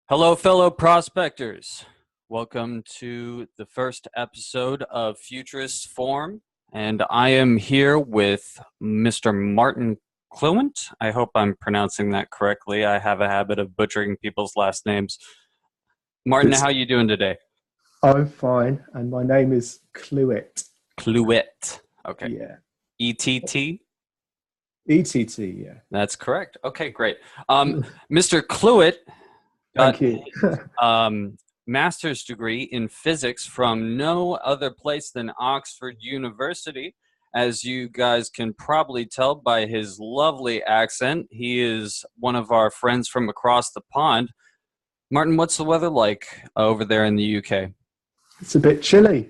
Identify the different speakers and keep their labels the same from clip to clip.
Speaker 1: Hello, fellow prospectors. Welcome to the first episode of Futurists Forum, and I am here with Mr. Martin Clewitt. I hope I'm pronouncing that correctly. I have a habit of butchering people's last names. Martin, how are you doing today?
Speaker 2: I'm fine, and my name is Clewitt.
Speaker 1: Clewitt. Okay.
Speaker 2: Yeah.
Speaker 1: E-T-T?
Speaker 2: ETT, yeah.
Speaker 1: That's correct. Okay, great. Mr. Clewitt got
Speaker 2: Thank you.
Speaker 1: his master's degree in physics from no other place than Oxford University. As you guys can probably tell by his lovely accent, he is one of our friends from across the pond. Martin, what's the weather like over there in the UK?
Speaker 2: It's a bit chilly.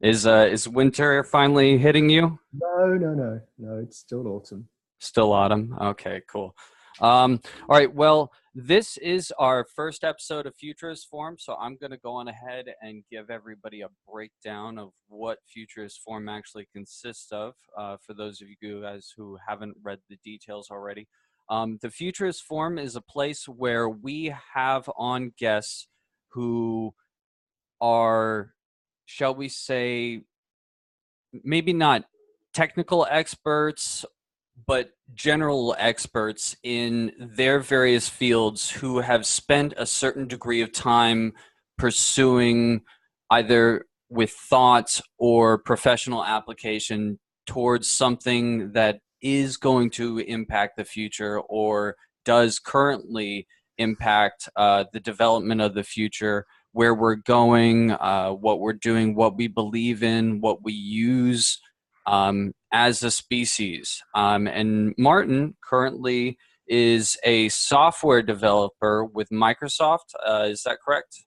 Speaker 1: Is winter finally hitting you?
Speaker 2: No, it's still autumn.
Speaker 1: Still autumn? Okay, cool. All right, well, this is our first episode of Futurist Forum, so I'm going to go on ahead and give everybody a breakdown of what Futurist Forum actually consists of, for those of you guys who haven't read the details already. The Futurist Forum is a place where we have on guests who are, shall we say, maybe not technical experts, but general experts in their various fields who have spent a certain degree of time pursuing either with thoughts or professional application towards something that is going to impact the future or does currently impact the development of the future, where we're going, what we're doing, what we believe in, what we use as a species. And Martin currently is a software developer with Microsoft. Is that correct?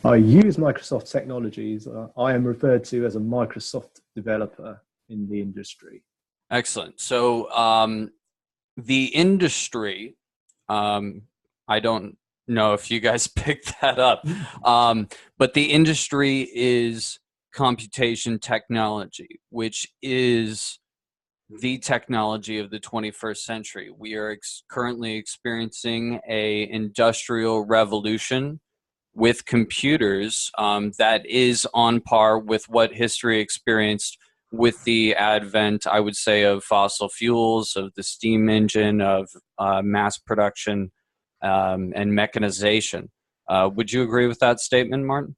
Speaker 2: I use Microsoft technologies. I am referred to as a Microsoft developer in the industry.
Speaker 1: Excellent. So the industry, I don't know if you guys picked that up, but the industry is computation technology, which is the technology of the 21st century. We are currently experiencing an industrial revolution with computers that is on par with what history experienced with the advent, I would say, of fossil fuels, of the steam engine, of mass production and mechanization. Would you agree with that statement, Martin?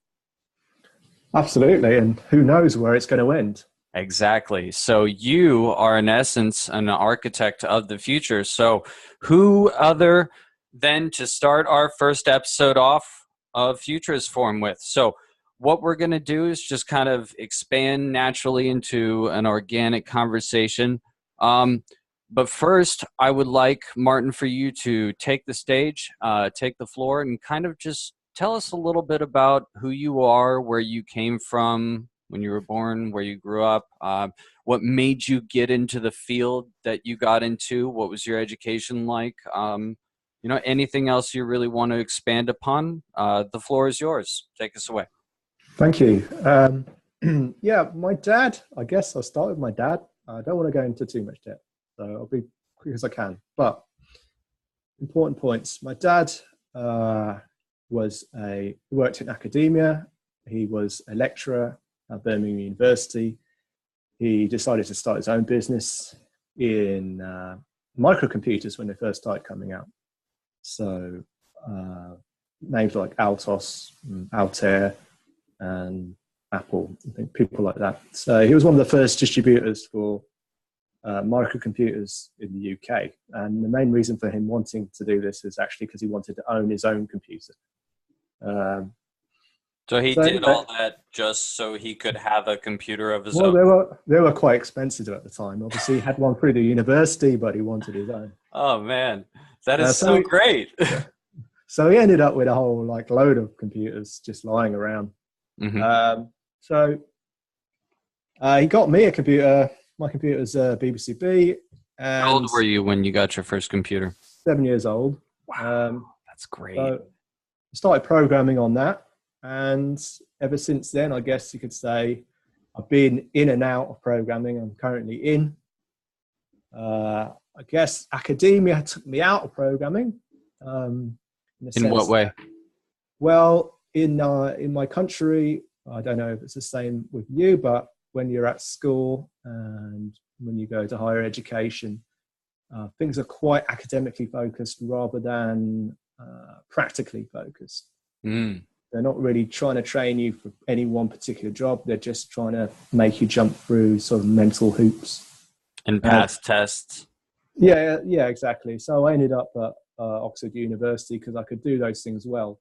Speaker 2: Absolutely, and who knows where it's going to end.
Speaker 1: Exactly. So you are, in essence, an architect of the future. So who other than to start our first episode off of Futurist Forum with? So what we're going to do is just kind of expand naturally into an organic conversation. But first, I would like, Martin, for you to take the stage, take the floor, and kind of just tell us a little bit about who you are, where you came from when you were born, where you grew up, what made you get into the field that you got into, what was your education like, anything else you really want to expand upon. The floor is yours. Take us away.
Speaker 2: Thank you. Yeah, my dad, I guess I'll start with my dad. I don't want to go into too much depth, so I'll be quick as I can. But important points. My dad worked in academia. He was a lecturer at Birmingham University. He decided to start his own business in microcomputers when they first started coming out. So names like Altos, Altair, and Apple, I think people like that. So he was one of the first distributors for microcomputers in the UK. And the main reason for him wanting to do this is actually because he wanted to own his own computer.
Speaker 1: So he did all that just so he could have a computer of his own?
Speaker 2: Well, they were quite expensive at the time. Obviously, he had one through the university, but he wanted his own.
Speaker 1: Oh, man. That is so great.
Speaker 2: So he ended up with a whole load of computers just lying around. Mm-hmm. So he got me a computer. My computer's BBC B.
Speaker 1: How old were you when you got your first computer?
Speaker 2: 7 years old.
Speaker 1: Wow, that's great.
Speaker 2: So I started programming on that. And ever since then, I guess you could say I've been in and out of programming. I'm currently in. I guess academia took me out of programming. in the
Speaker 1: In what
Speaker 2: sense
Speaker 1: way?
Speaker 2: that, well, in my country, I don't know if it's the same with you, but when you're at school and when you go to higher education, things are quite academically focused rather than practically focused.
Speaker 1: Mm.
Speaker 2: They're not really trying to train you for any one particular job. They're just trying to make you jump through sort of mental hoops.
Speaker 1: And pass tests.
Speaker 2: Yeah, exactly. So I ended up at Oxford University because I could do those things well.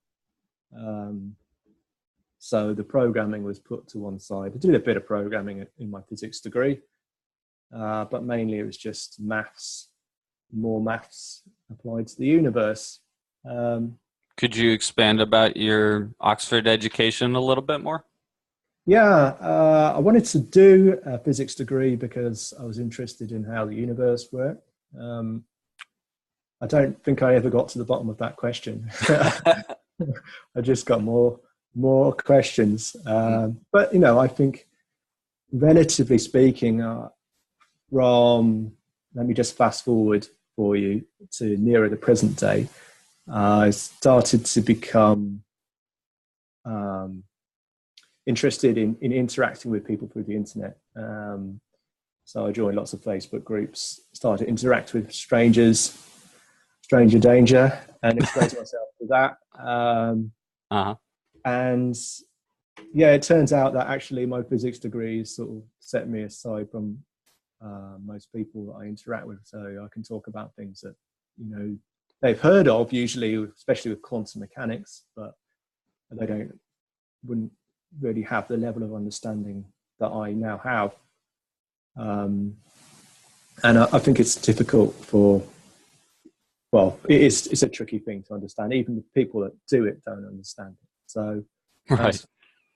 Speaker 2: So the programming was put to one side. I did a bit of programming in my physics degree, but mainly it was just maths, more maths applied to the universe.
Speaker 1: Could you expand about your Oxford education a little bit more?
Speaker 2: Yeah, I wanted to do a physics degree because I was interested in how the universe worked. I don't think I ever got to the bottom of that question. I just got more questions. But, I think relatively speaking, let me just fast forward for you to nearer the present day. I started to become interested in interacting with people through the internet. So I joined lots of Facebook groups, started to interact with stranger danger, and exposed myself to that. And yeah, it turns out that actually my physics degree sort of set me aside from most people that I interact with. So I can talk about things that, they've heard of usually, especially with quantum mechanics, but they wouldn't really have the level of understanding that I now have. And I think it's difficult it's a tricky thing to understand. Even the people that do it don't understand it. So
Speaker 1: Right.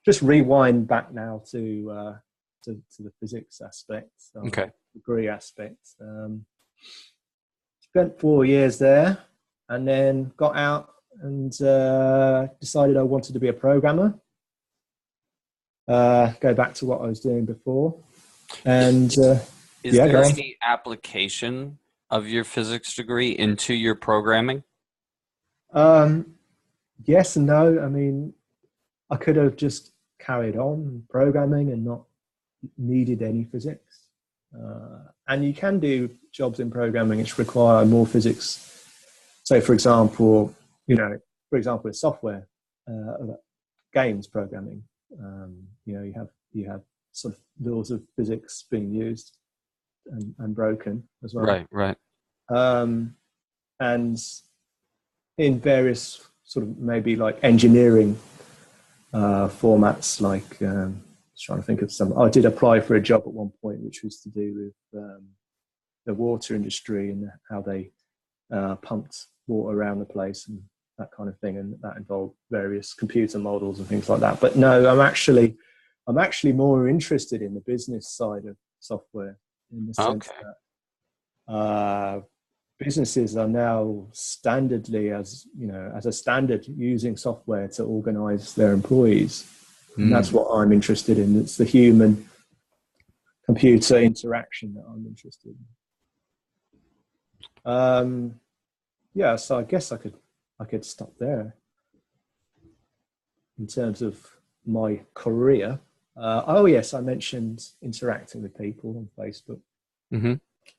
Speaker 2: Just rewind back now to the physics aspect,
Speaker 1: Okay.
Speaker 2: degree aspect. Spent 4 years there, and then got out and decided I wanted to be a programmer. Go back to what I was doing before, and
Speaker 1: is there any application of your physics degree into your programming?
Speaker 2: Yes and no. I mean, I could have just carried on programming and not needed any physics. And you can do jobs in programming which require more physics. So, for example, with software, games programming, you have sort of laws of physics being used and broken as well.
Speaker 1: Right.
Speaker 2: And in various sort of maybe like engineering formats, like trying to think of some. I did apply for a job at one point, which was to do with the water industry and how they pumped water around the place and that kind of thing, and that involved various computer models and things like that. But no, I'm actually more interested in the business side of software, in the sense that businesses are now standardly, as a standard, using software to organize their employees. And that's what I'm interested in. It's the human computer interaction that I'm interested in. So I guess I could stop there in terms of my career. Yes, I mentioned interacting with people on Facebook.
Speaker 1: Mm-hmm.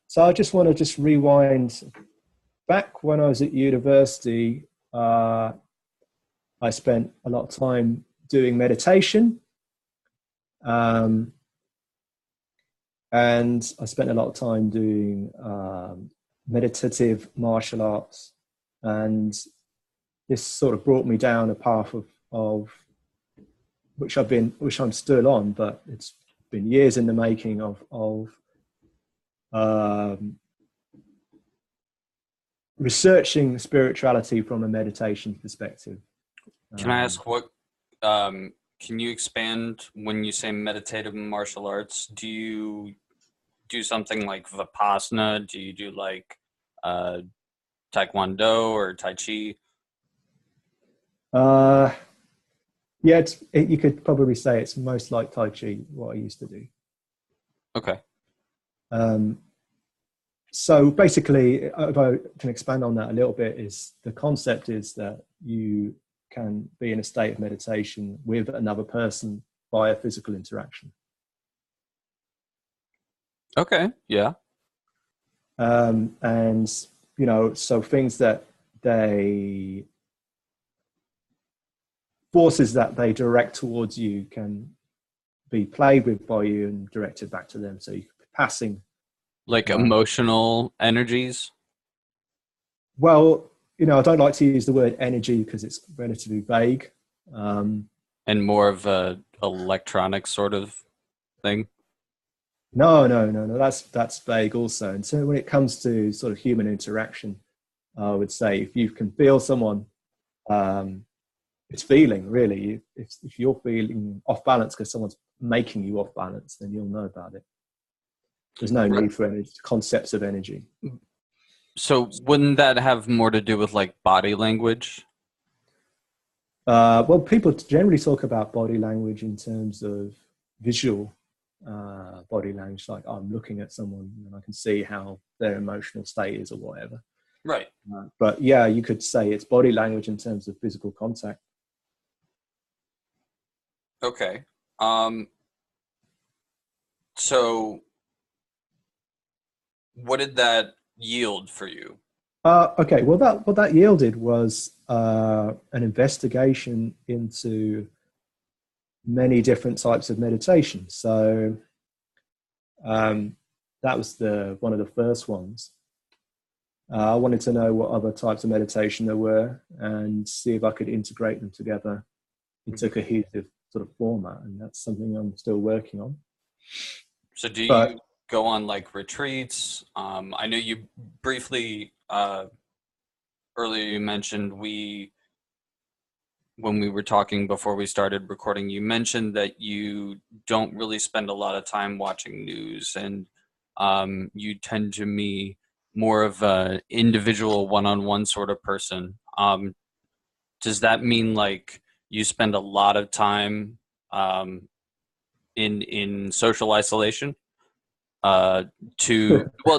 Speaker 2: So I just want to rewind back when I was at university. I spent a lot of time doing meditation, and I spent a lot of time doing meditative martial arts, and this sort of brought me down a path of which I'm still on, but it's been years in the making of researching spirituality from a meditation perspective.
Speaker 1: Can I ask what? Can you expand when you say meditative martial arts? Do you do something like Vipassana? Do you do like Taekwondo or Tai Chi?
Speaker 2: You could probably say it's most like Tai Chi, what I used to do.
Speaker 1: Okay.
Speaker 2: So basically, if I can expand on that a little bit, is the concept is that you can be in a state of meditation with another person via physical interaction.
Speaker 1: Okay. Yeah.
Speaker 2: And, so things that forces that they direct towards you can be played with by you and directed back to them. So you could be passing.
Speaker 1: Like emotional energies?
Speaker 2: Well, I don't like to use the word energy because it's relatively vague.
Speaker 1: And more of a electronic sort of thing?
Speaker 2: No. That's vague also. And so when it comes to sort of human interaction, I would say if you can feel someone, it's feeling really. If you're feeling off balance because someone's making you off balance, then you'll know about it. There's no need for any concepts of energy.
Speaker 1: So wouldn't that have more to do with like body language?
Speaker 2: Well, people generally talk about body language in terms of visual body language, like I'm looking at someone and I can see how their emotional state is or whatever.
Speaker 1: Right.
Speaker 2: But yeah, you could say it's body language in terms of physical contact.
Speaker 1: Okay. So what did that yield for you?
Speaker 2: Okay, well, what that yielded was an investigation into many different types of meditation. So that was one of the first ones. I wanted to know what other types of meditation there were and see if I could integrate them together into a cohesive sort of format. And that's something I'm still working on.
Speaker 1: So do you go on like retreats? I know you briefly earlier you mentioned when we were talking before we started recording, you mentioned that you don't really spend a lot of time watching news, and you tend to be more of an individual one-on-one sort of person. Does that mean like you spend a lot of time in social isolation? Well,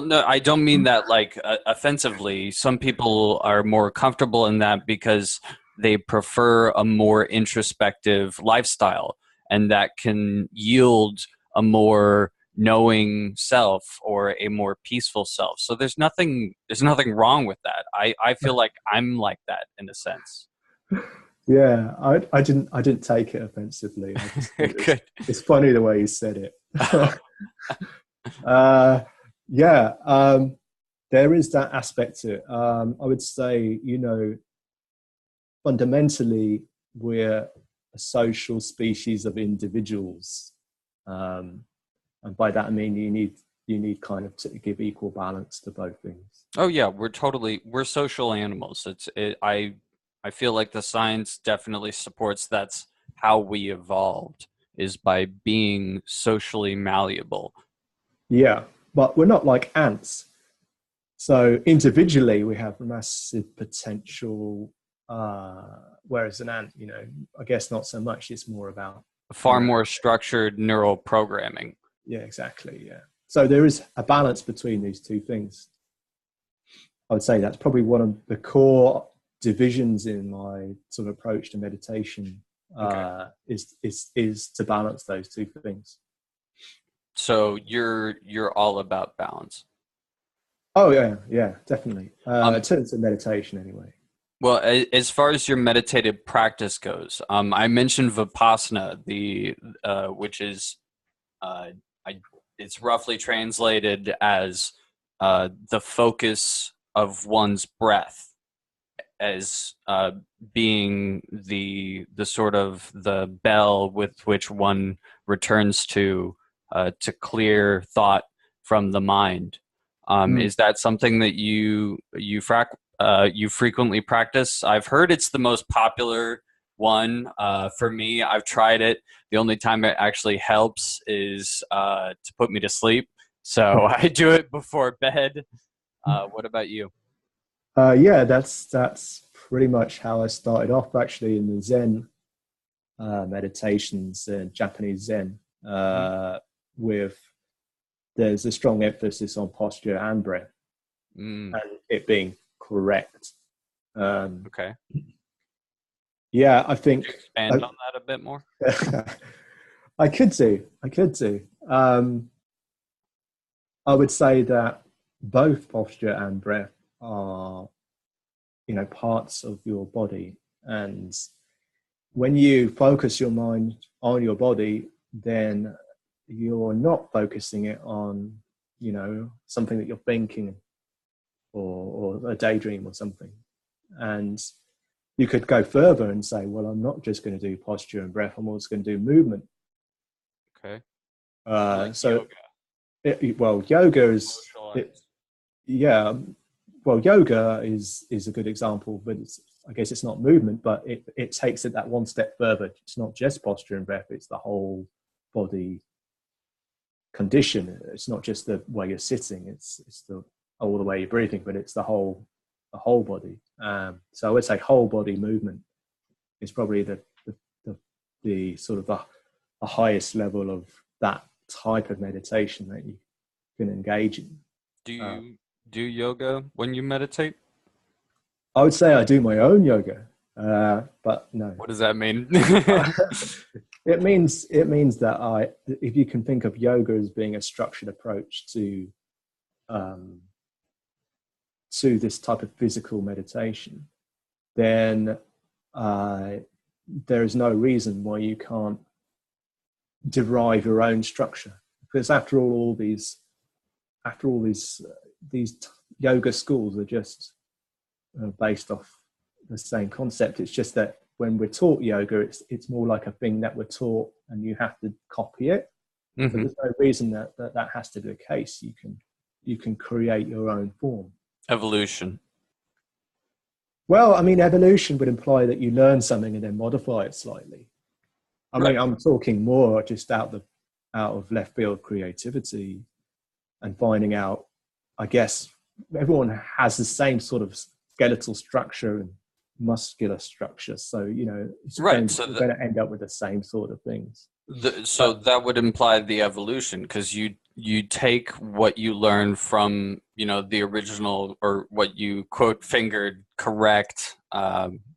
Speaker 1: no, I don't mean that like offensively. Some people are more comfortable in that because they prefer a more introspective lifestyle, and that can yield a more knowing self or a more peaceful self. So there's nothing wrong with that. I feel like I'm like that in a sense.
Speaker 2: Yeah, I didn't take it offensively. I just
Speaker 1: Good.
Speaker 2: it's funny the way you said it. Yeah, there is that aspect to it. I would say, fundamentally, we're a social species of individuals, and by that I mean you need kind of to give equal balance to both things.
Speaker 1: Oh yeah, we're social animals. I feel like the science definitely supports that's how we evolved, is by being socially malleable.
Speaker 2: Yeah, but we're not like ants. So individually, we have massive potential, whereas an ant, I guess not so much. It's more about
Speaker 1: Far more structured neural programming.
Speaker 2: Yeah, exactly. Yeah. So there is a balance between these two things. I would say that's probably one of the core divisions in my sort of approach to meditation. Is to balance those two things.
Speaker 1: So you're all about balance.
Speaker 2: Oh yeah, definitely. In terms of meditation, anyway.
Speaker 1: Well, as far as your meditative practice goes, I mentioned Vipassana, which is, it's roughly translated as the focus of one's breath, as being the sort of the bell with which one returns to clear thought from the mind. Is that something that you frequently practice? I've heard it's the most popular one. For me, I've tried it. The only time it actually helps is to put me to sleep. So I do it before bed. What about you?
Speaker 2: Yeah, that's pretty much how I started off actually in the Zen meditations, Japanese Zen, with there's a strong emphasis on posture and breath.
Speaker 1: Mm.
Speaker 2: and it being correct.
Speaker 1: Okay.
Speaker 2: Yeah, I think
Speaker 1: Could you expand on that a bit more?
Speaker 2: I could do. I would say that both posture and breath are, parts of your body. And when you focus your mind on your body, then you're not focusing it on, something that you're thinking or a daydream or something. And you could go further and say, well, I'm not just going to do posture and breath, I'm also going to do movement.
Speaker 1: Okay.
Speaker 2: So
Speaker 1: yoga.
Speaker 2: Yoga is, yoga is a good example, but I guess it's not movement, but it takes it that one step further. It's not just posture and breath, it's the whole body condition. It's not just the way you're sitting, it's all the way you're breathing, but it's the whole body. So I would say whole body movement is probably the sort of the highest level of that type of meditation that you can engage in.
Speaker 1: Do you do yoga when you meditate?
Speaker 2: I would say I do my own yoga, but no.
Speaker 1: What does that mean?
Speaker 2: It means that if you can think of yoga as being a structured approach to this type of physical meditation, then there is no reason why you can't derive your own structure. Because after all these yoga schools are just based off the same concept. It's just that when we're taught yoga, it's more like a thing that we're taught and you have to copy it. Mm-hmm. But there's no reason that has to be the case. You can create your own form.
Speaker 1: Evolution.
Speaker 2: Well, I mean, evolution would imply that you learn something and then modify it slightly. I mean, I'm talking more just out of left field creativity and finding out, I guess, everyone has the same sort of skeletal structure and muscular structure. So, you're going to end up with the same sort of things.
Speaker 1: That would imply the evolution, because you take what you learn from, the original, or what you quote fingered correct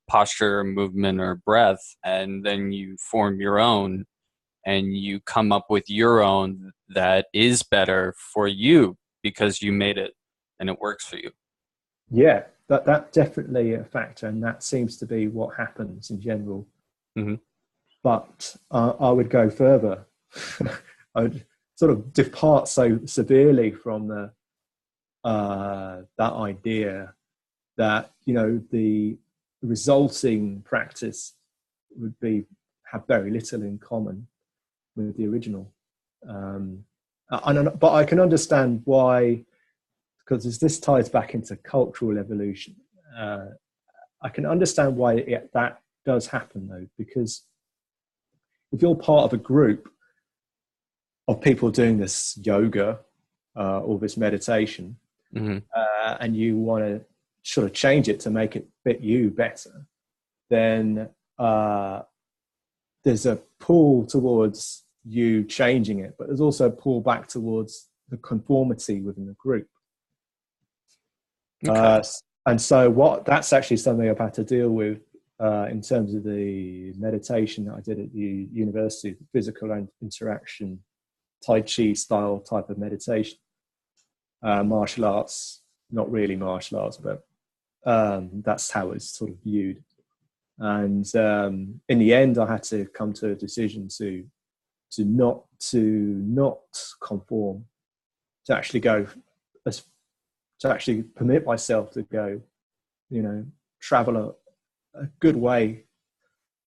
Speaker 1: posture, movement, or breath, and then you form your own, and you come up with your own that is better for you because you made it and it works for you.
Speaker 2: Yeah, that's definitely a factor, and that seems to be what happens in general.
Speaker 1: Mm-hmm.
Speaker 2: But I would go further. I would sort of depart so severely from that idea that the resulting practice would have very little in common with the original. But I can understand why, because this ties back into cultural evolution. I can understand why that does happen, though, because if you're part of a group of people doing this yoga or this meditation, mm-hmm. And you want to sort of change it to make it fit you better, then there's a pull towards you changing it, but there's also a pull back towards the conformity within the group. Okay. And so that's actually something I've had to deal with in terms of the meditation that I did at the university, physical interaction, Tai Chi style type of meditation. Martial arts, not really martial arts, but that's how it's sort of viewed. And in the end, I had to come to a decision to not conform, to actually go, to actually permit myself to go, travel a good way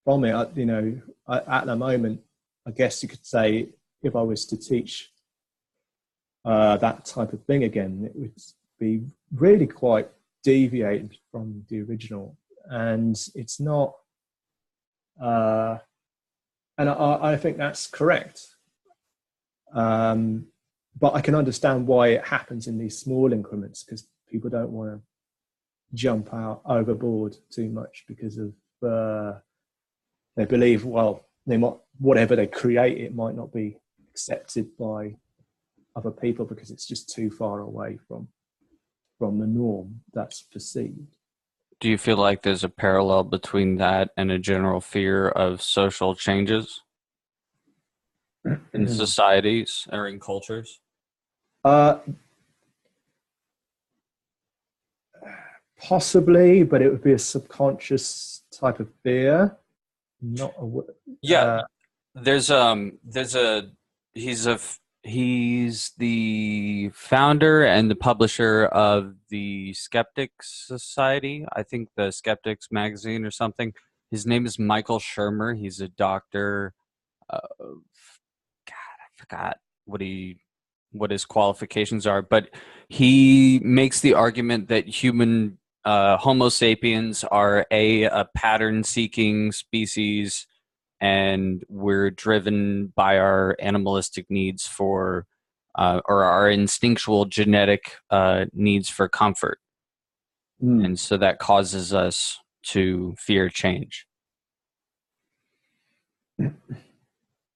Speaker 2: from it. At the moment, I guess you could say, if I was to teach that type of thing again, it would be really quite deviated from the original, and it's not. And I think that's correct. But I can understand why it happens in these small increments, because people don't want to jump out overboard too much because of they believe, well, whatever they create, it might not be accepted by other people because it's just too far away from from the norm that's perceived.
Speaker 1: Do you feel like there's a parallel between that and a general fear of social changes in societies or in cultures?
Speaker 2: uh, Possibly, but it would be a subconscious type of fear. Not a,
Speaker 1: Yeah, there's a he's a he's the founder and the publisher of the Skeptics Society. I think the Skeptics magazine or something. His name is Michael Shermer. He's a doctor. Uh, God, I forgot what his qualifications are, but he makes the argument that human Homo sapiens are a pattern-seeking species, and we're driven by our animalistic needs for or our instinctual genetic needs for comfort, and so that causes us to fear change.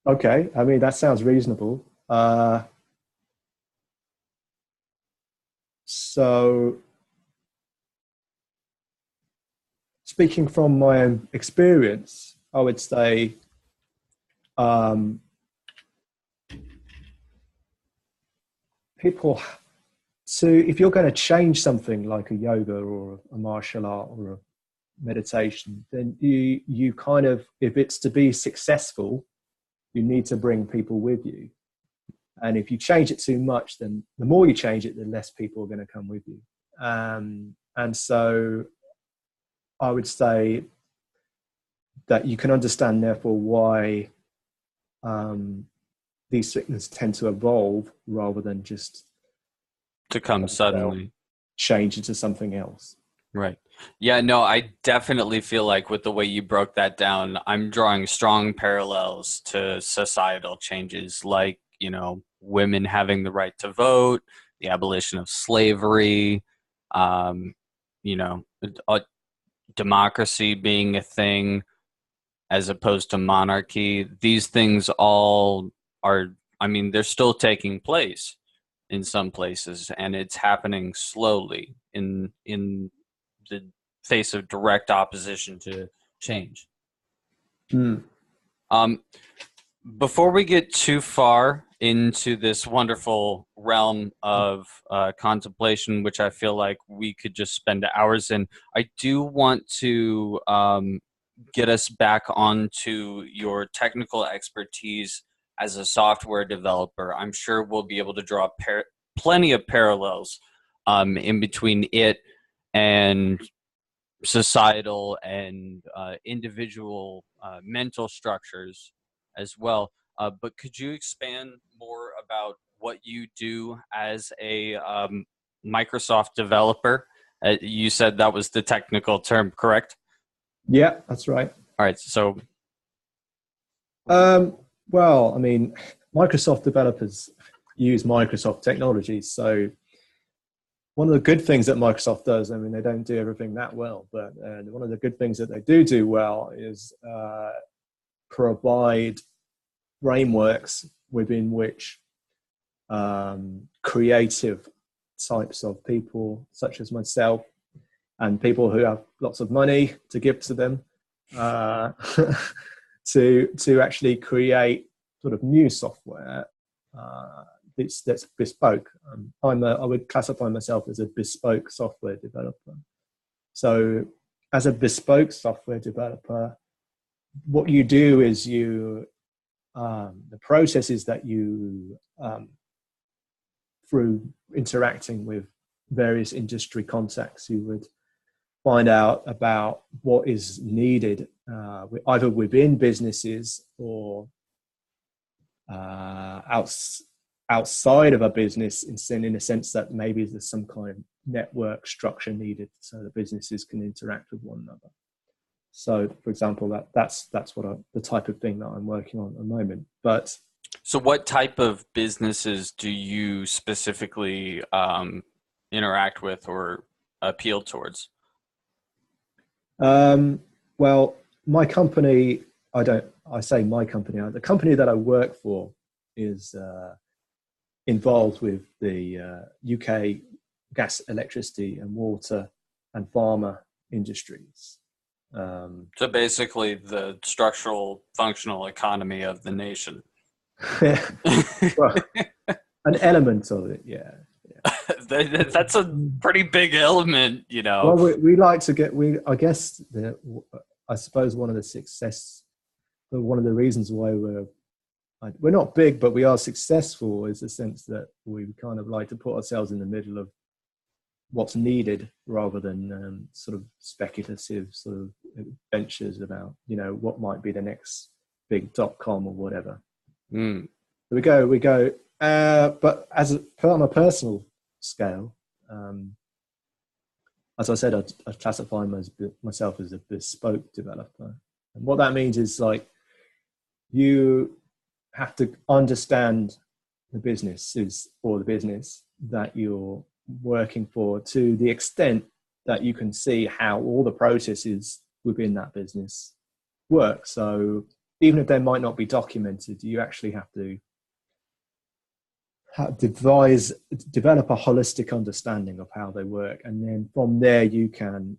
Speaker 2: Okay, I mean that sounds reasonable. So, speaking from my own experience, I would say people if you're going to change something like a yoga or a martial art or a meditation, then you kind of, if it's to be successful, you need to bring people with you. And if you change it too much, then the more you change it, the less people are going to come with you. And so I would say that you can understand, therefore, why these things tend to evolve rather than just
Speaker 1: to come suddenly,
Speaker 2: change into something else.
Speaker 1: Right. Yeah, no, I definitely feel like with the way you broke that down, I'm drawing strong parallels to societal changes like, women having the right to vote, the abolition of slavery, um, democracy being a thing as opposed to monarchy. These things all are, they're still taking place in some places, and it's happening slowly in the face of direct opposition to change. Before we get too far into this wonderful realm of contemplation, which I feel like we could just spend hours in, I do want to get us back onto your technical expertise as a software developer. I'm sure we'll be able to draw plenty of parallels in between it and societal and individual mental structures as well. But could you expand more about what you do as a Microsoft developer? You said that was the technical term, correct?
Speaker 2: Yeah, that's right.
Speaker 1: All right. So,
Speaker 2: well, Microsoft developers use Microsoft technologies. So one of the good things that Microsoft does, they don't do everything that well, but one of the good things that they do well is provide frameworks within which creative types of people, such as myself, and people who have lots of money to give to them, to actually create sort of new software that's bespoke. I would classify myself as a bespoke software developer. So as a bespoke software developer, what you do is the processes that you, through interacting with various industry contacts, you would find out about what is needed either within businesses or outside of a business, in a sense that maybe there's some kind of network structure needed so that businesses can interact with one another. So, for example, that's the type of thing that I'm working on at the moment. But
Speaker 1: so what type of businesses do you specifically interact with or appeal towards?
Speaker 2: Well, my company, the company that I work for is involved with the UK gas, electricity, and water and pharma industries.
Speaker 1: So basically, the structural, functional economy of the nation.
Speaker 2: Well, an element of it, yeah.
Speaker 1: That's a pretty big element, you know.
Speaker 2: Well, we like to get, I guess, I suppose one of the reasons why we're not big, but we are successful is the sense that we kind of like to put ourselves in the middle of what's needed rather than sort of speculative sort of ventures about, you know, what might be the next big .com or whatever. We go, but on a personal scale, as I said, I classify myself as a bespoke developer. And what that means is, like, you have to understand the business that you're working for to the extent that you can see how all the processes within that business work. So even if they might not be documented, you actually have to develop a holistic understanding of how they work. And then from there, you can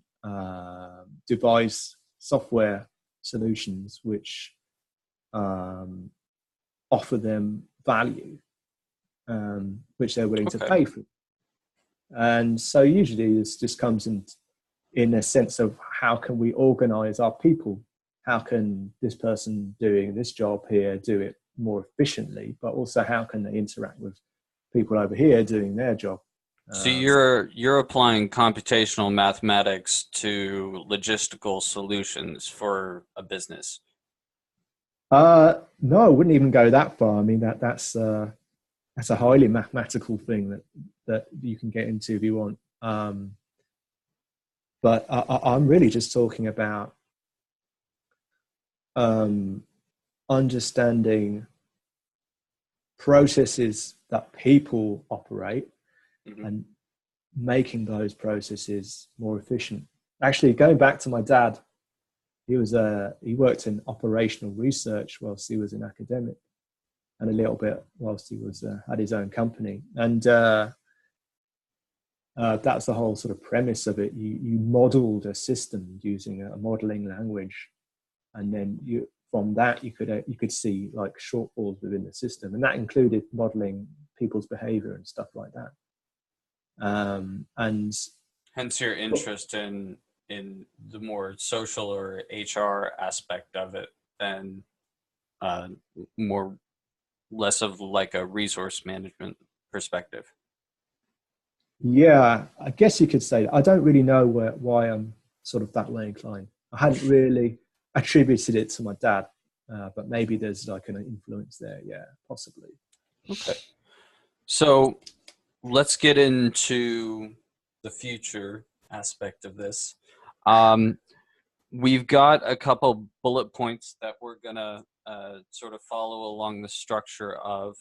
Speaker 2: devise software solutions which offer them value, which they're willing to pay for. And so usually this just comes in a sense of, how can we organize our people? How can this person doing this job here do it more efficiently, but also how can they interact with people over here doing their job?
Speaker 1: So you're applying computational mathematics to logistical solutions for a business?
Speaker 2: No, I wouldn't even go that far. I mean, that's a highly mathematical thing that you can get into if you want. But I'm really just talking about understanding processes that people operate and making those processes more efficient. Actually, going back to my dad, he worked in operational research whilst he was an academic, and a little bit whilst he was had his own company. And that's the whole sort of premise of it. You modeled a system using a modeling language, and then from that you could see like shortfalls within the system, and that included modeling people's behavior and stuff like that. And
Speaker 1: hence your interest in the more social or HR aspect of it, and less of like a resource management perspective.
Speaker 2: Yeah, I guess you could say that. I don't really know why I'm sort of that way inclined. I hadn't really attributed it to my dad, but maybe there's like an influence there. Yeah, possibly.
Speaker 1: Okay. So let's get into the future aspect of this. We've got a couple bullet points that we're going to sort of follow along the structure of,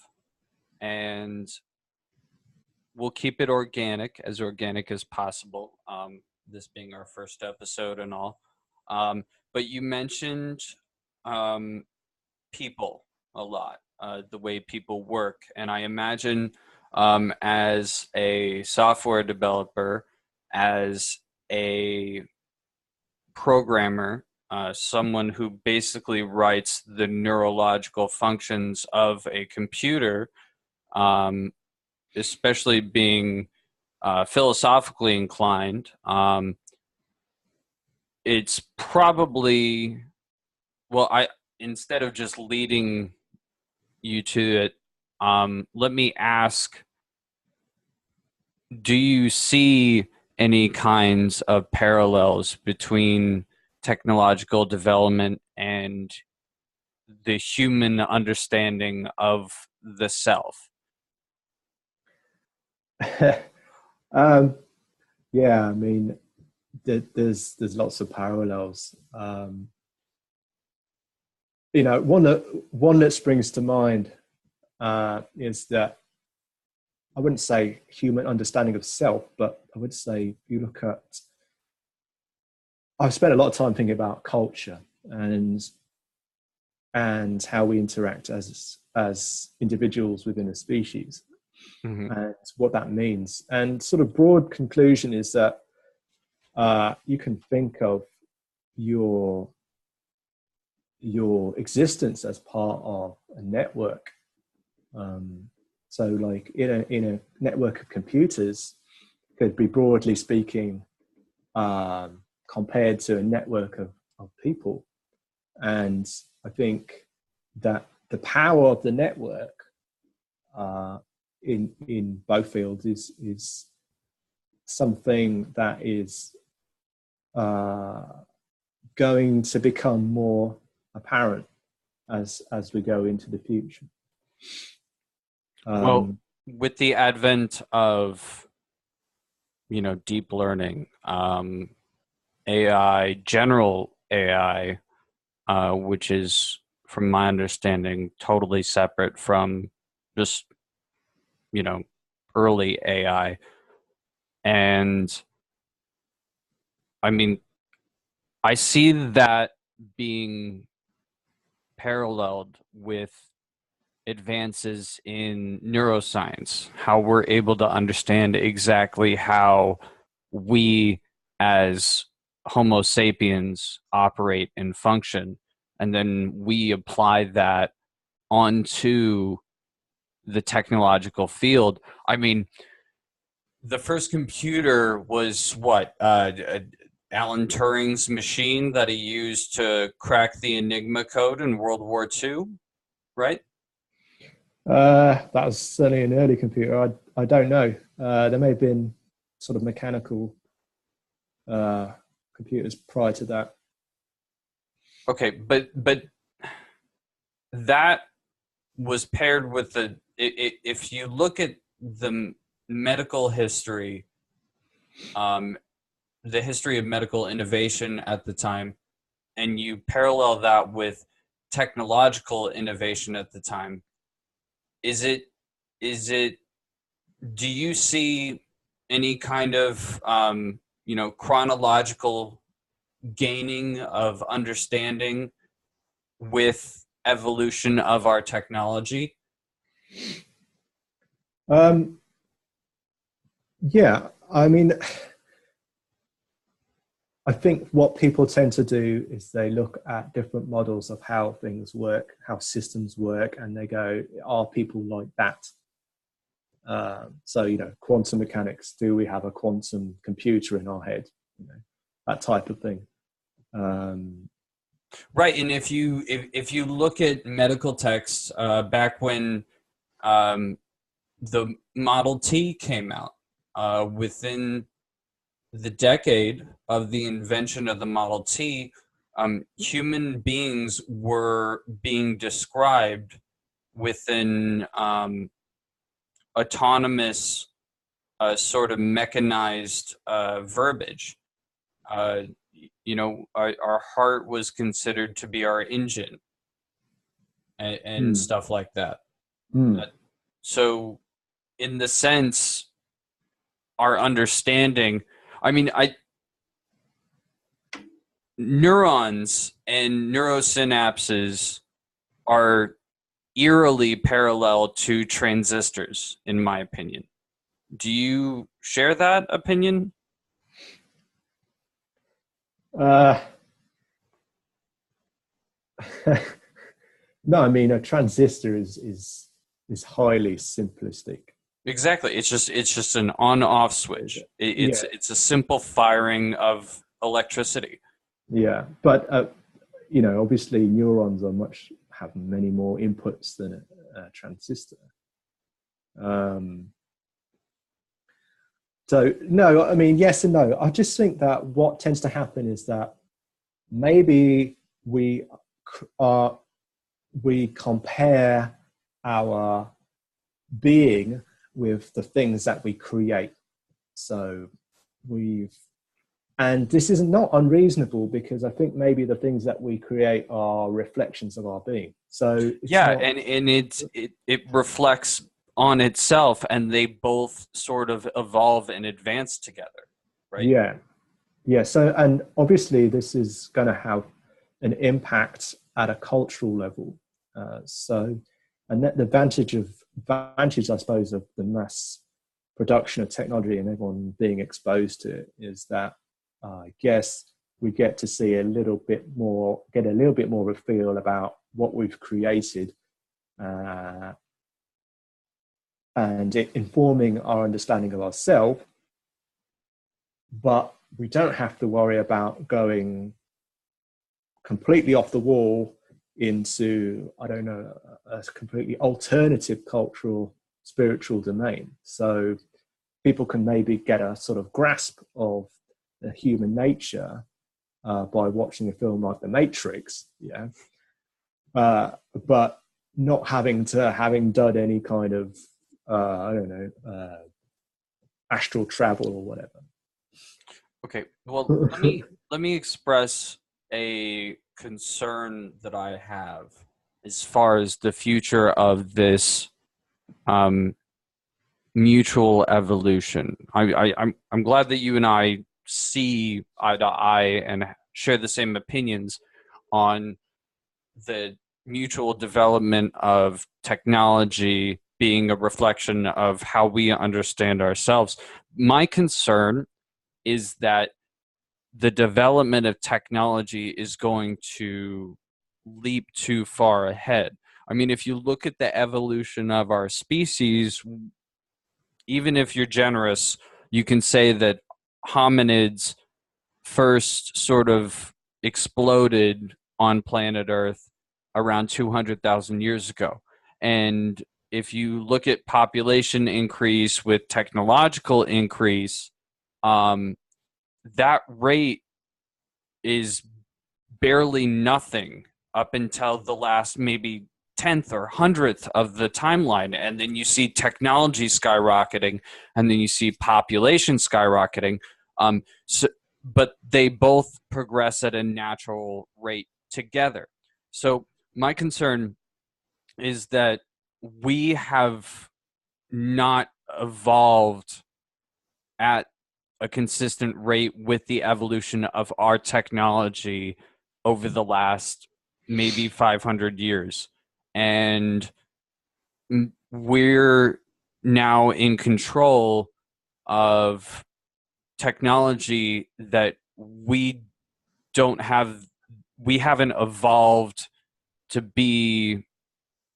Speaker 1: and we'll keep it organic as possible, this being our first episode and all. But you mentioned people a lot, the way people work. And I imagine as a software developer, as a programmer, someone who basically writes the neurological functions of a computer, especially being philosophically inclined, it's probably, instead of just leading you to it, let me ask, do you see any kinds of parallels between technological development and the human understanding of the self?
Speaker 2: Yeah, I mean, there's lots of parallels. You know, one that springs to mind is that, I wouldn't say human understanding of self, but I would say, if you look at, I've spent a lot of time thinking about culture and how we interact as individuals within a species.
Speaker 1: Mhm.
Speaker 2: and what that means. And sort of broad conclusion is that you can think of your existence as part of a network. So like in a network of computers could be, broadly speaking, compared to a network of people. And I think that the power of the network in both fields is something that is going to become more apparent as we go into the future.
Speaker 1: Well, with the advent of, deep learning, AI, general AI, which is, from my understanding, totally separate from just, early AI. And I mean, I see that being paralleled with advances in neuroscience, how we're able to understand exactly how we as Homo sapiens operate and function. And then we apply that onto the technological field. I mean, the first computer was what? Alan Turing's machine that he used to crack the Enigma code in World War II, right?
Speaker 2: That was certainly an early computer. I don't know. There may have been sort of mechanical computers prior to that.
Speaker 1: Okay, but that was paired with if you look at the medical history, the history of medical innovation at the time, and you parallel that with technological innovation at the time, is it do you see any kind of chronological gaining of understanding with evolution of our technology?
Speaker 2: Yeah, I mean, I think what people tend to do is they look at different models of how things work, how systems work, and they go, are people like that? So, quantum mechanics, do we have a quantum computer in our head? That type of thing.
Speaker 1: Right, and if you look at medical texts, back when the Model T came out, within the decade of the invention of the Model T, human beings were being described within autonomous, sort of mechanized verbiage. Our heart was considered to be our engine, and stuff like that. So, in the sense, our understanding, I mean, neurons and neurosynapses are eerily parallel to transistors, in my opinion. Do you share that opinion?
Speaker 2: No, I mean, a transistor is highly simplistic.
Speaker 1: Exactly. It's just an on-off switch. It's a simple firing of electricity.
Speaker 2: Yeah, but obviously neurons have many more inputs than a transistor. So no, I mean, yes and no. I just think that what tends to happen is that maybe we compare our being with the things that we create. So and this is not unreasonable, because I think maybe the things that we create are reflections of our being. So
Speaker 1: and it reflects on itself, and they both sort of evolve and advance together, right?
Speaker 2: Yeah. So, and obviously this is going to have an impact at a cultural level. So, and the advantage of advantage, I suppose, of the mass production of technology and everyone being exposed to it is that I guess we get to see a little bit more, get a little bit more of a feel about what we've created, and it informing our understanding of ourselves. But we don't have to worry about going completely off the wall into, I don't know, a completely alternative cultural, spiritual domain. So people can maybe get a sort of grasp of the human nature by watching a film like The Matrix, but not having done any kind of, I don't know, astral travel or whatever.
Speaker 1: Okay, well, let me express a concern that I have as far as the future of this mutual evolution. I'm glad that you and I see eye to eye and share the same opinions on the mutual development of technology being a reflection of how we understand ourselves. My concern is that the development of technology is going to leap too far ahead. I mean, if you look at the evolution of our species, even if you're generous, you can say that hominids first sort of exploded on planet Earth around 200,000 years ago. And if you look at population increase with technological increase, that rate is barely nothing up until the last maybe 10th or 100th of the timeline. And then you see technology skyrocketing, and then you see population skyrocketing. But they both progress at a natural rate together. So my concern is that we have not evolved at a consistent rate with the evolution of our technology over the last maybe 500 years. And we're now in control of technology that we haven't evolved to be,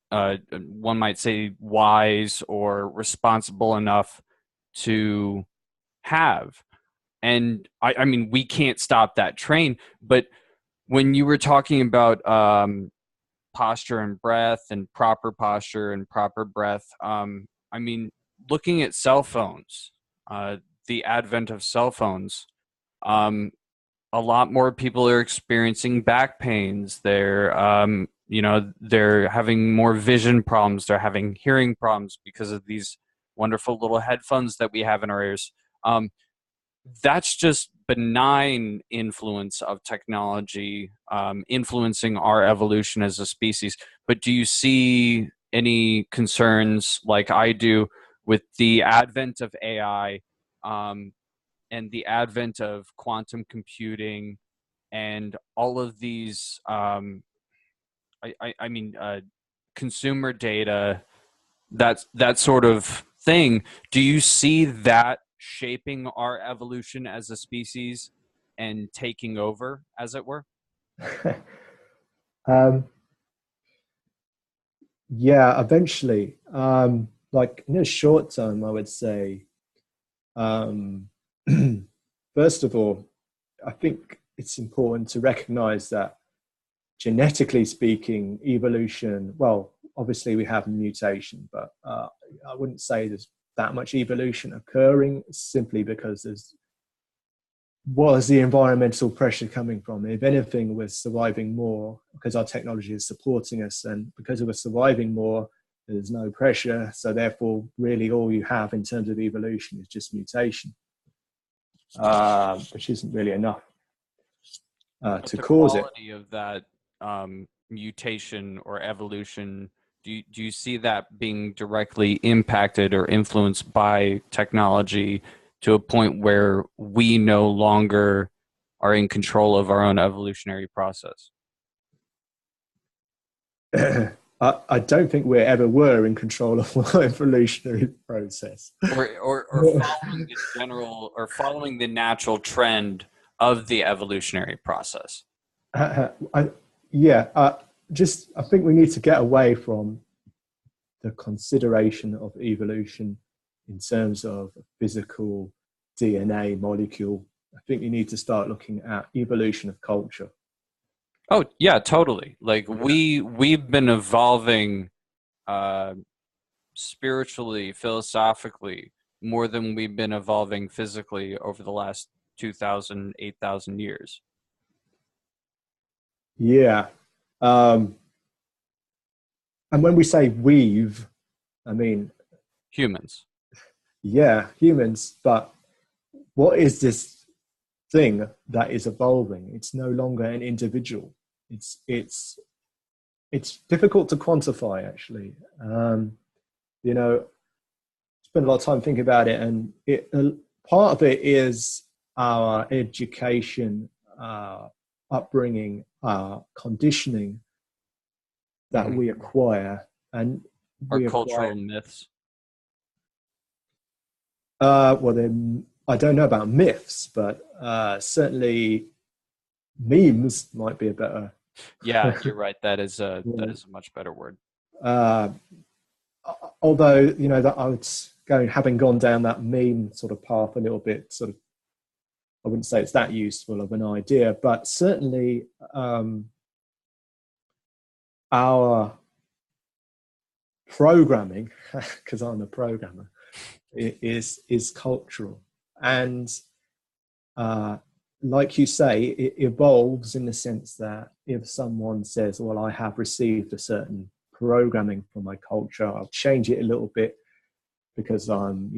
Speaker 1: one might say, wise or responsible enough to have. And I mean, we can't stop that train. But when you were talking about posture and breath and proper posture and proper breath, I mean, looking at cell phones, the advent of cell phones, a lot more people are experiencing back pains. They're they're having more vision problems. They're having hearing problems because of these wonderful little headphones that we have in our ears. That's just benign influence of technology influencing our evolution as a species. But do you see any concerns, like I do, with the advent of AI and the advent of quantum computing and all of these, consumer data, that sort of thing? Do you see that shaping our evolution as a species and taking over, as it were?
Speaker 2: Yeah, eventually. Like in a short term, I would say, first of all, I think it's important to recognize that genetically speaking, evolution, well, obviously we have mutation, but I wouldn't say there's that much evolution occurring simply because was the environmental pressure coming from? If anything, we're surviving more because our technology is supporting us, and because we're surviving more, there's no pressure. So therefore, really all you have in terms of evolution is just mutation, which isn't really enough to cause it.
Speaker 1: The quality of that mutation or evolution, do you see that being directly impacted or influenced by technology to a point where we no longer are in control of our own evolutionary process?
Speaker 2: I don't think we ever were in control of our evolutionary process.
Speaker 1: Or following the general, or following the natural trend of the evolutionary process.
Speaker 2: I, yeah, just I think we need to get away from the consideration of evolution in terms of physical DNA molecule. I think you need to start looking at evolution of culture.
Speaker 1: Oh yeah, totally. Like we've been evolving uh, spiritually, philosophically, more than we've been evolving physically over the last 2,000, 8,000 years.
Speaker 2: Yeah. Um, and when we say we've, I mean,
Speaker 1: Humans.
Speaker 2: yeah, humans, but what is this thing that is evolving? It's no longer an individual. It's difficult to quantify, actually. You know, spend a lot of time thinking about it, and part of it is our education, upbringing, conditioning that we acquire, and
Speaker 1: Our
Speaker 2: we
Speaker 1: cultural
Speaker 2: acquire.
Speaker 1: myths.
Speaker 2: Well, then I don't know about myths, but certainly memes might be a better.
Speaker 1: Yeah, you're right. That is a much better word.
Speaker 2: Uh, Although that I would having gone down that meme sort of path a little bit, sort of, I wouldn't say it's that useful of an idea, but certainly our programming, because I'm a programmer, is cultural, and like you say, it evolves in the sense that if someone says, well, I have received a certain programming from my culture, I'll change it a little bit because I'm,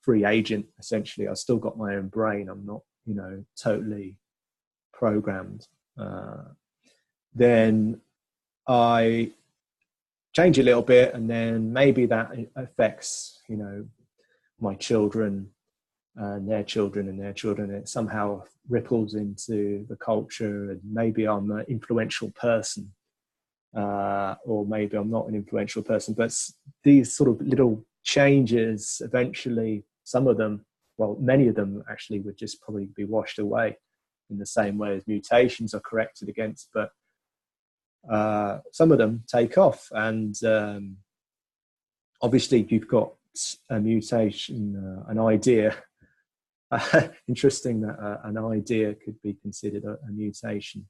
Speaker 2: free agent, essentially. I've still got my own brain. I'm not, totally programmed. Then I change it a little bit, and then maybe that affects, my children and their children and their children. It somehow ripples into the culture, and maybe I'm an influential person, or maybe I'm not an influential person. But these sort of little changes, eventually, some of them, well, many of them actually would just probably be washed away in the same way as mutations are corrected against. But some of them take off, and obviously you've got a mutation, an idea. Interesting that an idea could be considered a mutation,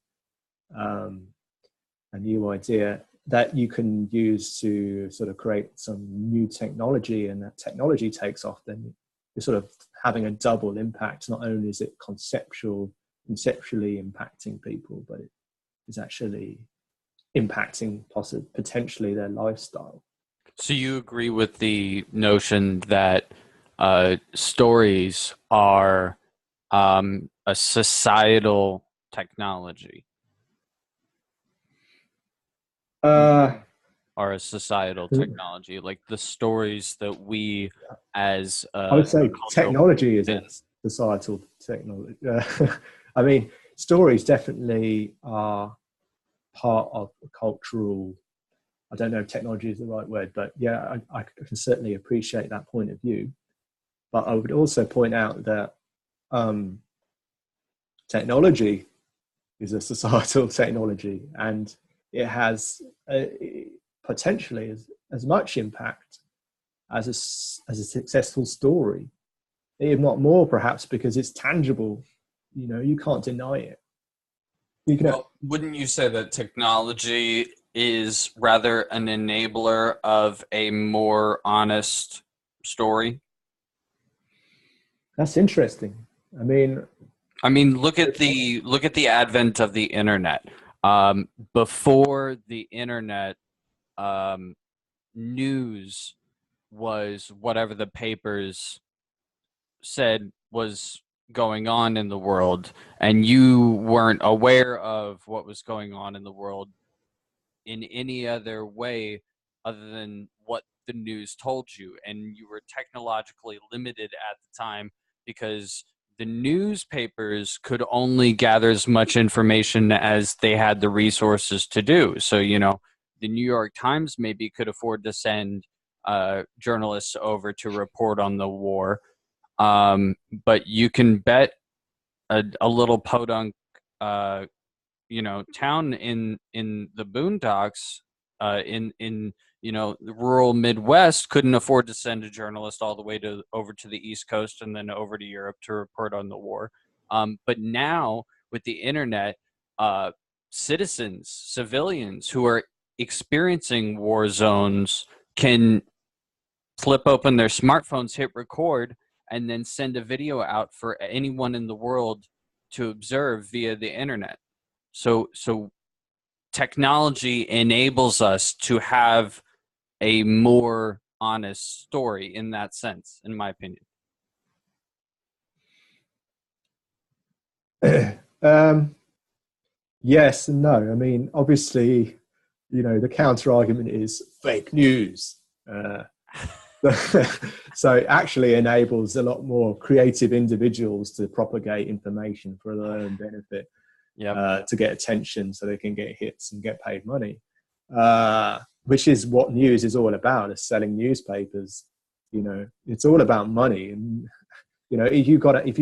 Speaker 2: a new idea that you can use to sort of create some new technology, and that technology takes off. Then you're sort of having a double impact. Not only is it conceptually impacting people, but it is actually impacting potentially their lifestyle.
Speaker 1: So you agree with the notion that stories are a societal technology,
Speaker 2: Uh,
Speaker 1: or a societal technology, like the stories that we as
Speaker 2: I would say
Speaker 1: cultural
Speaker 2: technology is a societal technology. I mean, stories definitely are part of a cultural. I don't know if technology is the right word, but yeah, I can certainly appreciate that point of view. But I would also point out that technology is a societal technology, and it has potentially as much impact as a successful story, if not more, perhaps, because it's tangible. You can't deny it.
Speaker 1: Well, wouldn't you say that technology is rather an enabler of a more honest story?
Speaker 2: That's interesting.
Speaker 1: I mean, look at the advent of the internet. Before the internet, um, news was whatever the papers said was going on in the world, and you weren't aware of what was going on in the world in any other way other than what the news told you. And you were technologically limited at the time because the newspapers could only gather as much information as they had the resources to do. So, the New York Times maybe could afford to send journalists over to report on the war. But you can bet a little podunk, town in the boondocks, in the rural Midwest couldn't afford to send a journalist all the way over to the East Coast and then over to Europe to report on the war. But now with the internet, civilians who are experiencing war zones can flip open their smartphones, hit record, and then send a video out for anyone in the world to observe via the internet. So technology enables us to have a more honest story in that sense, in my opinion.
Speaker 2: Yes and no. I mean, obviously, the counter argument is fake news. So it actually enables a lot more creative individuals to propagate information for their own benefit, to get attention so they can get hits and get paid money, which is what news is all about, is selling newspapers. It's all about money. And, if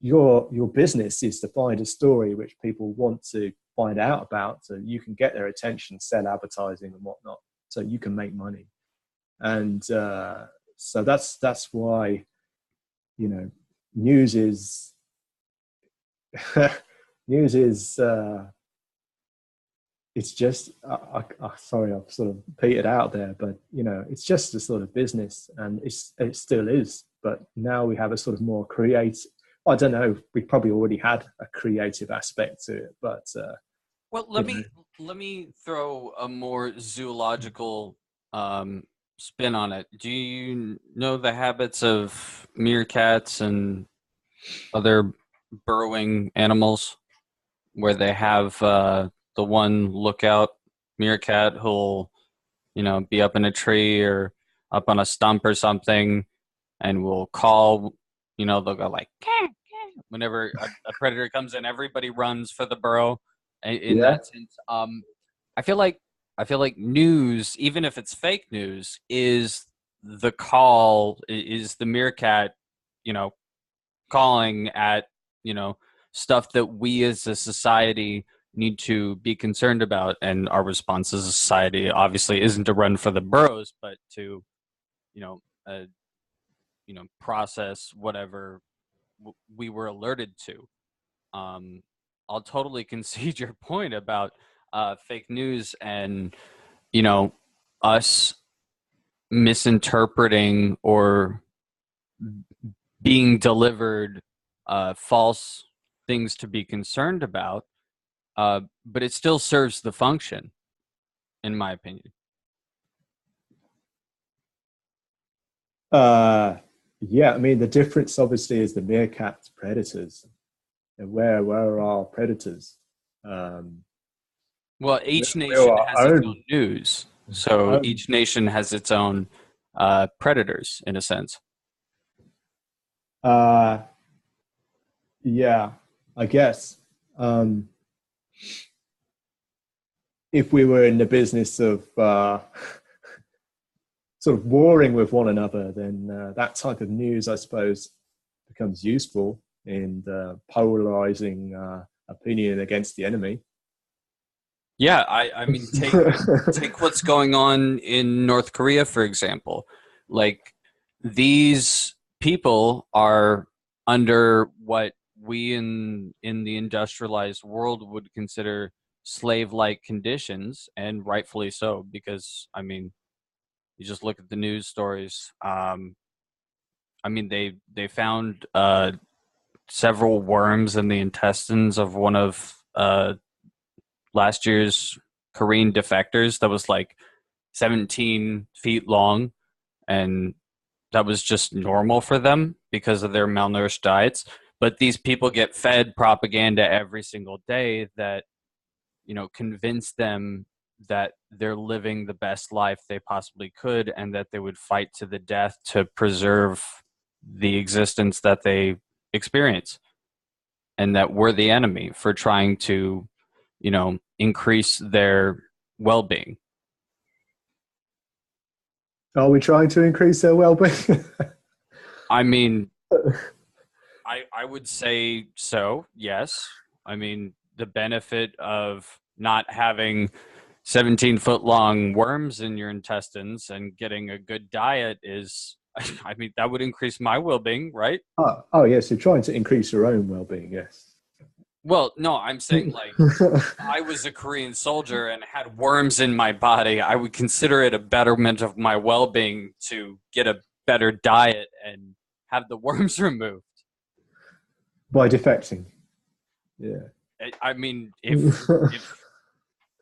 Speaker 2: your business is to find a story which people want to find out about, so you can get their attention, sell advertising and whatnot, so you can make money. And so that's why news is it's just sorry, I've sort of petered out there, but it's just a sort of business, and it still is. But now we have a sort of more creative. I don't know. We probably already had a creative aspect to it, but
Speaker 1: well, let me throw a more zoological spin on it. Do you know the habits of meerkats and other burrowing animals, where they have the one lookout meerkat who'll be up in a tree or up on a stump or something, and will call, they'll go like, "Kah, kah." Whenever a predator comes in, everybody runs for the burrow. In that sense, I feel like news, even if it's fake news, is the meerkat, calling at, stuff that we as a society need to be concerned about. And our response as a society obviously isn't to run for the burrows, but to, process whatever we were alerted to. I'll totally concede your point about fake news and, us misinterpreting or being delivered false things to be concerned about, but it still serves the function, in my opinion.
Speaker 2: Yeah, I mean, the difference obviously is the meerkat's predators, and where are our predators?
Speaker 1: Well, each nation has its own news, so each nation has its own predators, in a sense.
Speaker 2: Yeah, I guess. If we were in the business of sort of warring with one another, then that type of news, I suppose, becomes useful in polarizing opinion against the enemy.
Speaker 1: Yeah, I mean, take what's going on in North Korea, for example. Like, these people are under what we in the industrialized world would consider slave-like conditions, and rightfully so, because, I mean, you just look at the news stories. I mean, they found several worms in the intestines of one of last year's Korean defectors that was like 17 feet long, and that was just normal for them because of their malnourished diets. But these people get fed propaganda every single day that, convince them that they're living the best life they possibly could, and that they would fight to the death to preserve the existence that they experience, and that we're the enemy for trying to, increase their well-being.
Speaker 2: Are we trying to increase their well-being?
Speaker 1: I mean, I would say so, yes. I mean, the benefit of not having 17-foot long worms in your intestines and getting a good diet is, I mean, that would increase my well-being, right?
Speaker 2: Oh, yes, you're trying to increase your own well-being, yes.
Speaker 1: Well, no, I'm saying like I was a Korean soldier and had worms in my body, I would consider it a betterment of my well-being to get a better diet and have the worms removed.
Speaker 2: By defecting, yeah.
Speaker 1: I mean, if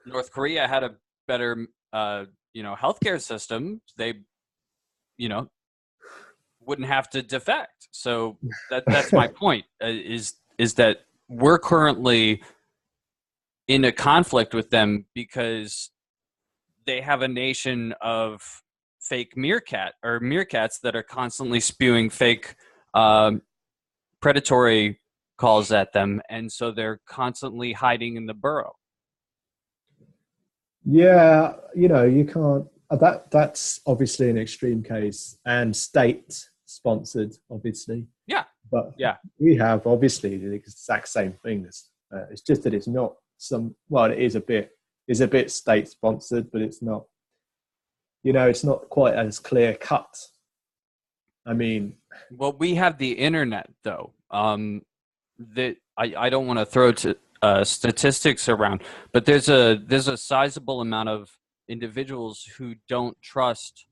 Speaker 1: North Korea had a better, healthcare system, they, you know, wouldn't have to defect. So that's my point. Is that we're currently in a conflict with them because they have a nation of fake meerkats that are constantly spewing fake predatory calls at them, and so they're constantly hiding in the burrow.
Speaker 2: Yeah, you can't. That's obviously an extreme case and state sponsored, obviously.
Speaker 1: Yeah,
Speaker 2: But
Speaker 1: yeah.
Speaker 2: we have obviously the exact same things. It's just that it's not some. Well, it is a bit state sponsored, but it's not. It's not quite as clear cut. I mean,
Speaker 1: Well, we have the internet, though. That I don't want to throw statistics around, but there's a sizable amount of individuals who don't trust,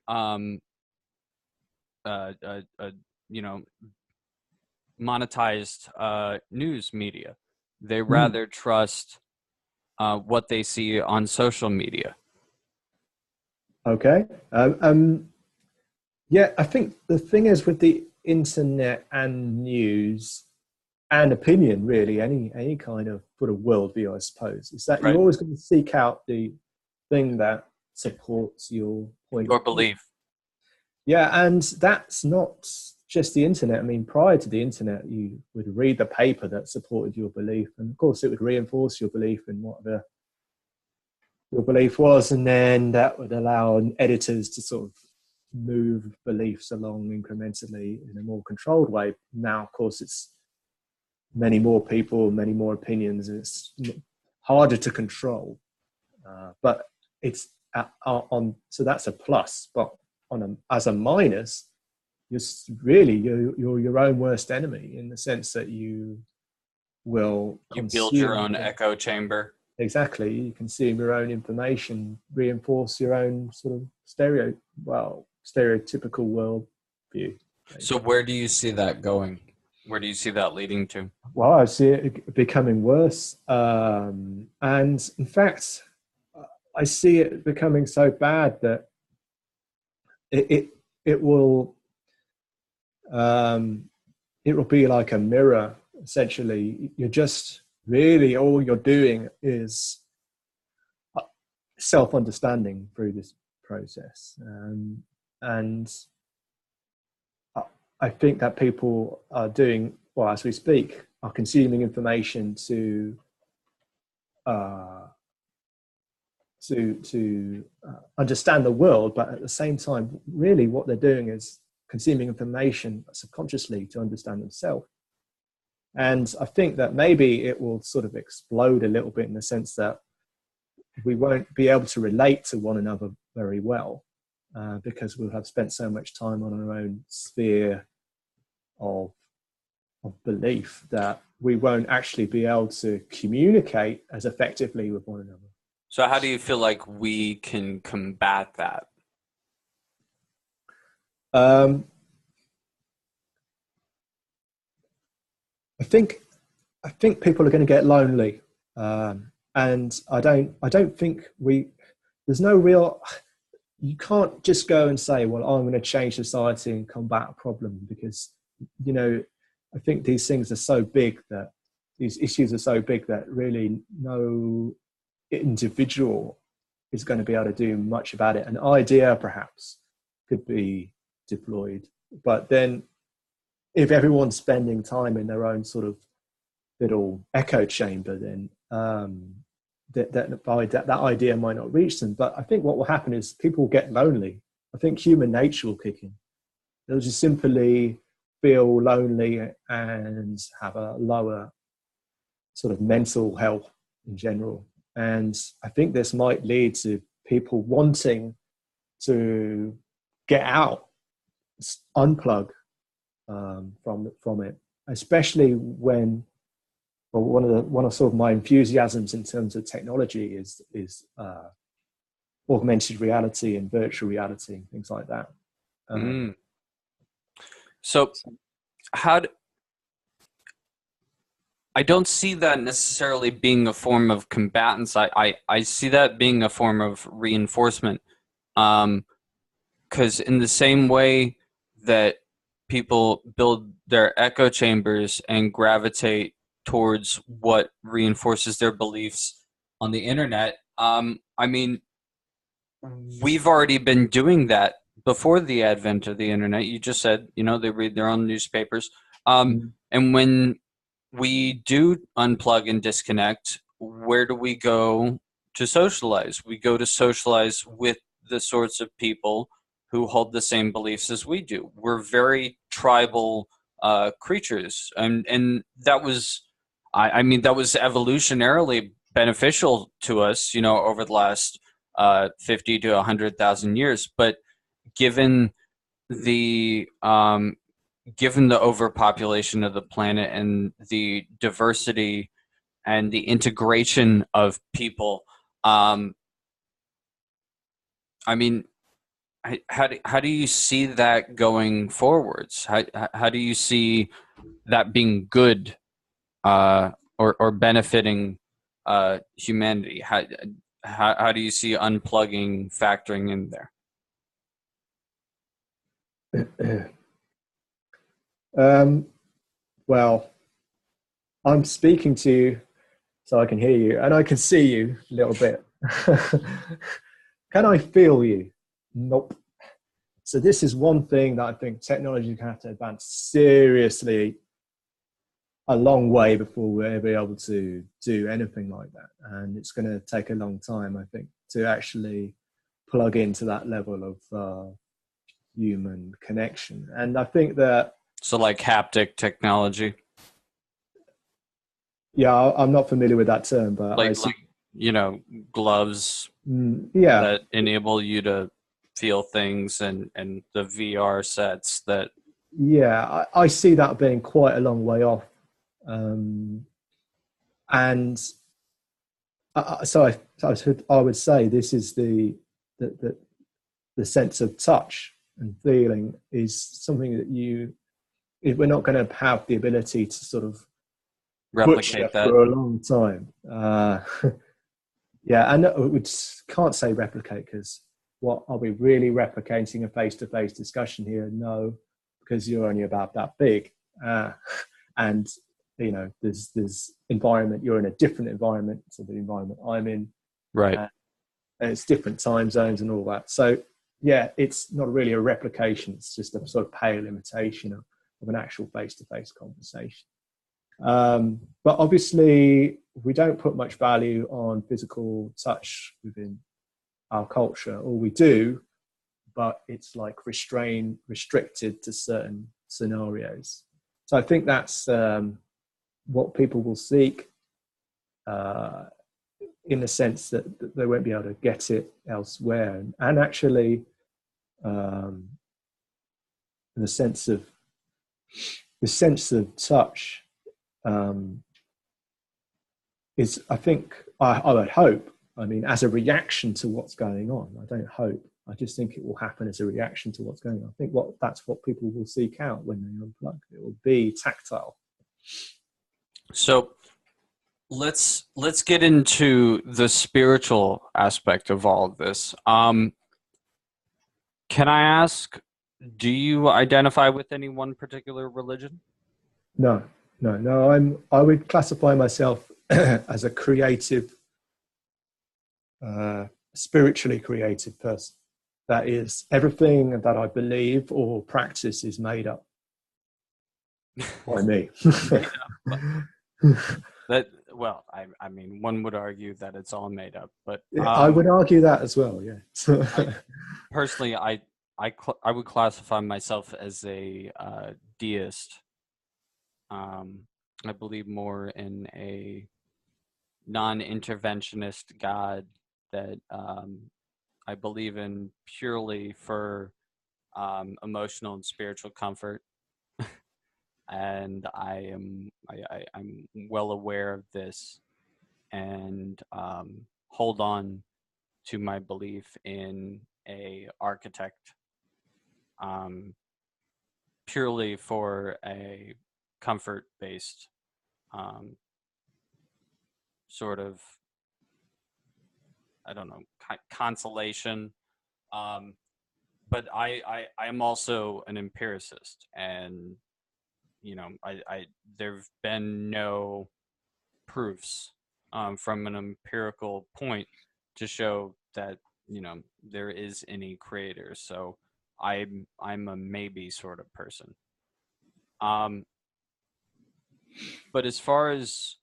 Speaker 1: um, uh, uh, uh, you know, monetized news media. They rather trust what they see on social media.
Speaker 2: okay. Yeah, I think the thing is with the internet and news and opinion, really, any kind of sort of worldview, I suppose, is that you're
Speaker 1: Right.
Speaker 2: always going to seek out the thing that supports your point
Speaker 1: Your
Speaker 2: of view.
Speaker 1: belief.
Speaker 2: Yeah, and that's not just the internet. I mean, prior to the internet, you would read the paper that supported your belief, and of course, it would reinforce your belief in whatever your belief was, and then that would allow editors to sort of move beliefs along incrementally in a more controlled way. Now, of course, it's many more people, many more opinions, and it's harder to control. But it's on, so that's a plus. But as a minus, you're your own worst enemy in the sense that you will
Speaker 1: You build your
Speaker 2: consume.
Speaker 1: own echo chamber.
Speaker 2: Exactly, you consume your own information, reinforce your own sort of stereotypical world view.
Speaker 3: So where do you see that going?
Speaker 1: Where do you see that leading to?
Speaker 2: Well, I see it becoming worse, and in fact, I see it becoming so bad that it will be like a mirror. Essentially, you're just really all you're doing is self-understanding through this process, and I think that people are doing well as we speak, are consuming information to understand the world, but at the same time, really what they're doing is consuming information subconsciously to understand themselves. And I think that maybe it will sort of explode a little bit in the sense that we won't be able to relate to one another very well because we'll have spent so much time on our own sphere of belief that we won't actually be able to communicate as effectively with one another.
Speaker 1: So how do you feel like we can combat that?
Speaker 2: I think people are going to get lonely, and I don't think there's no real. You can't just go and say, well, I'm going to change society and combat a problem, because I think these things are so big, that these issues are so big that really no individual is going to be able to do much about it. An idea perhaps could be deployed, but then if everyone's spending time in their own sort of little echo chamber, then that idea might not reach them. But I think what will happen is people will get lonely. I think human nature will kick in. They'll just simply feel lonely and have a lower sort of mental health in general. And I think this might lead to people wanting to get out, unplug from it, especially when, well, one of sort of my enthusiasms in terms of technology is augmented reality and virtual reality and things like that.
Speaker 1: So I don't see that necessarily being a form of combatants. I see that being a form of reinforcement. Because in the same way that people build their echo chambers and gravitate towards what reinforces their beliefs on the internet, I mean, we've already been doing that before the advent of the internet. You just said, they read their own newspapers. And when we do unplug and disconnect, where do we go to socialize? We go to socialize with the sorts of people who hold the same beliefs as we do. We're very tribal creatures. And that was, I mean, that was evolutionarily beneficial to us, over the last 50 to 100,000 years. But given the overpopulation of the planet and the diversity and the integration of people, I mean, how do you see that going forwards? How do you see that being good or benefiting humanity? How do you see unplugging factoring in there?
Speaker 2: Well, I'm speaking to you so I can hear you and I can see you a little bit. Can I feel you? Nope. So this is one thing that I think technology can have to advance seriously a long way before we'll be able to do anything like that. And it's going to take a long time, I think, to actually plug into that level of human connection. And I think that...
Speaker 1: So like haptic technology?
Speaker 2: Yeah, I'm not familiar with that term, but
Speaker 1: like gloves
Speaker 2: yeah,
Speaker 1: that enable you to feel things, and the VR sets that...
Speaker 2: Yeah, I see that being quite a long way off. And so I would say this is the sense of touch and feeling is something that we're not going to have the ability to sort of
Speaker 1: replicate that
Speaker 2: for a long time. Yeah, and we can't say replicate, because what are we really replicating a face-to-face discussion here? No, because you're only about that big, and there's environment. You're in a different environment to the environment I'm in,
Speaker 1: right?
Speaker 2: And it's different time zones and all that. So yeah, it's not really a replication. It's just a sort of pale imitation of an actual face-to-face conversation. But obviously, we don't put much value on physical touch within our culture, or we do, but it's like restricted to certain scenarios. So I think that's what people will seek, in the sense that they won't be able to get it elsewhere. And actually, the sense of touch is, I think, I would hope, I mean, as a reaction to what's going on. I don't hope. I just think it will happen as a reaction to what's going on. I think that's what people will seek out when they unplug. It will be tactile.
Speaker 1: So let's get into the spiritual aspect of all of this. Can I ask, do you identify with any one particular religion?
Speaker 2: No. I would classify myself as a creative, spiritually creative person. That is, everything that I believe or practice is made up by me.
Speaker 1: I mean, one would argue that it's all made up, but
Speaker 2: I would argue that as well. Yeah.
Speaker 1: Personally, I would classify myself as a deist. I believe more in a non-interventionist God that I believe in purely for emotional and spiritual comfort, and I'm well aware of this, and hold on to my belief in a architect, um, purely for a comfort-based um, sort of, I don't know, consolation. Um, but I am also an empiricist, and there've been no proofs from an empirical point to show that there is any creator. So I'm a maybe sort of person. But as far as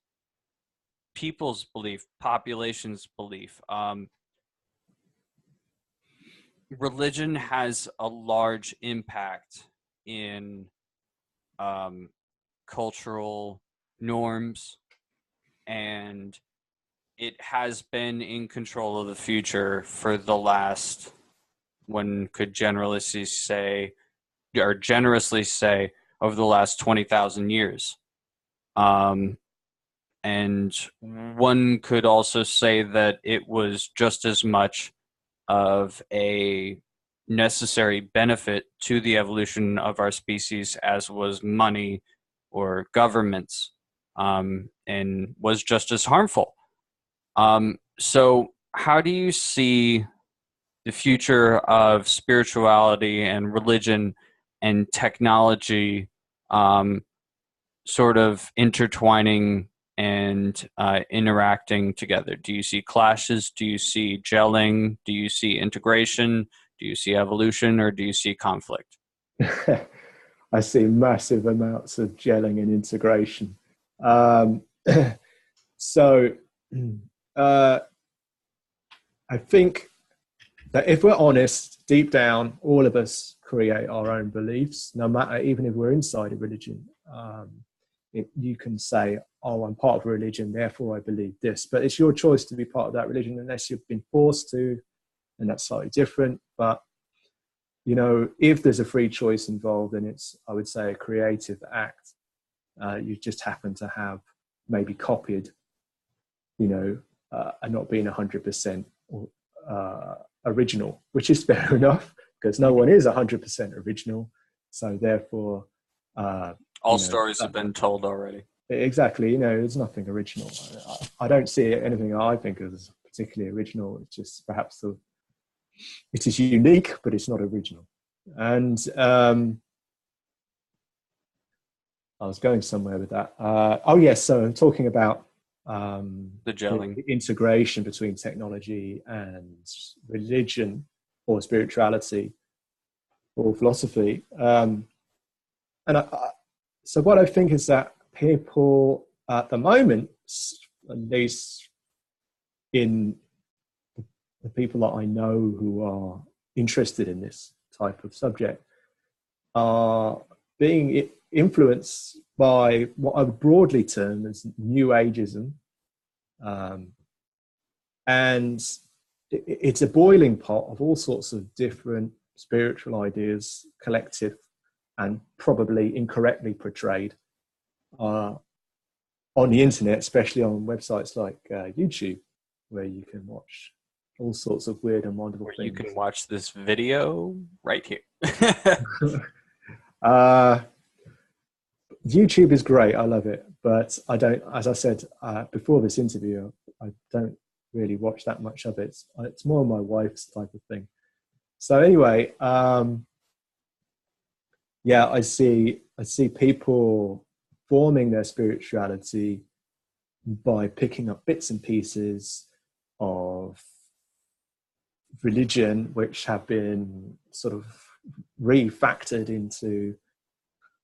Speaker 1: people's belief, population's belief, religion has a large impact in cultural norms, and it has been in control of the future for the last, one could generously say, over the last 20,000 years. And one could also say that it was just as much of a necessary benefit to the evolution of our species as was money or governments, and was just as harmful. So how do you see the future of spirituality and religion and technology sort of intertwining and interacting together? Do you see clashes? Do you see gelling? Do you see integration? Do you see evolution, or do you see conflict?
Speaker 2: I see massive amounts of gelling and integration. So I think that if we're honest, deep down, all of us create our own beliefs, no matter, even if we're inside a religion. You can say, oh, I'm part of a religion, therefore I believe this. But it's your choice to be part of that religion unless you've been forced to, and that's slightly different. But, if there's a free choice involved, then it's, I would say, a creative act. You just happen to have maybe copied, and not being 100% original, which is fair enough, because no one is 100% original. So therefore...
Speaker 1: all stories have been told already.
Speaker 2: Exactly. There's nothing original. I don't see anything I think of as particularly original. It's just perhaps it is unique, but it's not original. And I was going somewhere with that. So talking about
Speaker 1: the gelling,
Speaker 2: the integration between technology and religion or spirituality or philosophy. So what I think is that people at the moment, at least in the people that I know who are interested in this type of subject, are being influenced by what I would broadly term as New Ageism. And it's a boiling pot of all sorts of different spiritual ideas, collective and probably incorrectly portrayed on the internet, especially on websites like YouTube, where you can watch all sorts of weird and wonderful things.
Speaker 1: You can watch this video right here.
Speaker 2: YouTube is great. I love it. But I don't, as I said before this interview, I don't really watch that much of it. It's more my wife's type of thing. So anyway, I see people forming their spirituality by picking up bits and pieces of religion, which have been sort of refactored into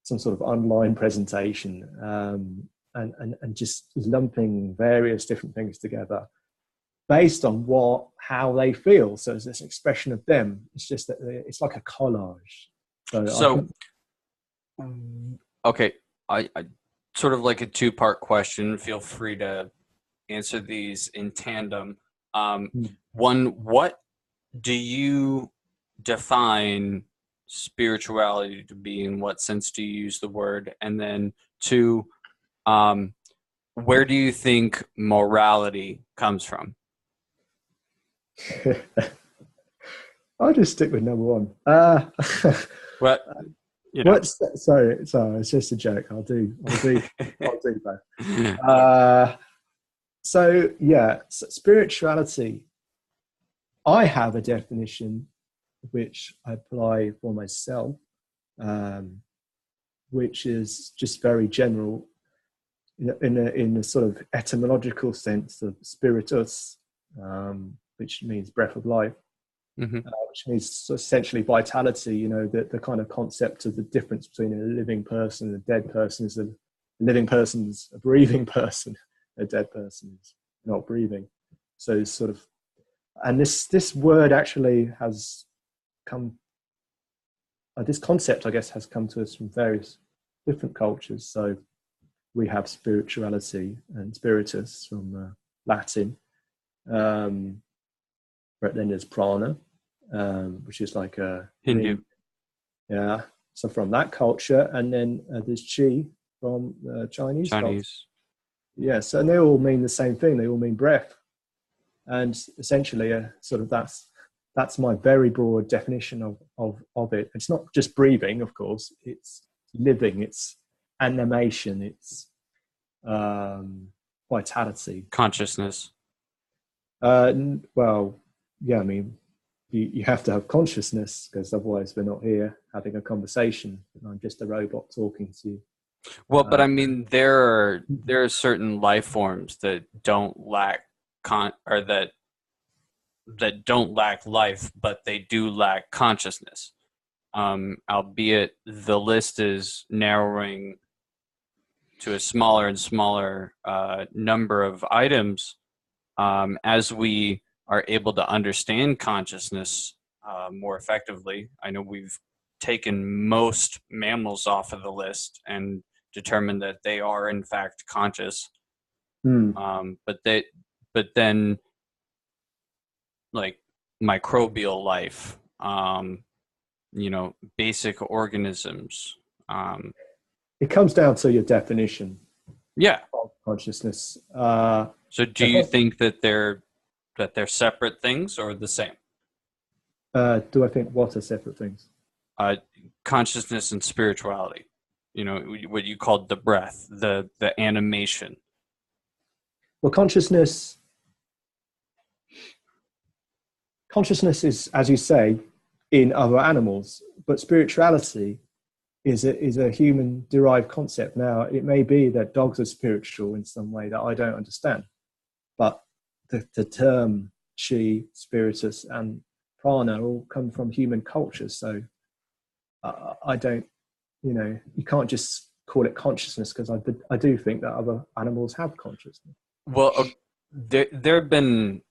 Speaker 2: some sort of online presentation, and just lumping various different things together. based on how they feel. So it's this expression of them. It's just that it's like a collage.
Speaker 1: So okay, I sort of like a two-part question. Feel free to answer these in tandem. One, what do you define spirituality to be? In what sense do you use the word? And then two, where do you think morality comes from?
Speaker 2: I'll just stick with number one.
Speaker 1: What? You know.
Speaker 2: Sorry, it's just a joke. I'll do both. So spirituality. I have a definition which I apply for myself, which is just very general, in a sort of etymological sense of spiritus, which means breath of life. Which means essentially vitality. The kind of concept of the difference between a living person and a dead person is a living person is a breathing person, a dead person is not breathing. So it's sort of, and this word actually has come, this concept, I guess, has come to us from various different cultures. So we have spirituality and spiritus from Latin. But then there's prana, which is like a
Speaker 1: Hindu.
Speaker 2: Yeah. So from that culture, and then there's chi from Chinese culture. Yeah. So they all mean the same thing. They all mean breath, and essentially, sort of that's my very broad definition of it. It's not just breathing, of course. It's living. It's animation. It's vitality,
Speaker 1: consciousness.
Speaker 2: Well. Yeah, I mean, you have to have consciousness, because otherwise we're not here having a conversation. I'm just a robot talking to you.
Speaker 1: Well, but I mean, there are certain life forms that don't lack that don't lack life, but they do lack consciousness. Albeit the list is narrowing to a smaller and smaller number of items as we are able to understand consciousness more effectively. I know we've taken most mammals off of the list and determined that they are in fact conscious. But then like microbial life, basic organisms.
Speaker 2: It comes down to your definition.
Speaker 1: Yeah.
Speaker 2: Of consciousness.
Speaker 1: So do you think that they're separate things or the same?
Speaker 2: Do I think what are separate things?
Speaker 1: Consciousness and spirituality. What you called the breath, the animation.
Speaker 2: Well, consciousness is, as you say, in other animals, but spirituality is a human-derived concept. Now, it may be that dogs are spiritual in some way that I don't understand, but the term chi, spiritus, and prana all come from human culture. So I don't, you can't just call it consciousness, because I do think that other animals have consciousness.
Speaker 1: Well, there have been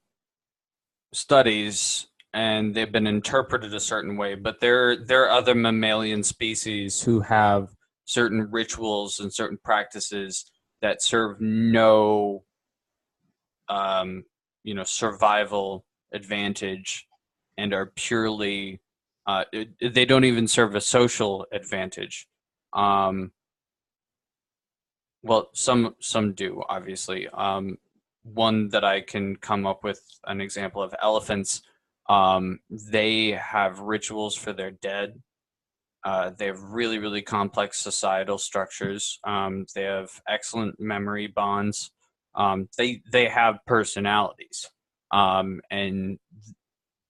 Speaker 1: studies and they've been interpreted a certain way, but there are other mammalian species who have certain rituals and certain practices that serve no survival advantage and are purely they don't even serve a social advantage. Well, some do, obviously. One that I can come up with an example of, elephants. They have rituals for their dead. They have really, really complex societal structures. They have excellent memory bonds. They have personalities, and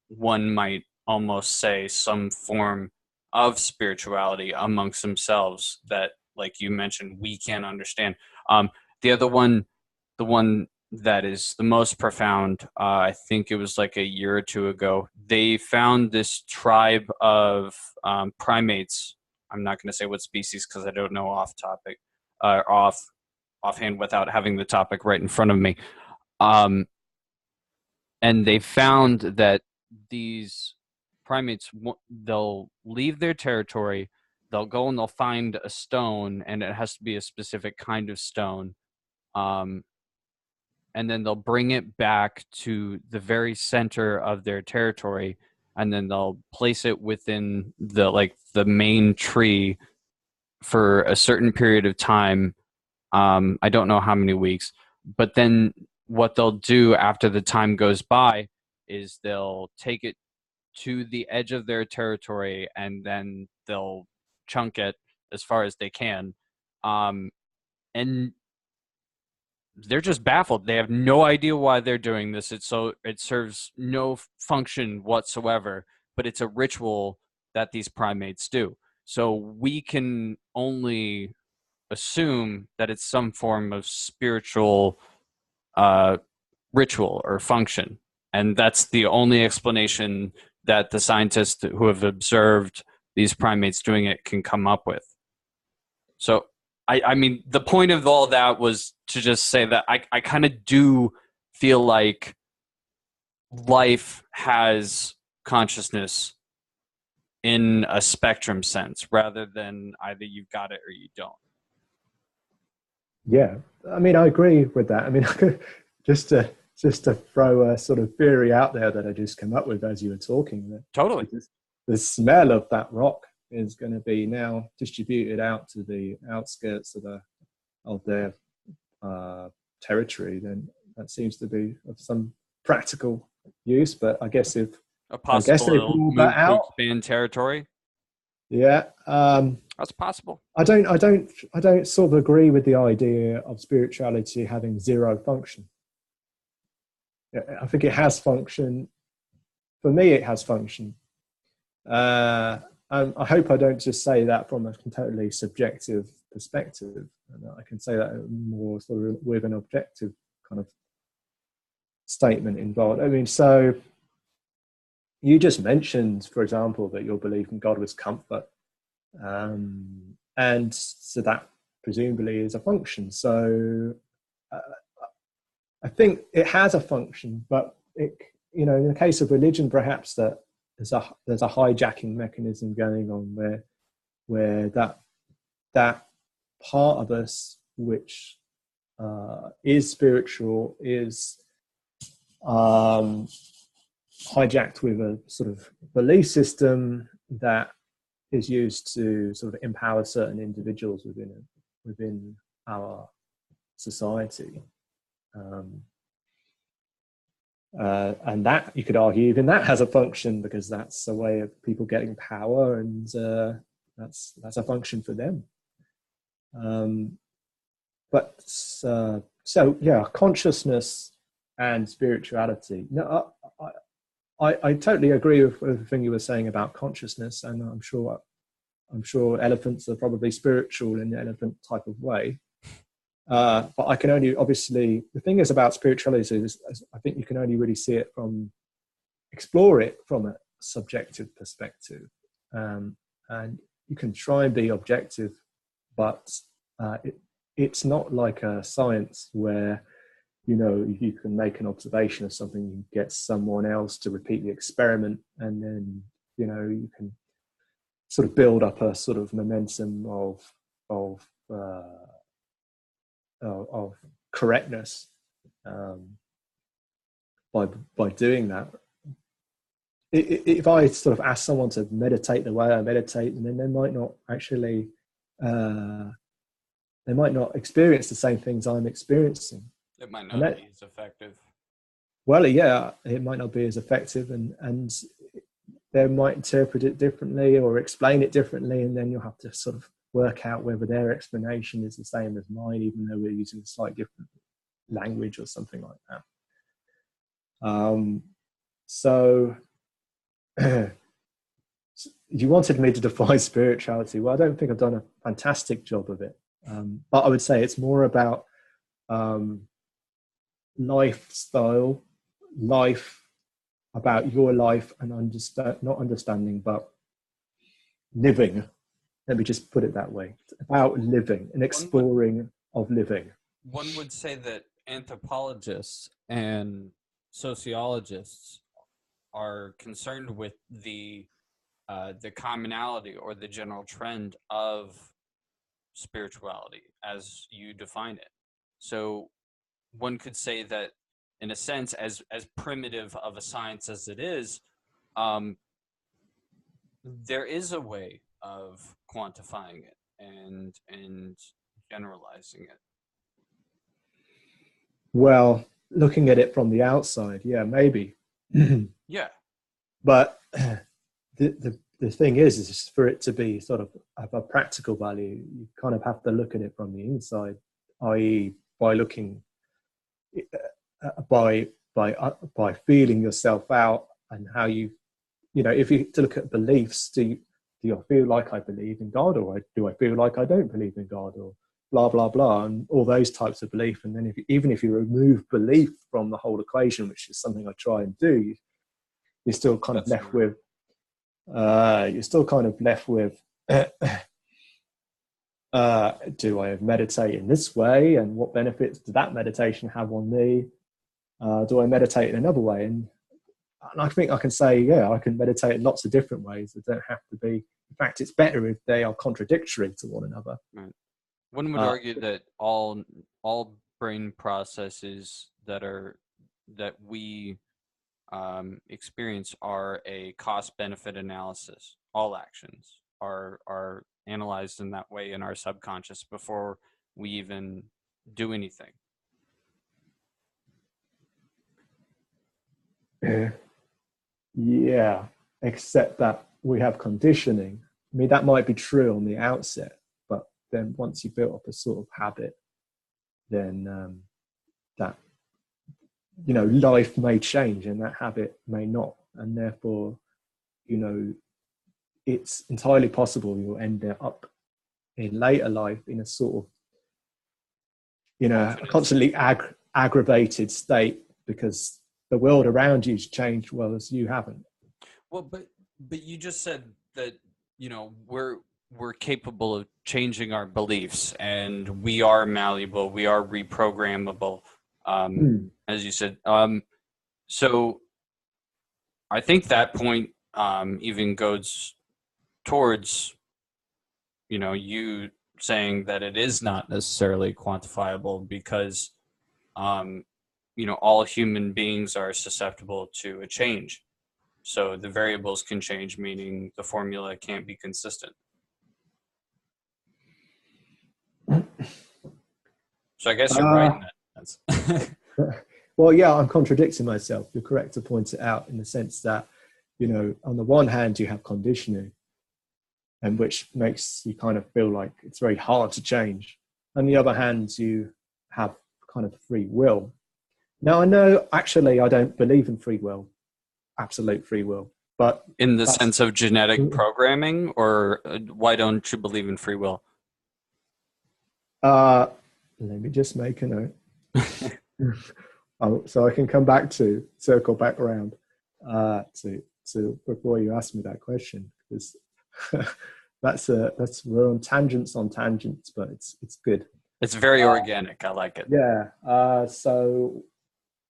Speaker 1: one might almost say some form of spirituality amongst themselves that, like you mentioned, we can't understand. The other one, the one that is the most profound, I think it was like a year or two ago, they found this tribe of primates. I'm not going to say what species because I don't know offhand without having the topic right in front of me. and they found that these primates, they'll leave their territory, they'll go and they'll find a stone, and it has to be a specific kind of stone, and then they'll bring it back to the very center of their territory, and then they'll place it within the main tree for a certain period of time. I don't know how many weeks, but then what they'll do after the time goes by is they'll take it to the edge of their territory, and then they'll chunk it as far as they can. And they're just baffled. They have no idea why they're doing this. It serves no function whatsoever, but it's a ritual that these primates do. So we can only assume that it's some form of spiritual ritual or function. And that's the only explanation that the scientists who have observed these primates doing it can come up with. So, I mean, the point of all that was to just say that I kind of do feel like life has consciousness in a spectrum sense, rather than either you've got it or you don't.
Speaker 2: Yeah, I mean, I agree with that. I mean, just to throw a sort of theory out there that I just came up with as you were talking.
Speaker 1: Totally.
Speaker 2: The smell of that rock is going to be now distributed out to the outskirts of their territory. Then that seems to be of some practical use. But I guess if
Speaker 1: a possible move to expand territory.
Speaker 2: Yeah,
Speaker 1: that's possible.
Speaker 2: I don't sort of agree with the idea of spirituality having zero function. I think it has function. For me, it has function. I hope I don't just say that from a totally subjective perspective. And I can say that more sort of with an objective kind of statement involved. I mean, so you just mentioned, for example, that your belief in God was comfort. And so that presumably is a function. So I think it has a function, but in the case of religion, perhaps that there's a hijacking mechanism going on where that part of us which is spiritual is hijacked with a sort of belief system that is used to sort of empower certain individuals within our society. And that, you could argue, even that has a function, because that's a way of people getting power, and that's a function for them. So yeah, consciousness and spirituality. No, I totally agree with everything you were saying about consciousness, and I'm sure elephants are probably spiritual in the elephant type of way. But I can only, obviously, the thing is about spirituality is I think you can only really explore it from a subjective perspective. And you can try and be objective, but it's not like a science where, you can make an observation of something, you get someone else to repeat the experiment, and then, you can sort of build up a sort of momentum of correctness by doing that. If I sort of ask someone to meditate the way I meditate, then they might not actually they might not experience the same things I'm experiencing.
Speaker 1: It might not be as effective.
Speaker 2: Well, yeah, it might not be as effective, and they might interpret it differently or explain it differently, and then you'll have to sort of work out whether their explanation is the same as mine, even though we're using a slightly different language or something like that. So you wanted me to define spirituality. Well, I don't think I've done a fantastic job of it, but I would say it's more about lifestyle, about your life, and not understanding, but living. Let me just put it that way. It's about living and exploring of living.
Speaker 1: One would say that anthropologists and
Speaker 3: sociologists are concerned with the commonality or the general trend of spirituality as you define it. So one could say that, in a sense, as primitive of a science as it is, there is a way of quantifying it and generalizing it.
Speaker 2: Well, looking at it from the outside, yeah, maybe.
Speaker 1: Yeah.
Speaker 2: But the thing is for it to be sort of a practical value, you kind of have to look at it from the inside, i.e., by looking by feeling yourself out, and how you if you to look at beliefs, do I feel like I believe in God, or do I feel like I don't believe in God, or blah blah blah, and all those types of belief. And then even if you remove belief from the whole equation, which is something I try and do, you're still kind of left with do I meditate in this way, and what benefits does that meditation have on me? Do I meditate in another way? And I think I can say, yeah, I can meditate in lots of different ways. They don't have to be. In fact, it's better if they are contradictory to one another.
Speaker 1: Right. One would argue that all brain processes that we experience are a cost-benefit analysis. All actions are analyzed in that way in our subconscious before we even do anything.
Speaker 2: Yeah, except that we have conditioning. I mean, that might be true on the outset, but then once you build up a sort of habit, then that life may change and that habit may not, and therefore it's entirely possible you'll end up in later life in a sort of a constantly aggravated state because the world around you's changed, well, as you haven't.
Speaker 1: Well, but you just said that we're capable of changing our beliefs, and we are malleable, we are reprogrammable, as you said. So I think that point even goes towards you saying that it is not necessarily quantifiable because all human beings are susceptible to a change. So the variables can change, meaning the formula can't be consistent. So I guess you're right in that sense.
Speaker 2: Well, yeah, I'm contradicting myself. You're correct to point it out in the sense that, on the one hand, you have conditioning, and which makes you kind of feel like it's very hard to change. On the other hand, you have kind of free will. Now, I know, actually, I don't believe in free will, absolute free will. But
Speaker 1: in the sense of genetic programming, or why don't you believe in free will?
Speaker 2: Let me just make a note. So I can circle back around to before you ask me that question, because we're on tangents, but it's good.
Speaker 1: It's very organic. I like it.
Speaker 2: Yeah. So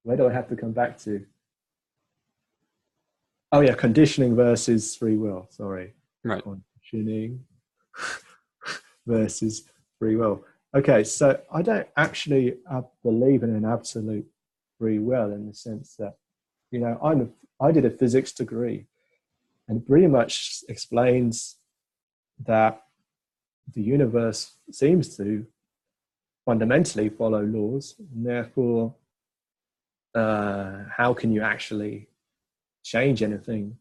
Speaker 2: where do I have to come back to? Oh yeah, conditioning versus free will. Sorry.
Speaker 1: Right.
Speaker 2: Conditioning versus free will. Okay, so I don't actually believe in an absolute free will in the sense that, I did a physics degree, and it pretty much explains that the universe seems to fundamentally follow laws, and therefore, how can you actually change anything?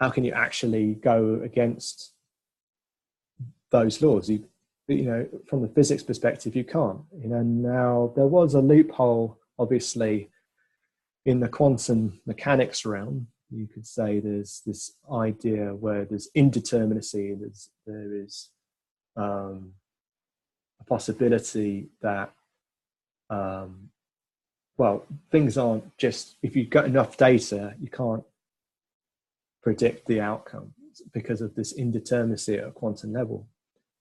Speaker 2: How can you actually go against those laws? From the physics perspective, you can't. Now there was a loophole, obviously, in the quantum mechanics realm. You could say there's this idea where there's indeterminacy. There is a possibility that, things aren't just, if you've got enough data, you can't predict the outcome because of this indeterminacy at a quantum level.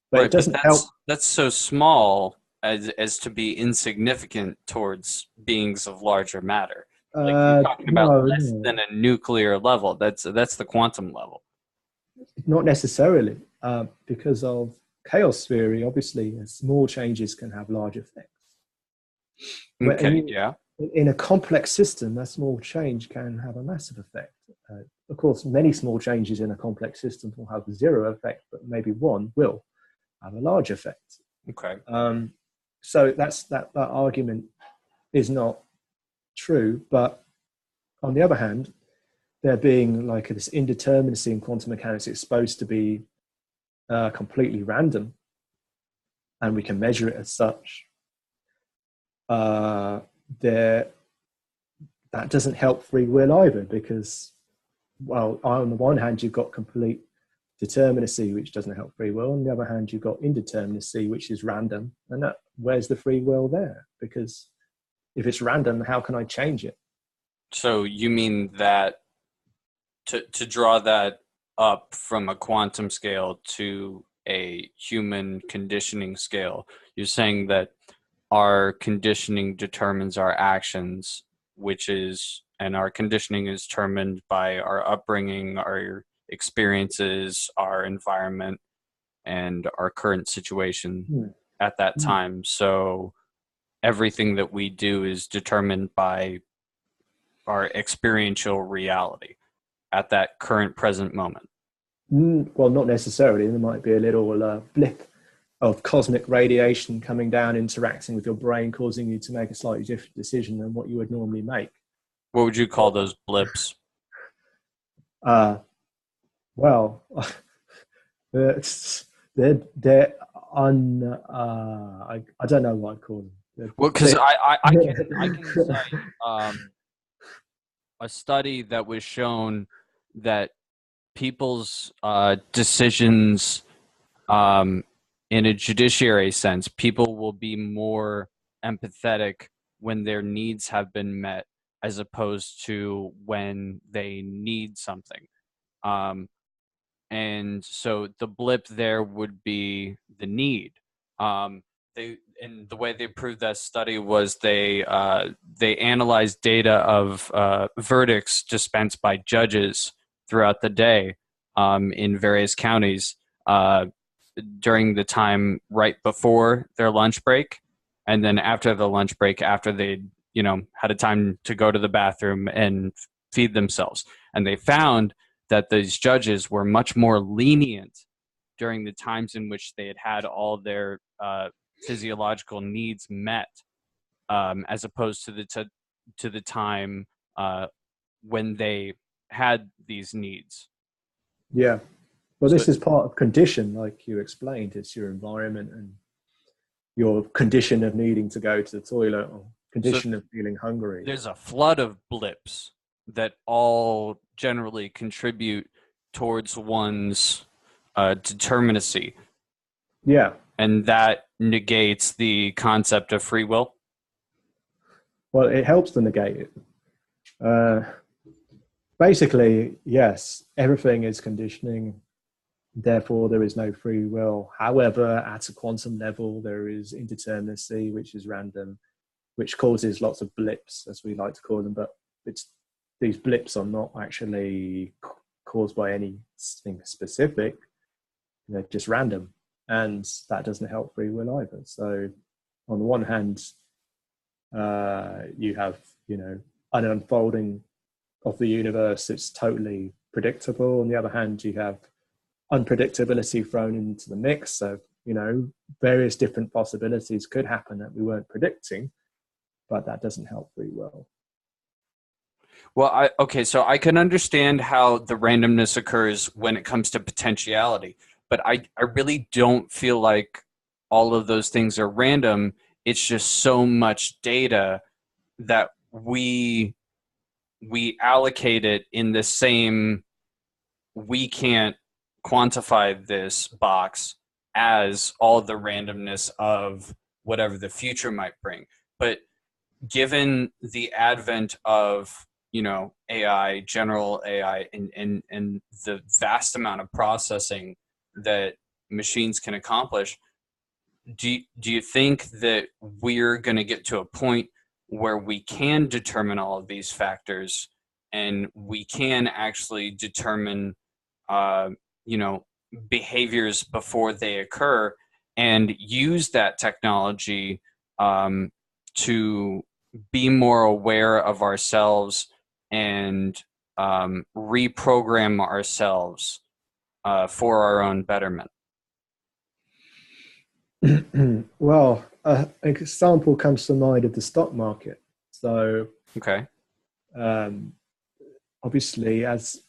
Speaker 2: But it doesn't help.
Speaker 1: That's so small as to be insignificant towards beings of larger matter. Like you're talking about
Speaker 2: No,
Speaker 1: less
Speaker 2: no,
Speaker 1: than a nuclear level. That's the quantum level.
Speaker 2: not necessarily. Because of chaos theory, obviously, small changes can have large effects.
Speaker 1: Okay, yeah.
Speaker 2: In a complex system, a small change can have a massive effect. Of course, many small changes in a complex system will have zero effect, but maybe one will have a large effect.
Speaker 1: Okay.
Speaker 2: So that argument is not true. But on the other hand, there being like this indeterminacy in quantum mechanics, it's supposed to be completely random, and we can measure it as such. That doesn't help free will either, because, well, on the one hand, you've got complete determinacy, which doesn't help free will. On the other hand, you've got indeterminacy, which is random. And where's the free will there? Because if it's random, how can I change it?
Speaker 1: So you mean that to draw that up from a quantum scale to a human conditioning scale, you're saying that our conditioning determines our actions, and our conditioning is determined by our upbringing, our experiences, our environment, and our current situation at that time. So everything that we do is determined by our experiential reality at that current present moment.
Speaker 2: Well, not necessarily. There might be a little blip of cosmic radiation coming down, interacting with your brain, causing you to make a slightly different decision than what you would normally make.
Speaker 1: What would you call those blips?
Speaker 2: Well, they're I don't know what I call them.
Speaker 1: Well, because I can cite a study that was shown that people's decisions, in a judiciary sense, people will be more empathetic when their needs have been met as opposed to when they need something. And so the blip there would be the need. And the way they proved that study was they analyzed data of verdicts dispensed by judges throughout the day in various counties during the time right before their lunch break, and then after the lunch break, after they had a time to go to the bathroom and feed themselves. And they found that these judges were much more lenient during the times in which they had all their physiological needs met, as opposed to the time when they had these needs.
Speaker 2: Yeah. Well, this is part of condition, like you explained. It's your environment and your condition of needing to go to the toilet, or condition of feeling hungry.
Speaker 1: There's a flood of blips that all generally contribute towards one's determinacy.
Speaker 2: Yeah.
Speaker 1: And that negates the concept of free will?
Speaker 2: Well, it helps to negate it. Basically, yes, everything is conditioning. Therefore, there is no free will. However, at a quantum level, there is indeterminacy, which is random, which causes lots of blips, as we like to call them. But these blips are not actually caused by anything specific. They're just random. And that doesn't help free will either. So on the one hand, you have, an unfolding of the universe that's totally predictable. On the other hand, you have unpredictability thrown into the mix. So, various different possibilities could happen that we weren't predicting, but that doesn't help free will.
Speaker 1: Well, so I can understand how the randomness occurs when it comes to potentiality, but I really don't feel like all of those things are random. It's just so much data that we allocate it in the same, we can't quantify this box as all the randomness of whatever the future might bring. But given the advent of AI, general AI, and the vast amount of processing that machines can accomplish, do you think that we're going to get to a point
Speaker 3: where we can determine all of these factors, and we can actually determine, you know, behaviors before they occur, and use that technology to be more aware of ourselves and reprogram ourselves for our own betterment.
Speaker 2: Well, an example comes to mind of the stock market. So,
Speaker 3: Okay.
Speaker 2: Obviously, as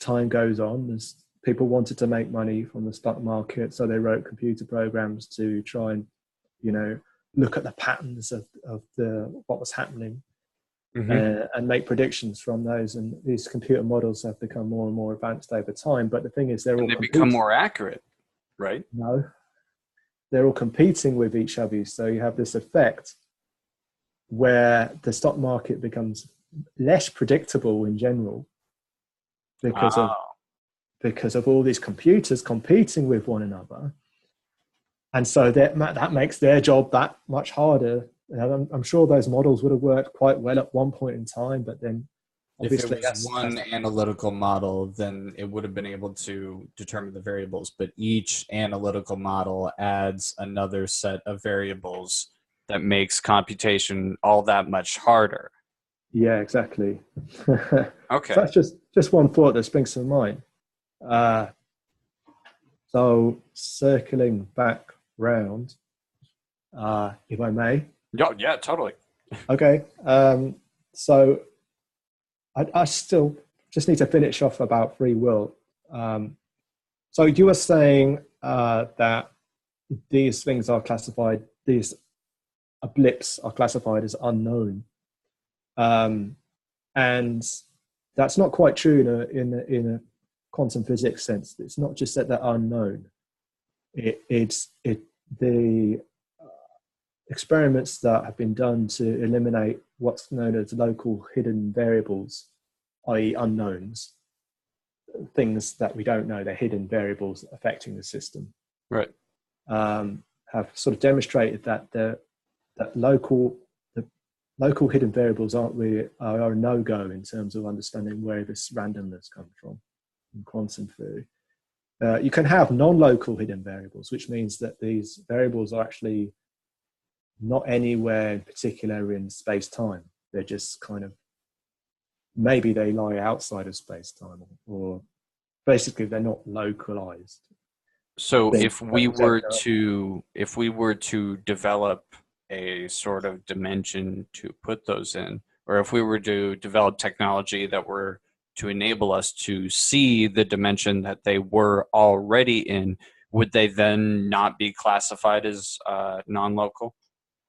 Speaker 2: time goes on, as people wanted to make money from the stock market, so they wrote computer programs to try and, you know, look at the patterns of what was happening, and make predictions from those. And these computer models have become more and more advanced over time. But the thing is,
Speaker 3: they become more accurate, right?
Speaker 2: No, they're all competing with each other. So you have this effect where the stock market becomes less predictable in general because of all these computers competing with one another. And so that makes their job that much harder. And I'm sure those models would have worked quite well at one point in time, but then obviously
Speaker 3: if it was one analytical model, then it would have been able to determine the variables. But each analytical model adds another set of variables that makes computation all that much harder.
Speaker 2: Yeah, exactly.
Speaker 3: Okay.
Speaker 2: So that's just one thought that springs to mind. So circling back round, if I may.
Speaker 3: Yeah, totally.
Speaker 2: Okay. So I still just need to finish off about free will. So you were saying that these things are classified, these blips are classified as unknown. And that's not quite true in a quantum physics sense. It's not just that they're unknown. The experiments that have been done to eliminate what's known as local hidden variables, i.e. unknowns, things that we don't know, they're hidden variables affecting the system,
Speaker 3: right,
Speaker 2: have sort of demonstrated that the local hidden variables are a no-go in terms of understanding where this randomness comes from in quantum theory. You can have non-local hidden variables, which means that these variables are actually not anywhere in particular in space-time. They're just kind of, maybe they lie outside of space-time, or basically they're not localized.
Speaker 3: So if we were to develop a sort of dimension to put those in, or if we were to develop technology that were to enable us to see the dimension that they were already in, would they then not be classified as non-local?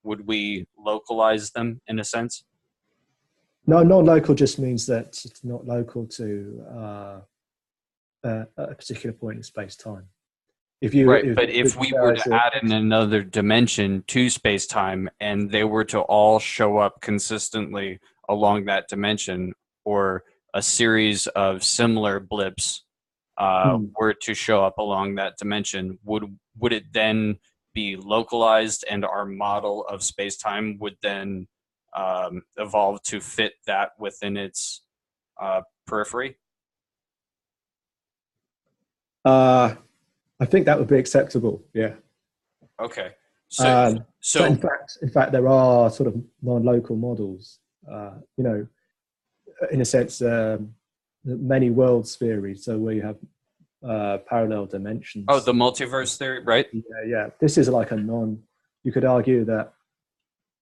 Speaker 3: Would we localize them in a sense?
Speaker 2: No, non-local just means that it's not local to a particular point in space-time.
Speaker 3: But if we were to add in another dimension to space-time and they were to all show up consistently along that dimension, or a series of similar blips were to show up along that dimension, would it then be localized, and our model of space-time would then evolve to fit that within its periphery?
Speaker 2: I think that would be acceptable. Yeah.
Speaker 3: Okay. So
Speaker 2: in fact, there are sort of non-local models. You know, in a sense, many worlds theory. So where you have parallel dimensions.
Speaker 3: Oh, the multiverse theory, right?
Speaker 2: Yeah. This is like you could argue that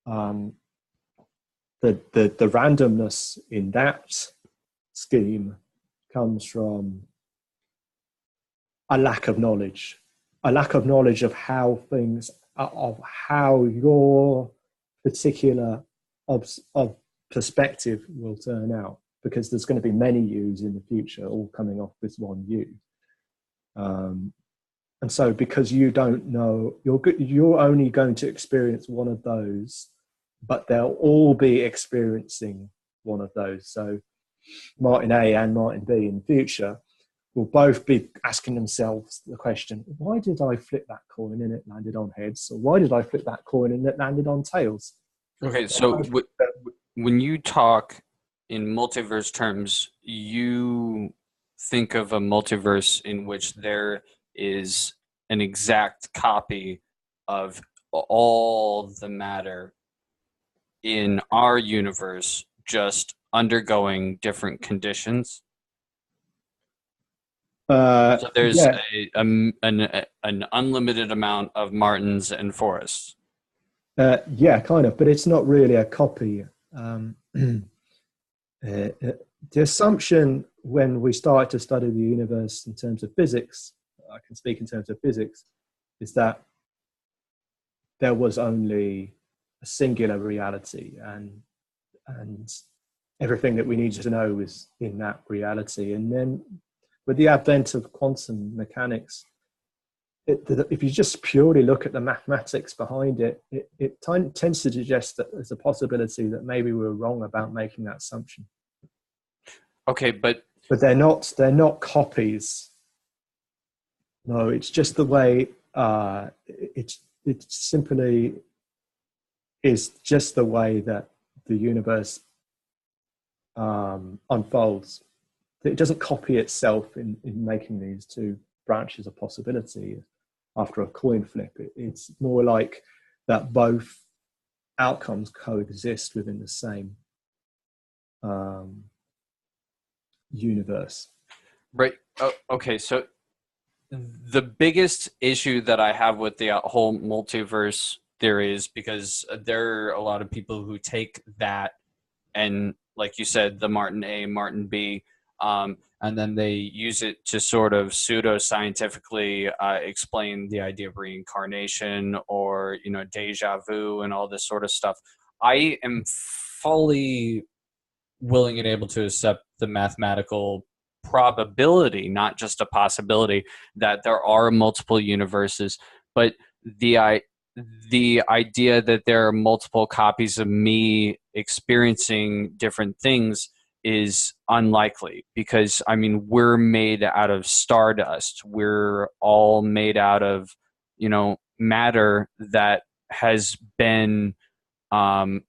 Speaker 2: the randomness in that scheme comes from a lack of knowledge of how things, of how your particular perspective will turn out, because there's going to be many yous in the future, all coming off this one you. And so because you don't know, you're only going to experience one of those, but they'll all be experiencing one of those. So Martin A and Martin B in the future will both be asking themselves the question, why did I flip that coin and it landed on heads? Or why did I flip that coin and it landed on tails?
Speaker 3: Okay, so when you talk in multiverse terms, you think of a multiverse in which there is an exact copy of all the matter in our universe, just undergoing different conditions. So there's
Speaker 2: Yeah,
Speaker 3: an unlimited amount of Martins and Forests.
Speaker 2: yeah, kind of, but it's not really a copy. The assumption when we start to study the universe in terms of physics, I can speak in terms of physics, is that there was only a singular reality, and everything that we needed to know was in that reality. And then with the advent of quantum mechanics, if you just purely look at the mathematics behind it, it tends to suggest that there's a possibility that maybe we were wrong about making that assumption.
Speaker 3: Okay, but
Speaker 2: they're not copies. No, it's just the way it simply is just the way that the universe unfolds. It doesn't copy itself in making these two branches of possibility after a coin flip. It's more like that both outcomes coexist within the same universe.
Speaker 3: right. Oh, okay, so the biggest issue that I have with the whole multiverse theory is because there are a lot of people who take that and, like you said, the Martin A, Martin B, and then they use it to sort of pseudo-scientifically explain the idea of reincarnation or, deja vu and all this sort of stuff. I am fully willing and able to accept the mathematical probability, not just a possibility, that there are multiple universes, but the the idea that there are multiple copies of me experiencing different things is unlikely, because we're made out of stardust. We're all made out of matter that has been the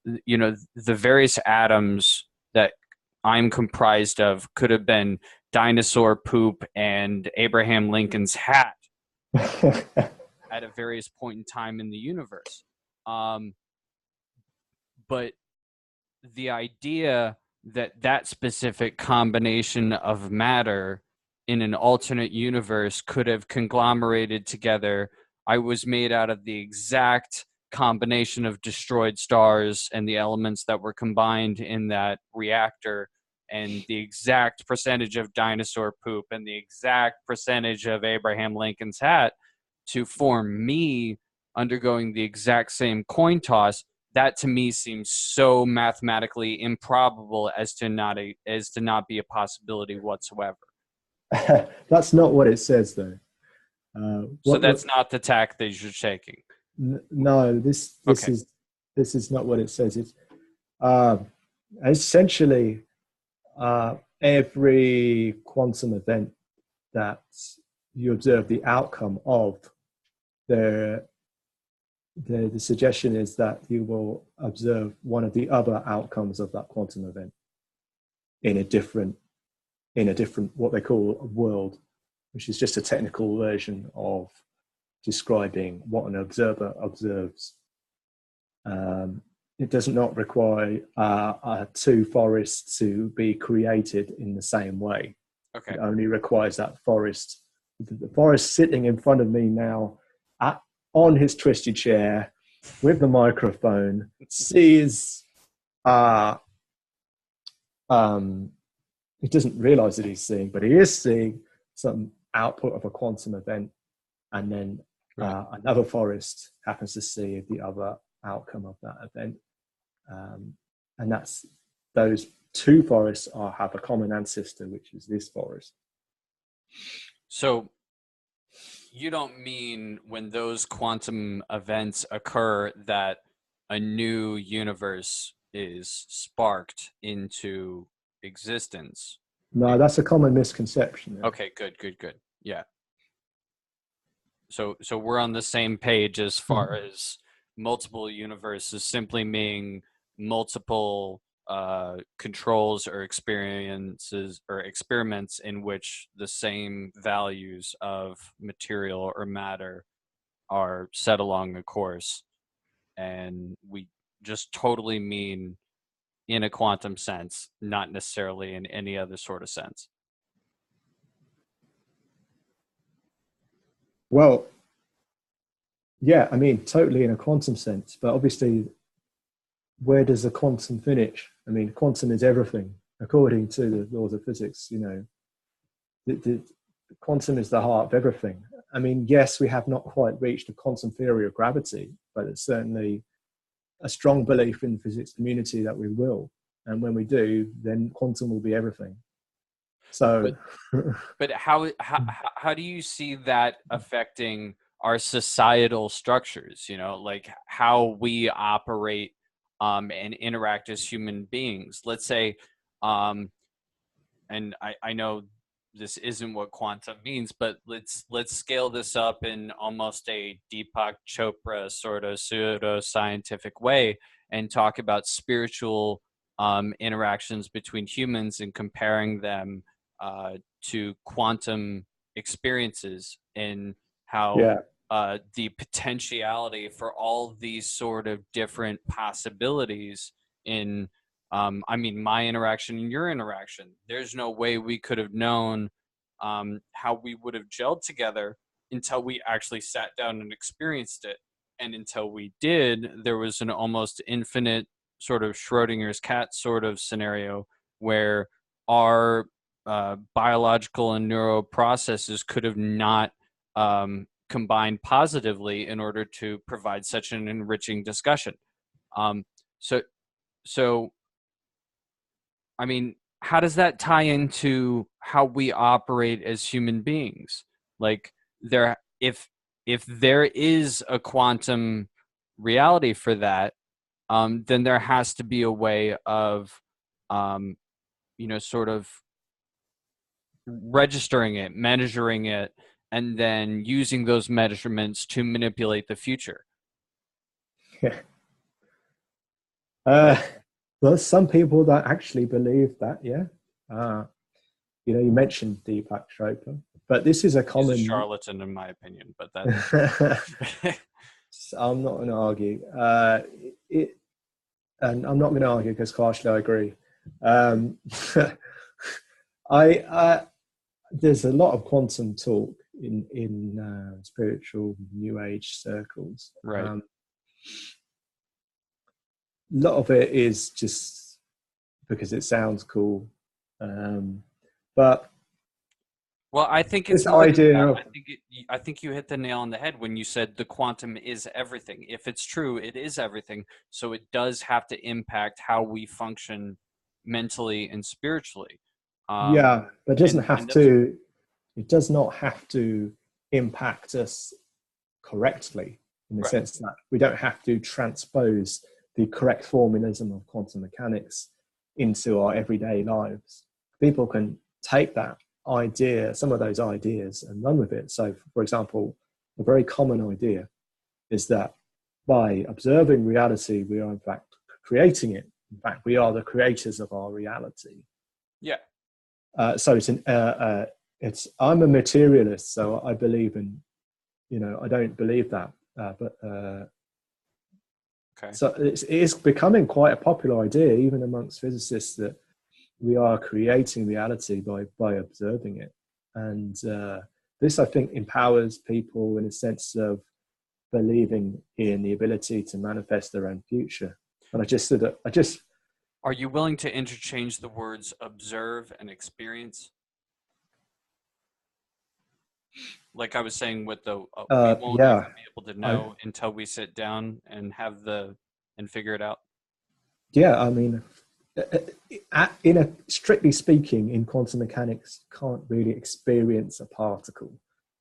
Speaker 3: various atoms that I'm comprised of could have been dinosaur poop and Abraham Lincoln's hat at a various point in time in the universe. But the idea that that specific combination of matter in an alternate universe could have conglomerated together, I was made out of the exact combination of destroyed stars and the elements that were combined in that reactor, and the exact percentage of dinosaur poop and the exact percentage of Abraham Lincoln's hat to form me undergoing the exact same coin toss. That to me seems so mathematically improbable as to not be a possibility whatsoever.
Speaker 2: That's not what it says, though.
Speaker 3: So that's not the tack that you're taking.
Speaker 2: No, this
Speaker 3: Okay.
Speaker 2: is not what it says. It's essentially every quantum event that you observe the outcome of, the suggestion is that you will observe one of the other outcomes of that quantum event in a different what they call a world, which is just a technical version of describing what an observer observes. It does not require two forests to be created in the same way.
Speaker 3: Okay.
Speaker 2: It only requires that forest. The forest sitting in front of me now on his twisty chair with the microphone sees he doesn't realize that he's seeing, but he is seeing some output of a quantum event, and then another forest happens to see the other outcome of that event, and that's those two forests have a common ancestor, which is this forest.
Speaker 3: So you don't mean when those quantum events occur that a new universe is sparked into existence?
Speaker 2: No, that's a common misconception. Yeah.
Speaker 3: Okay, good. Yeah. So we're on the same page as far as
Speaker 1: multiple universes simply meaning multiple controls or experiences or experiments in which the same values of material or matter are set along a course, and we just totally mean in a quantum sense, not necessarily in any other sort of sense.
Speaker 2: Well, yeah, I mean, totally in a quantum sense, but obviously, where does the quantum finish? I mean, quantum is everything, according to the laws of physics. You know, the quantum is the heart of everything. I mean, yes, we have not quite reached a quantum theory of gravity, but it's certainly a strong belief in the physics community that we will. And when we do, then quantum will be everything. So,
Speaker 1: but how do you see that affecting our societal structures? You know, like how we operate and interact as human beings. Let's say, and I know this isn't what quantum means, but let's scale this up in almost a Deepak Chopra sort of pseudo scientific way and talk about spiritual interactions between humans and comparing them to quantum experiences, and how
Speaker 2: yeah,
Speaker 1: the potentiality for all these sort of different possibilities in I mean, my interaction and your interaction. There's no way we could have known how we would have gelled together until we actually sat down and experienced it. And until we did, there was an almost infinite sort of Schrodinger's cat sort of scenario where our biological and neural processes could have not combined positively in order to provide such an enriching discussion. Um, so, so I mean, how does that tie into how we operate as human beings? Like, there, if there is a quantum reality for that, then there has to be a way of, um, sort of registering it, measuring it, and then using those measurements to manipulate the future.
Speaker 2: yeah. Well, some people that actually believe that, yeah. You know, you mentioned Deepak Chopra, but this is a common.
Speaker 1: He's a charlatan, in my opinion, but that.
Speaker 2: I'm not going to argue. And I'm not going to argue because partially I agree. There's a lot of quantum talk in spiritual New Age circles.
Speaker 1: Right.
Speaker 2: A lot of it is just because it sounds cool, but
Speaker 1: well, I think it's
Speaker 2: this idea of,
Speaker 1: I think you hit the nail on the head when you said the quantum is everything. If it's true, it is everything. So it does have to impact how we function mentally and spiritually.
Speaker 2: yeah, but it doesn't have to. It does not have to impact us correctly, in the
Speaker 1: right.
Speaker 2: sense that we don't have to transpose the correct formalism of quantum mechanics into our everyday lives. People can take that idea, some of those ideas, and run with it. So, for example, a very common idea is that by observing reality, we are in fact creating it. In fact, we are the creators of our reality.
Speaker 1: Yeah.
Speaker 2: So I'm a materialist, so I believe in, I don't believe that, but
Speaker 1: okay.
Speaker 2: So it is becoming quite a popular idea, even amongst physicists, that we are creating reality by observing it. And this, I think, empowers people in a sense of believing in the ability to manifest their own future. And
Speaker 1: Are you willing to interchange the words observe and experience? Like I was saying with the, we won't
Speaker 2: yeah,
Speaker 1: even be able to know until we sit down and and figure it out.
Speaker 2: Yeah, I mean, strictly speaking, in quantum mechanics, can't really experience a particle.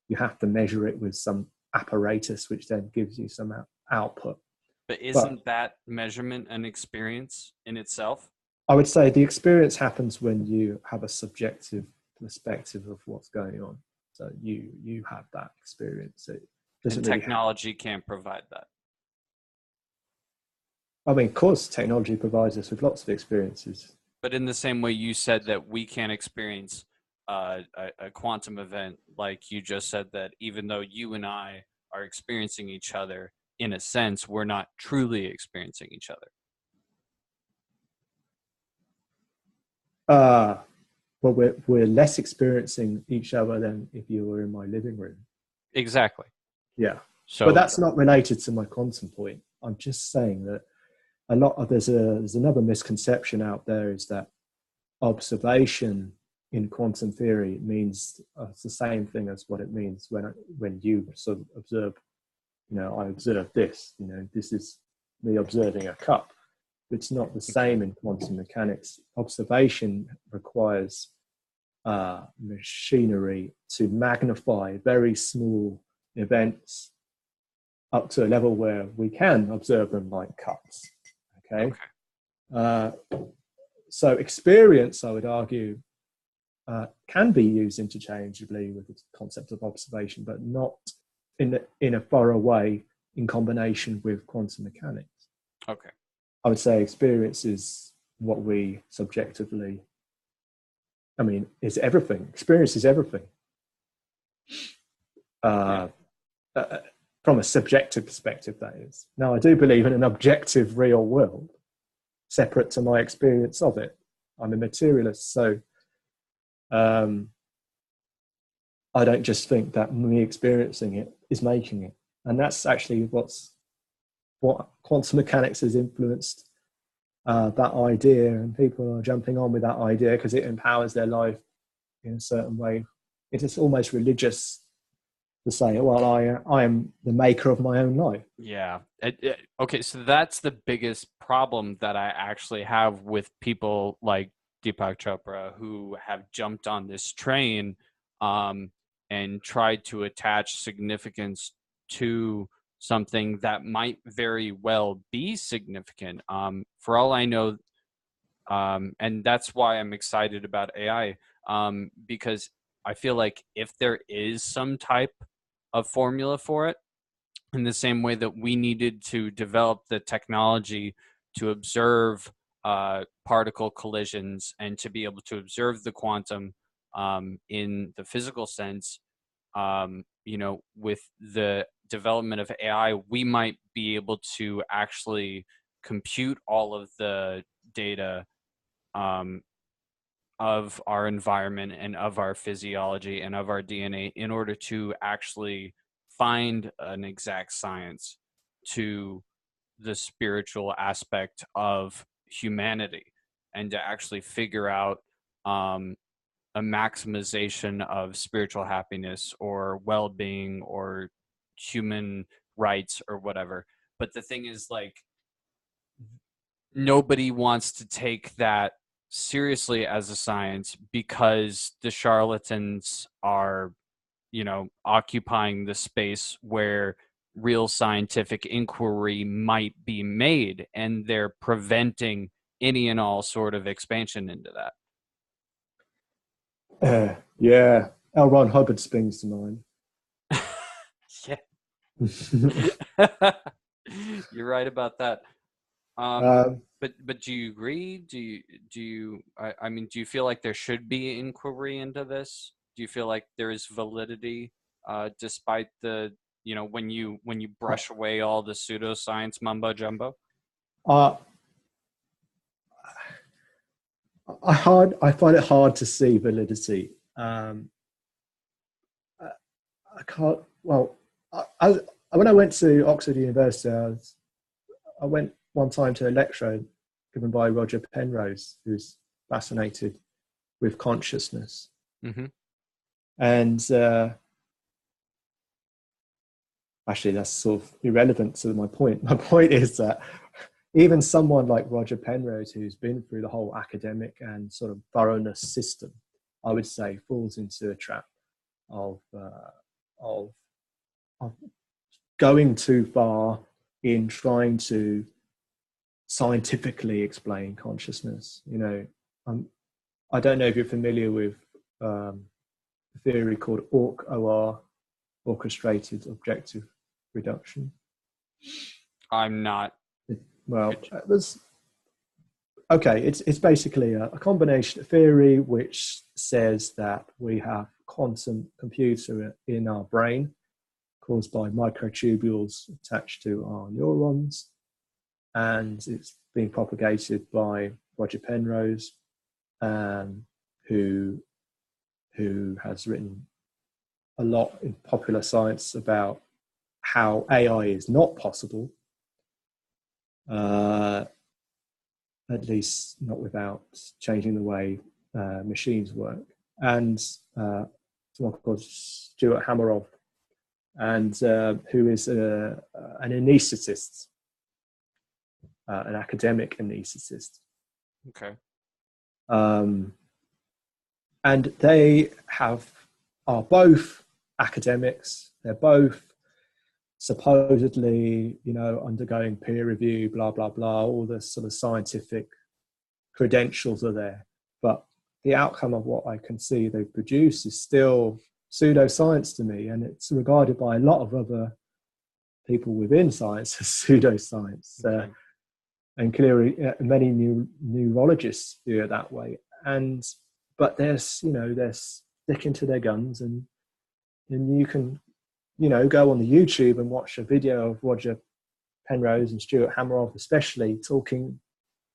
Speaker 2: You have to measure it with some apparatus, which then gives you some output.
Speaker 1: But isn't that measurement an experience in itself?
Speaker 2: I would say the experience happens when you have a subjective perspective of what's going on. So you have that experience.
Speaker 1: And technology can't provide that.
Speaker 2: I mean, of course, technology provides us with lots of experiences.
Speaker 1: But in the same way you said that we can't experience a quantum event, like you just said that even though you and I are experiencing each other, in a sense, we're not truly experiencing each other.
Speaker 2: Well, we're less experiencing each other than if you were in my living room.
Speaker 1: Exactly.
Speaker 2: Yeah.
Speaker 1: So,
Speaker 2: but that's not related to my quantum point. I'm just saying that there's another misconception out there, is that observation in quantum theory means it's the same thing as what it means when you sort of observe. I observe this. This is me observing a cup. It's not the same in quantum mechanics. Observation requires machinery to magnify very small events up to a level where we can observe them like cups. Okay. So experience, I would argue, can be used interchangeably with the concept of observation, but not in a thorough way in combination with quantum mechanics.
Speaker 1: Okay.
Speaker 2: I would say experience is what we subjectively, is everything. Experience is everything. From a subjective perspective, that is. Now, I do believe in an objective real world, separate to my experience of it. I'm a materialist, so I don't just think that me experiencing it is making it. And that's actually what quantum mechanics has influenced that idea, and people are jumping on with that idea because it empowers their life in a certain way. It is almost religious to say, well, I am the maker of my own life.
Speaker 1: Yeah. Okay, so that's the biggest problem that I actually have with people like Deepak Chopra, who have jumped on this train and tried to attach significance to something that might very well be significant. For all I know, and that's why I'm excited about AI, because I feel like if there is some type of formula for it, in the same way that we needed to develop the technology to observe particle collisions and to be able to observe the quantum in the physical sense, with the development of AI, we might be able to actually compute all of the data of our environment and of our physiology and of our DNA in order to actually find an exact science to the spiritual aspect of humanity, and to actually figure out a maximization of spiritual happiness or well-being or human rights or whatever. But the thing is, like, nobody wants to take that seriously as a science because the charlatans are, occupying the space where real scientific inquiry might be made, and they're preventing any and all sort of expansion into that.
Speaker 2: Yeah, L. Ron Hubbard springs to mind.
Speaker 1: Yeah. You're right about that. But do you agree? Do you do you feel like there should be inquiry into this? Do you feel like there is validity, despite the, when you brush away all the pseudoscience mumbo jumbo?
Speaker 2: I find it hard to see validity. I can't. Well, when I went to Oxford University, I went one time to a lecture given by Roger Penrose, who's fascinated with consciousness.
Speaker 1: Mm-hmm.
Speaker 2: And actually, that's sort of irrelevant to my point. My point is that even someone like Roger Penrose, who's been through the whole academic and sort of thoroughness system, I would say falls into a trap of going too far in trying to scientifically explain consciousness. I don't know if you're familiar with a theory called OR, orchestrated objective reduction.
Speaker 1: I'm not.
Speaker 2: Well, there's okay. It's basically a combination of theory which says that we have quantum computer in our brain caused by microtubules attached to our neurons, and it's being propagated by Roger Penrose, who has written a lot in popular science about how AI is not possible, at least not without changing the way machines work. And someone called Stuart Hameroff, and who is an anaesthetist, an academic anaesthetist.
Speaker 3: Okay.
Speaker 2: And they are both academics. They're both supposedly, undergoing peer review, blah, blah, blah. All the sort of scientific credentials are there. But the outcome of what I can see they've produced is still pseudoscience to me. And it's regarded by a lot of other people within science as pseudoscience.
Speaker 3: Okay.
Speaker 2: And clearly many neurologists view it that way. But they're sticking to their guns, and you can, go on the YouTube and watch a video of Roger Penrose and Stuart Hameroff, especially, talking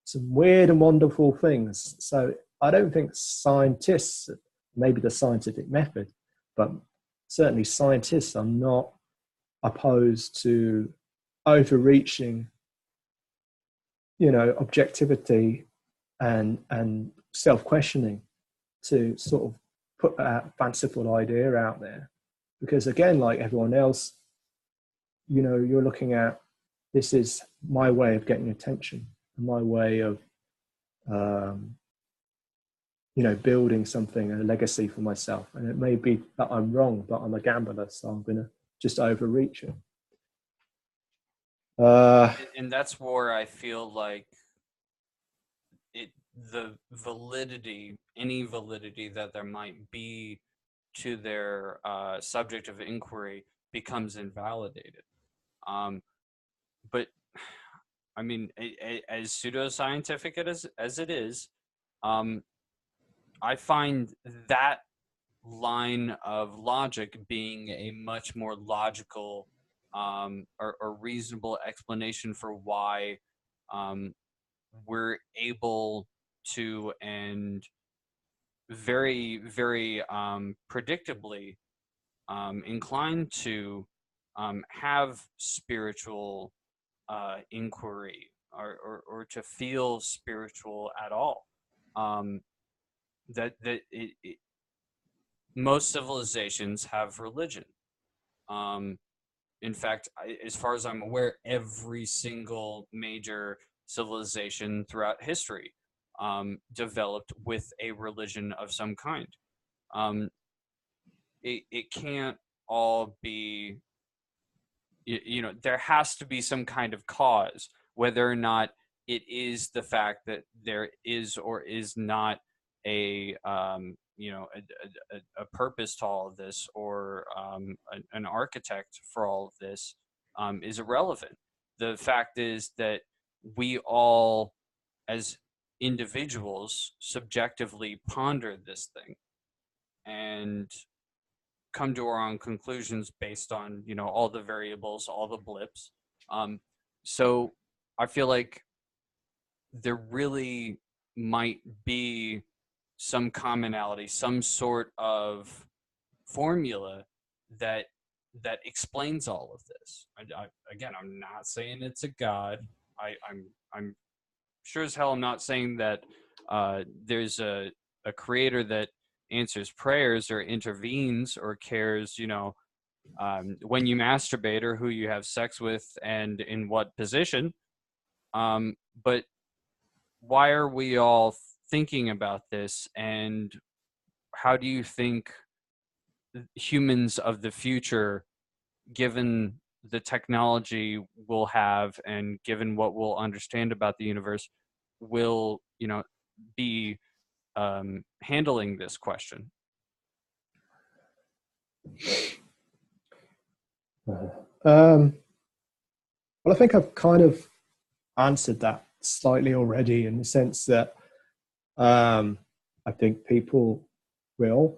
Speaker 2: some weird and wonderful things. So I don't think scientists, maybe the scientific method, but certainly scientists are not opposed to overreaching, objectivity and self-questioning to sort of put a fanciful idea out there. Because again, like everyone else, you're looking at, this is my way of getting attention, my way of, building something, a legacy for myself. And it may be that I'm wrong, but I'm a gambler, so I'm going to just overreach it.
Speaker 3: And that's where I feel like the validity, any validity that there might be to their subject of inquiry becomes invalidated. But I mean, as pseudoscientific as it is, I find that line of logic being a much more logical or reasonable explanation for why we're able to, and very, very predictably inclined to have spiritual inquiry or to feel spiritual at all. Most civilizations have religion. In fact, as far as I'm aware, every single major civilization throughout history developed with a religion of some kind. It can't all be, there has to be some kind of cause, whether or not it is the fact that there is or is not a purpose to all of this, or an architect for all of this, is irrelevant. The fact is that we all, as individuals, subjectively ponder this thing and come to our own conclusions based on, all the variables, all the blips. So I feel like there really might be some commonality, some sort of formula that explains all of this. Again, I'm not saying it's a god. I'm sure as hell I'm not saying that there's a creator that answers prayers or intervenes or cares, when you masturbate or who you have sex with and in what position. But why are we all thinking about this, and how do you think humans of the future, given the technology we'll have and given what we'll understand about the universe, will be handling this question?
Speaker 2: Well, I think I've kind of answered that slightly already, in the sense that I think people will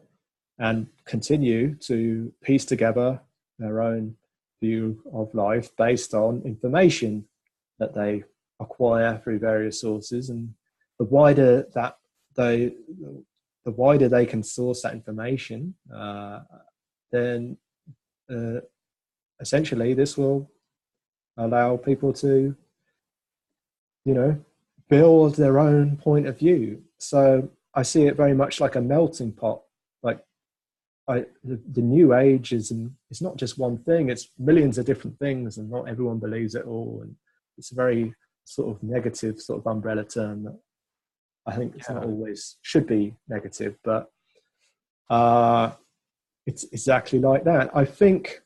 Speaker 2: and continue to piece together their own view of life based on information that they acquire through various sources, and the wider that they the wider they can source that information, then essentially this will allow people to, build their own point of view. So I see it very much like a melting pot. Like the new age it's not just one thing, it's millions of different things, and not everyone believes it all. And it's a very sort of negative sort of umbrella term that I think it's not always should be negative, but it's exactly like that. I think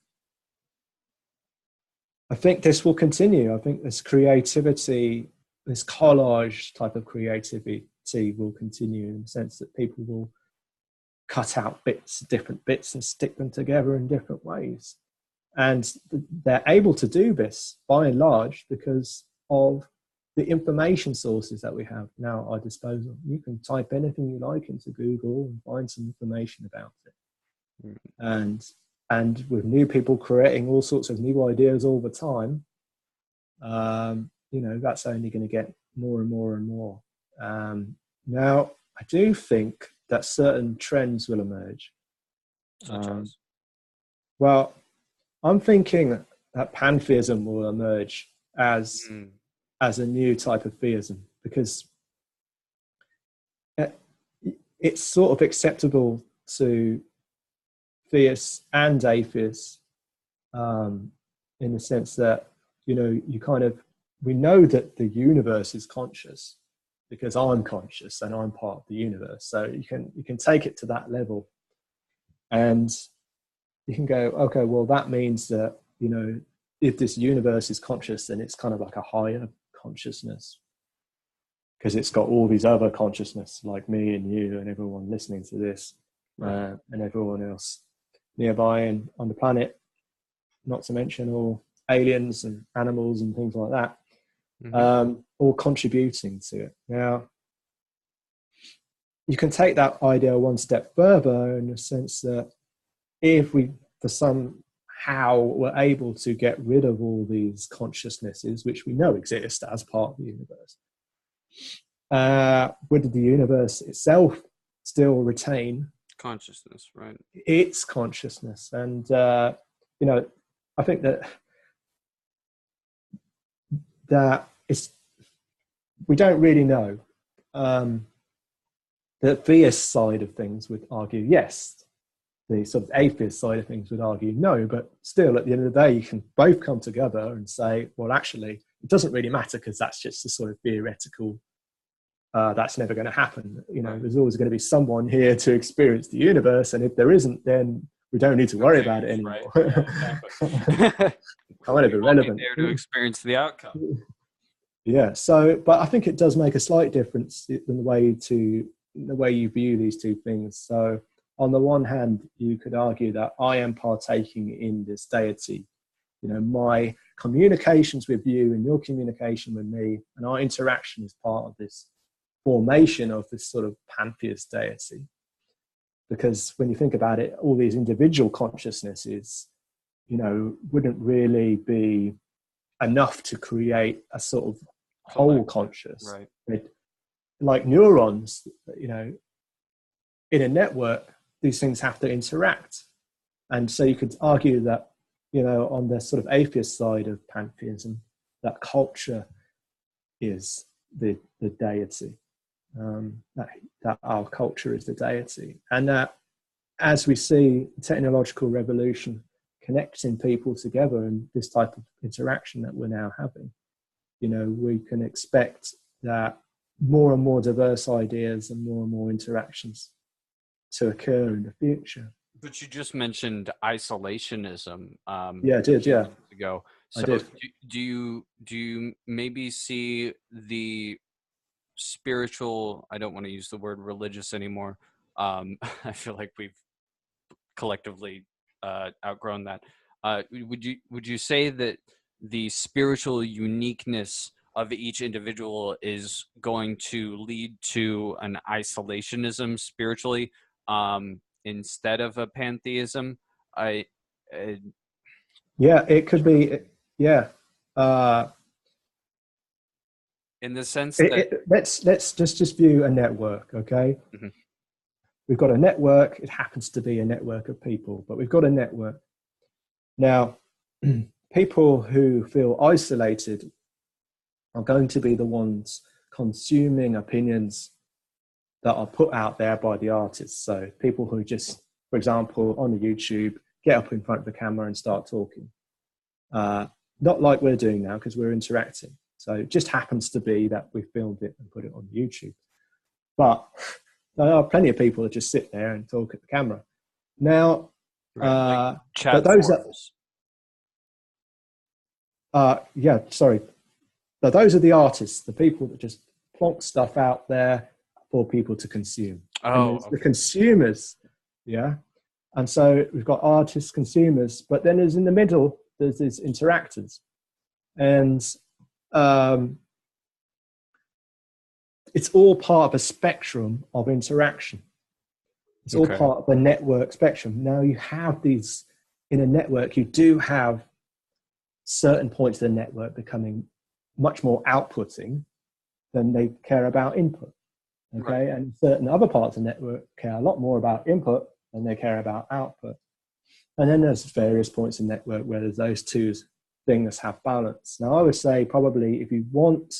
Speaker 2: this will continue. I think this creativity, this collage type of creativity will continue, in the sense that people will cut out different bits and stick them together in different ways. And they're able to do this by and large because of the information sources that we have now at our disposal. You can type anything you like into Google and find some information about it. And with new people creating all sorts of new ideas all the time, that's only going to get more and more and more. Now, I do think that certain trends will emerge. Well, I'm thinking that pantheism will emerge as a new type of theism, because it's sort of acceptable to theists and atheists, in the sense that, we know that the universe is conscious because I'm conscious and I'm part of the universe. So you can take it to that level, and you can go, okay, well, that means that, if this universe is conscious, then it's kind of like a higher consciousness, because it's got all these other consciousness like me and you and everyone listening to this, and everyone else nearby and on the planet, not to mention all aliens and animals and things like that, all contributing to it. Now, you can take that idea one step further, in the sense that if we, for somehow, were able to get rid of all these consciousnesses, which we know exist as part of the universe, would the universe itself still retain
Speaker 1: consciousness, right?
Speaker 2: Its consciousness? And I think that it's, we don't really know. The theist side of things would argue yes. The sort of atheist side of things would argue no. But still, at the end of the day, you can both come together and say, well, actually, it doesn't really matter, because that's just a sort of theoretical. That's never going to happen. There's always going to be someone here to experience the universe, and if there isn't, then we don't need to worry about it anymore.
Speaker 1: Right. Yeah, exactly.
Speaker 2: Kind of irrelevant.
Speaker 1: There to experience the outcome.
Speaker 2: Yeah. So, but I think it does make a slight difference in the way you view these two things. So, on the one hand, you could argue that I am partaking in this deity. My communications with you and your communication with me, and our interaction is part of this formation of this sort of pantheist deity. Because when you think about it, all these individual consciousnesses, wouldn't really be enough to create a sort of whole conscious.
Speaker 1: Right.
Speaker 2: Like neurons, in a network, these things have to interact. And so you could argue that, on the sort of atheist side of pantheism, that culture is the deity. That our culture is the deity, and that as we see technological revolution connecting people together and this type of interaction that we're now having, we can expect that more and more diverse ideas and more interactions to occur in the future.
Speaker 1: But you just mentioned isolationism.
Speaker 2: Yeah, I did. Yeah,
Speaker 1: ago. So
Speaker 2: I did.
Speaker 1: Do you maybe see the spiritual? I don't want to use the word religious anymore. I feel like we've collectively outgrown that. Would you say that the spiritual uniqueness of each individual is going to lead to an isolationism spiritually, instead of a pantheism. I
Speaker 2: Yeah, it could be. Yeah.
Speaker 1: In the sense that
Speaker 2: Let's just view a network, okay?
Speaker 1: Mhm.
Speaker 2: We've got a network. It happens to be a network of people, but we've got a network. Now, people who feel isolated are going to be the ones consuming opinions that are put out there by the artists. So people who just, for example, on the YouTube, get up in front of the camera and start talking. Not like we're doing now, because we're interacting. So it just happens to be that we filmed it and put it on YouTube. But there are plenty of people that just sit there and talk at the camera. Now,
Speaker 1: like chat
Speaker 2: but those
Speaker 1: forums.
Speaker 2: yeah, sorry. But those are the artists, the people that just plonk stuff out there for people to consume.
Speaker 1: Oh,
Speaker 2: The consumers, yeah. And so we've got artists, consumers, but then there's in the middle, there's these interactors. And it's all part of a spectrum of interaction. It's all part of a network spectrum. Now you have these, in a network, you do have certain points of the network becoming much more outputting than they care about input. Okay, and certain other parts of the network care a lot more about input than they care about output. And then there's various points in the network where there's those two things have balance. Now, I would say probably if you want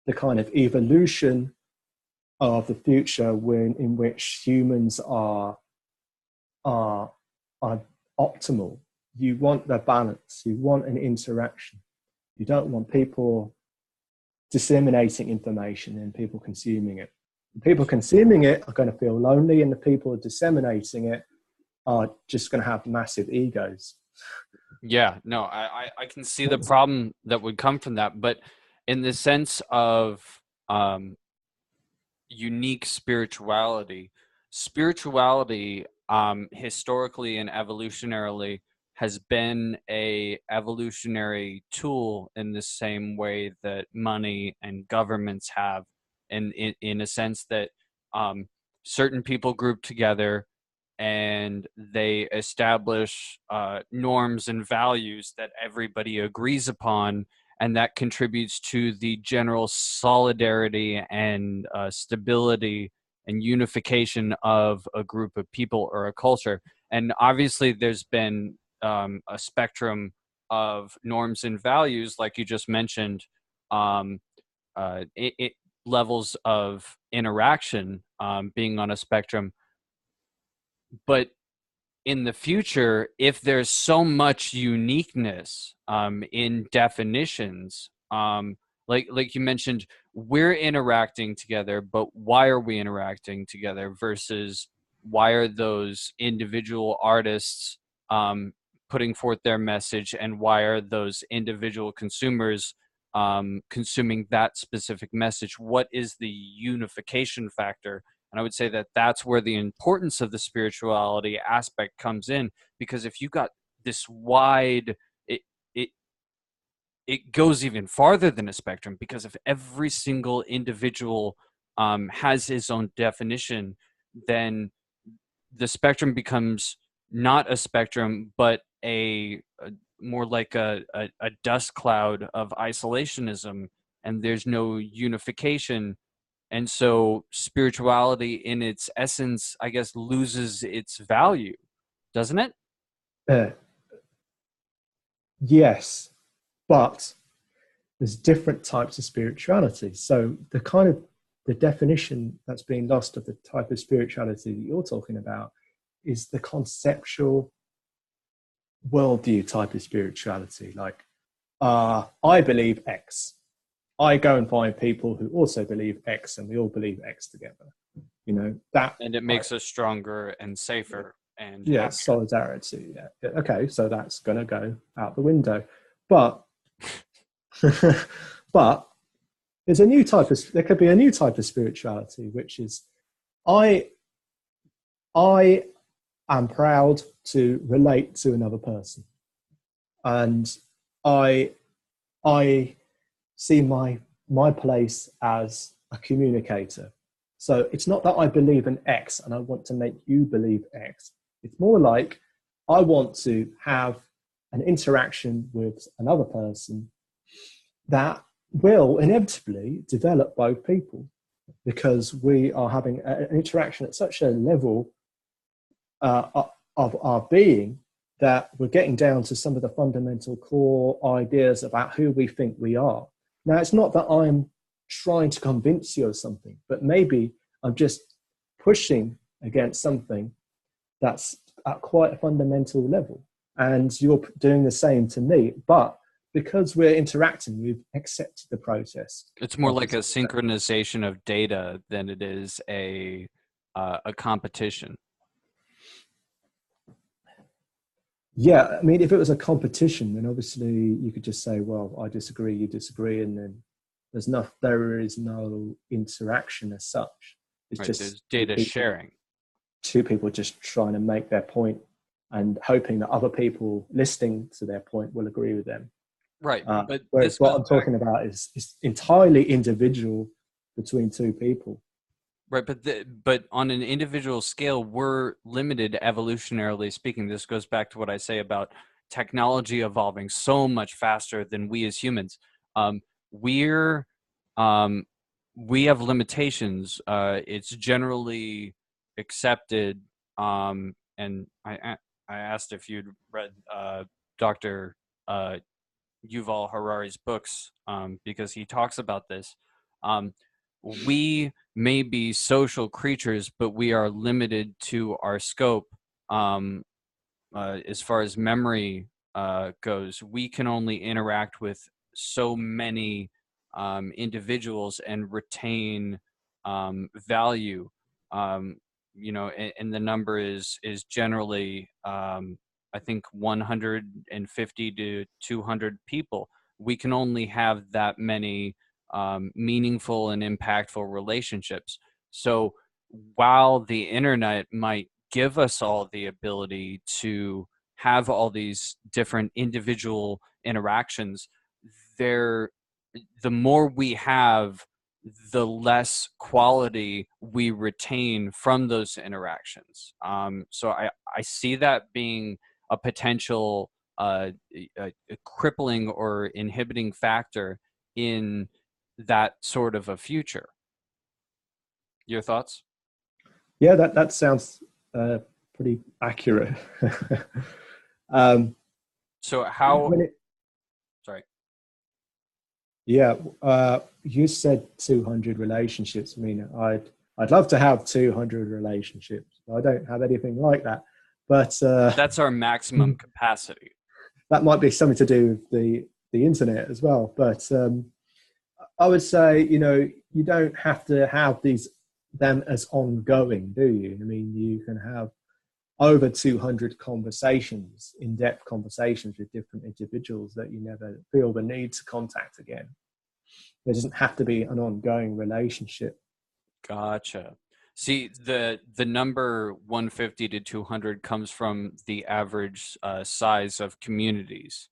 Speaker 2: the kind of evolution of the future in which humans are optimal, you want the balance. You want an interaction. You don't want people disseminating information and people consuming it. The people consuming it are going to feel lonely, and the people disseminating it are just going to have massive egos.
Speaker 1: Yeah, no, I can see the problem that would come from that, but in the sense of unique spirituality, historically and evolutionarily has been a evolutionary tool in the same way that money and governments have, and in a sense that certain people group together and they establish norms and values that everybody agrees upon, and that contributes to the general solidarity and stability and unification of a group of people or a culture. And obviously there's been a spectrum of norms and values, like you just mentioned, levels of interaction being on a spectrum. But in the future, if there's so much uniqueness in definitions, like you mentioned, we're interacting together, but why are we interacting together versus why are those individual artists putting forth their message, and why are those individual consumers consuming that specific message? What is the unification factor? And I would say that that's where the importance of the spirituality aspect comes in, because if you got this wide, it it goes even farther than a spectrum, because if every single individual has his own definition, then the spectrum becomes not a spectrum, but a more like a dust cloud of isolationism, and there's no unification. And so spirituality in its essence, I guess, loses its value, doesn't it?
Speaker 2: Yes, but there's different types of spirituality. So the definition that's being lost of the type of spirituality that you're talking about is the conceptual worldview type of spirituality. Like, I believe X. I go and find people who also believe X, and we all believe X together. You know that,
Speaker 1: and it makes us stronger and safer and
Speaker 2: happier. Solidarity. Yeah. Okay, so that's going to go out the window, but but there's a new type of. There could be a new type of spirituality, which is I am proud to relate to another person, and I see my place as a communicator. So it's not that I believe in X and I want to make you believe X. It's more like I want to have an interaction with another person that will inevitably develop both people, because we are having an interaction at such a level of our being that we're getting down to some of the fundamental core ideas about who we think we are. Now, it's not that I'm trying to convince you of something, but maybe I'm just pushing against something that's at quite a fundamental level. And you're doing the same to me. But because we're interacting, we've accepted the process.
Speaker 1: It's more like a synchronization of data than it is a competition.
Speaker 2: Yeah, I mean, if it was a competition, then obviously you could just say, well, I disagree, you disagree, and then there is no interaction as such. It's just
Speaker 1: there's data sharing.
Speaker 2: Two people just trying to make their point and hoping that other people listening to their point will agree with them.
Speaker 1: Right. But
Speaker 2: whereas what I'm talking about is entirely individual between two people.
Speaker 1: Right, but on an individual scale, we're limited evolutionarily speaking. This goes back to what I say about technology evolving so much faster than we as humans. We have limitations. It's generally accepted. And I asked if you'd read Dr. Yuval Harari's books, because he talks about this. We may be social creatures, but we are limited to our scope. As far as memory goes, we can only interact with so many individuals and retain value. And the number is generally, I think, 150 to 200 people. We can only have that many meaningful and impactful relationships. So while the internet might give us all the ability to have all these different individual interactions, the more we have, the less quality we retain from those interactions. So I see that being a potential a crippling or inhibiting factor in that sort of a future. Your thoughts?
Speaker 2: Yeah, that sounds pretty accurate.
Speaker 1: So how? Sorry.
Speaker 2: Yeah, you said 200 relationships. I mean, I'd love to have 200 relationships. I don't have anything like that, but
Speaker 1: that's our maximum capacity.
Speaker 2: That might be something to do with the internet as well. But I would say, you don't have to have them as ongoing, do you? I mean, you can have over 200 conversations, in-depth conversations with different individuals that you never feel the need to contact again. There doesn't have to be an ongoing relationship.
Speaker 1: Gotcha. See, the number 150 to 200 comes from the average size of communities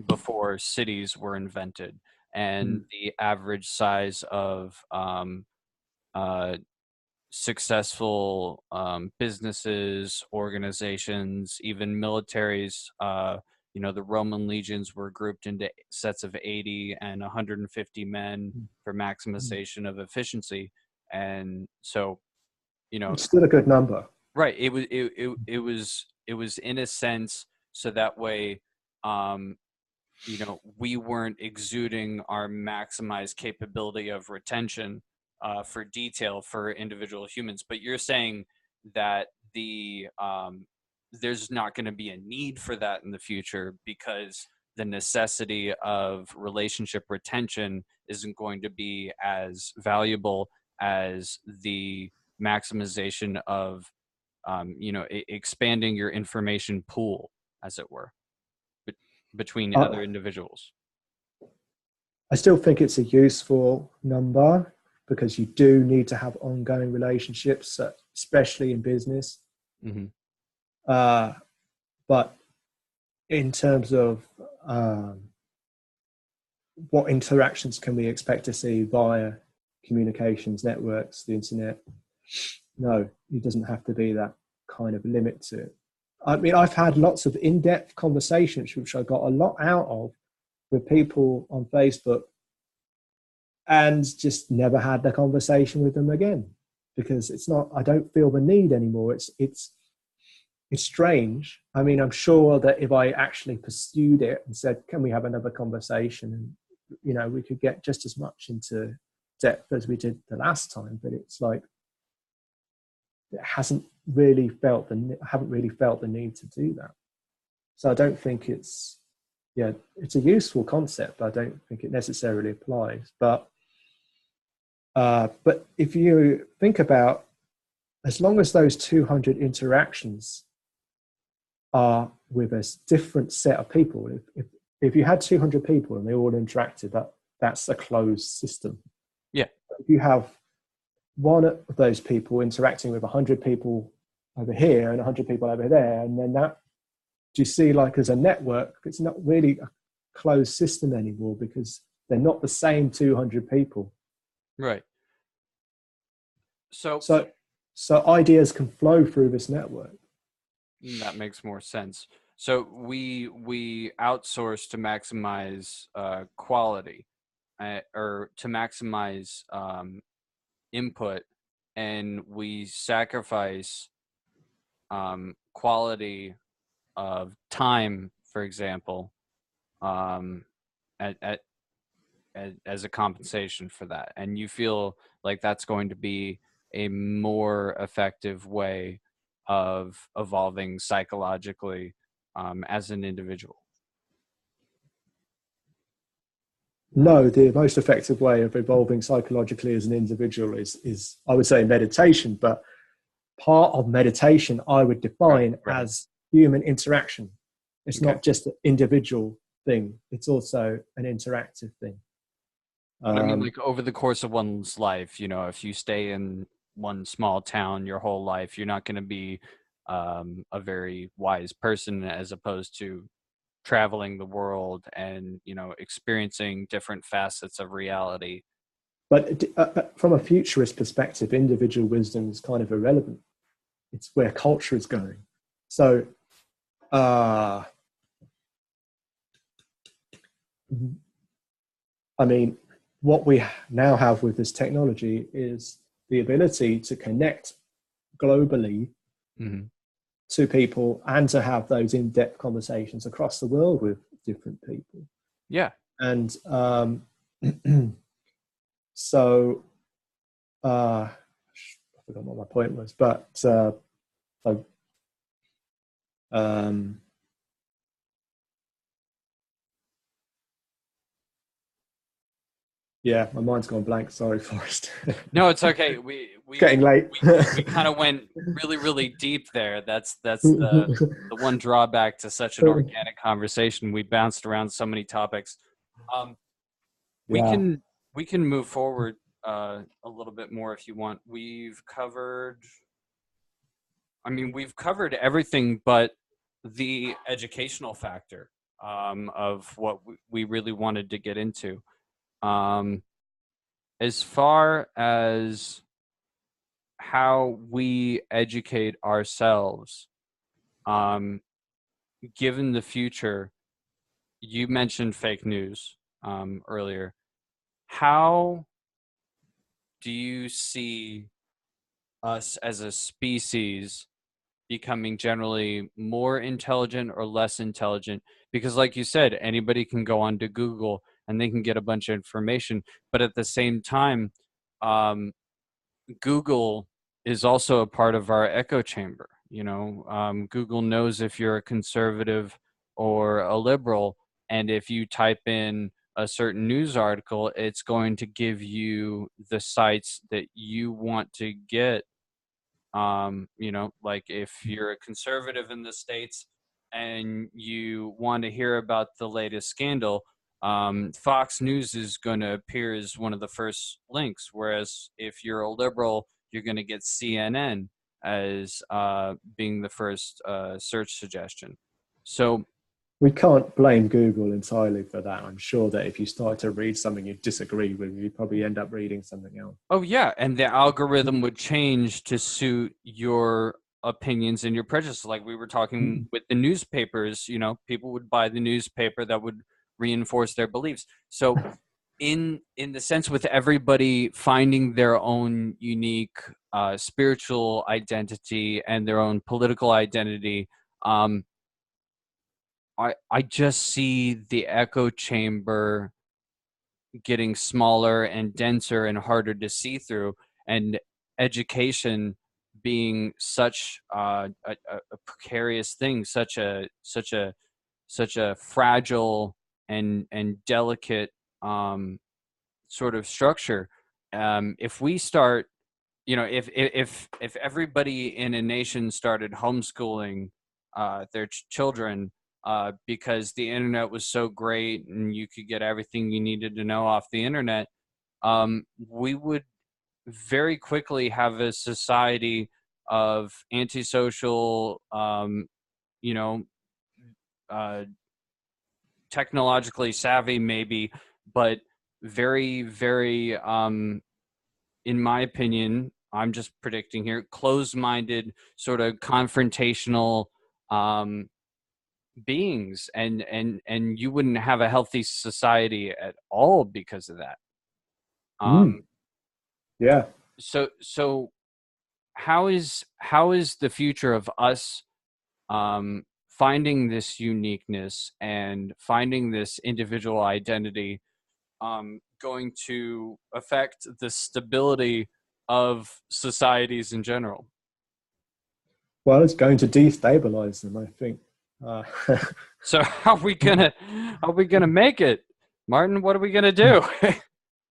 Speaker 1: before cities were invented, and the average size of successful businesses, organizations, even militaries. The Roman legions were grouped into sets of 80 and 150 men for maximization of efficiency. And so,
Speaker 2: it's still a good number,
Speaker 1: right? It was in a sense, so that way, we weren't exuding our maximized capability of retention for detail for individual humans. But you're saying that there's not going to be a need for that in the future, because the necessity of relationship retention isn't going to be as valuable as the maximization of expanding your information pool, as it were, between other individuals.
Speaker 2: I still think it's a useful number, because you do need to have ongoing relationships, especially in business.
Speaker 1: Mm-hmm.
Speaker 2: But in terms of what interactions can we expect to see via communications networks, the internet? No, it doesn't have to be that kind of limit to it. I mean, I've had lots of in-depth conversations, which I got a lot out of with people on Facebook, and just never had the conversation with them again, because it's not, I don't feel the need anymore. It's strange. I mean, I'm sure that if I actually pursued it and said, can we have another conversation? And, you know, we could get just as much into depth as we did the last time, but it's like, it I haven't really felt the need to do that. So I don't think it's a useful concept, but I don't think it necessarily applies. But if you think about, as long as those 200 interactions are with a different set of people, if you had 200 people and they all interacted, that's a closed system.
Speaker 1: Yeah.
Speaker 2: If you have one of those people interacting with 100 people over here and 100 people over there, and then that, do you see, like, as a network, it's not really a closed system anymore, because they're not the same 200 people.
Speaker 1: Right. So
Speaker 2: ideas can flow through this network.
Speaker 1: That makes more sense. So we outsource to maximize quality, or to maximize input, and we sacrifice quality of time, for example, as a compensation for that. And you feel like that's going to be a more effective way of evolving psychologically as an individual.
Speaker 2: No, the most effective way of evolving psychologically as an individual is I would say meditation, but part of meditation I would define as human interaction. It's not just an individual thing, it's also an interactive thing.
Speaker 1: I mean, like, over the course of one's life, you know, if you stay in one small town your whole life, you're not going to be a very wise person, as opposed to traveling the world and, you know, experiencing different facets of reality.
Speaker 2: But from a futurist perspective, individual wisdom is kind of irrelevant. It's where culture is going. So, I mean, what we now have with this technology is the ability to connect globally to people and to have those in-depth conversations across the world with different people.
Speaker 1: Yeah.
Speaker 2: And so I forgot what my point was, but yeah, my mind's gone blank. Sorry, Forrest.
Speaker 1: No, it's okay. We
Speaker 2: getting late.
Speaker 1: we kind of went really, really deep there. That's the one drawback to such an organic conversation. We bounced around so many topics. We can move forward a little bit more if you want. We've covered everything but the educational factor of what we really wanted to get into. As far as how we educate ourselves, given the future, you mentioned fake news earlier. How do you see us as a species becoming generally more intelligent or less intelligent? Because, like you said, anybody can go onto Google and they can get a bunch of information. But at the same time, Google is also a part of our echo chamber. You know, Google knows if you're a conservative or a liberal, and if you type in a certain news article, it's going to give you the sites that you want to get. You know, like, if you're a conservative in the States and you want to hear about the latest scandal, Fox News is going to appear as one of the first links. Whereas if you're a liberal, you're going to get CNN as being the first search suggestion. So
Speaker 2: we can't blame Google entirely for that. I'm sure that if you start to read something you disagree with, you'd probably end up reading something else.
Speaker 1: Oh yeah, and the algorithm would change to suit your opinions and your prejudices. Like we were talking with the newspapers, you know, people would buy the newspaper that would reinforce their beliefs. So in the sense with everybody finding their own unique spiritual identity and their own political identity, I just see the echo chamber getting smaller and denser and harder to see through, and education being such a precarious thing, such a fragile and delicate sort of structure. If we start, you know, if everybody in a nation started homeschooling their children because the internet was so great and you could get everything you needed to know off the internet, we would very quickly have a society of antisocial, you know, uh, technologically savvy maybe, but very, very, in my opinion, I'm just predicting here, closed-minded, sort of confrontational um, beings, and you wouldn't have a healthy society at all because of that.
Speaker 2: Yeah.
Speaker 1: So how is the future of us finding this uniqueness and finding this individual identity going to affect the stability of societies in general?
Speaker 2: Well, it's going to destabilize them, I think.
Speaker 1: So how are we gonna make it, Martin? What are we gonna do?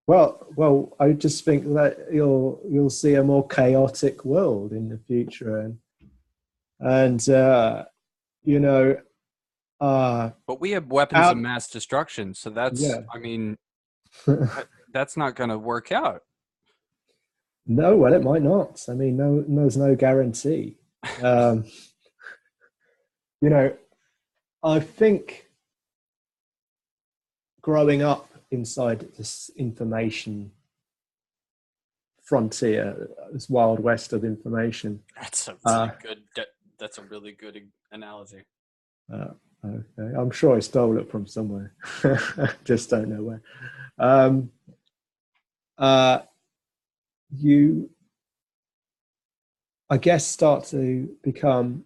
Speaker 2: Well, I just think that you'll see a more chaotic world in the future, and you know,
Speaker 1: but we have weapons of mass destruction, so that's,
Speaker 2: yeah.
Speaker 1: I mean, that's not gonna work out.
Speaker 2: No, well, it might not. I mean, there's no guarantee. You know, I think growing up inside this information frontier, this wild west of information.
Speaker 1: That's a really good analogy.
Speaker 2: Okay, I'm sure I stole it from somewhere. Just don't know where. You, I guess, start to become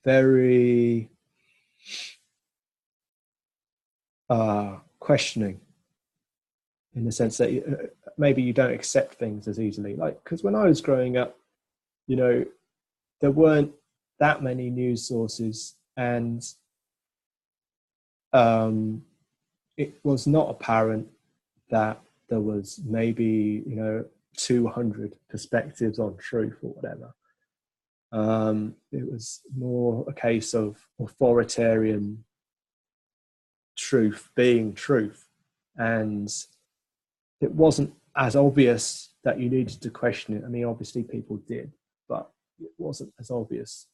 Speaker 2: very questioning, in the sense that maybe you don't accept things as easily. Like, because when I was growing up, you know, there weren't that many news sources, and it was not apparent that there was maybe, 200 perspectives on truth or whatever. It was more a case of authoritarian truth being truth, and it wasn't as obvious that you needed to question it. I mean, obviously people did, but it wasn't as obvious.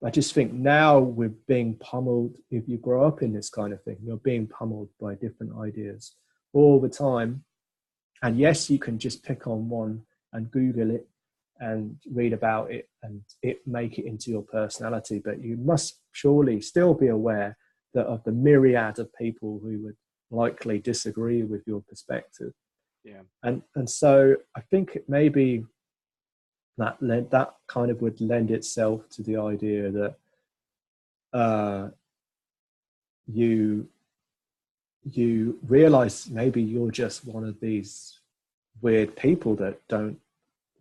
Speaker 2: I just think now we're being pummeled. If you grow up in this kind of thing, you're being pummeled by different ideas all the time. And yes, you can just pick on one and Google it and read about it and make it into your personality. But you must surely still be aware that of the myriad of people who would likely disagree with your perspective.
Speaker 1: Yeah.
Speaker 2: And so I think it may be that kind of would lend itself to the idea that you realize maybe you're just one of these weird people that don't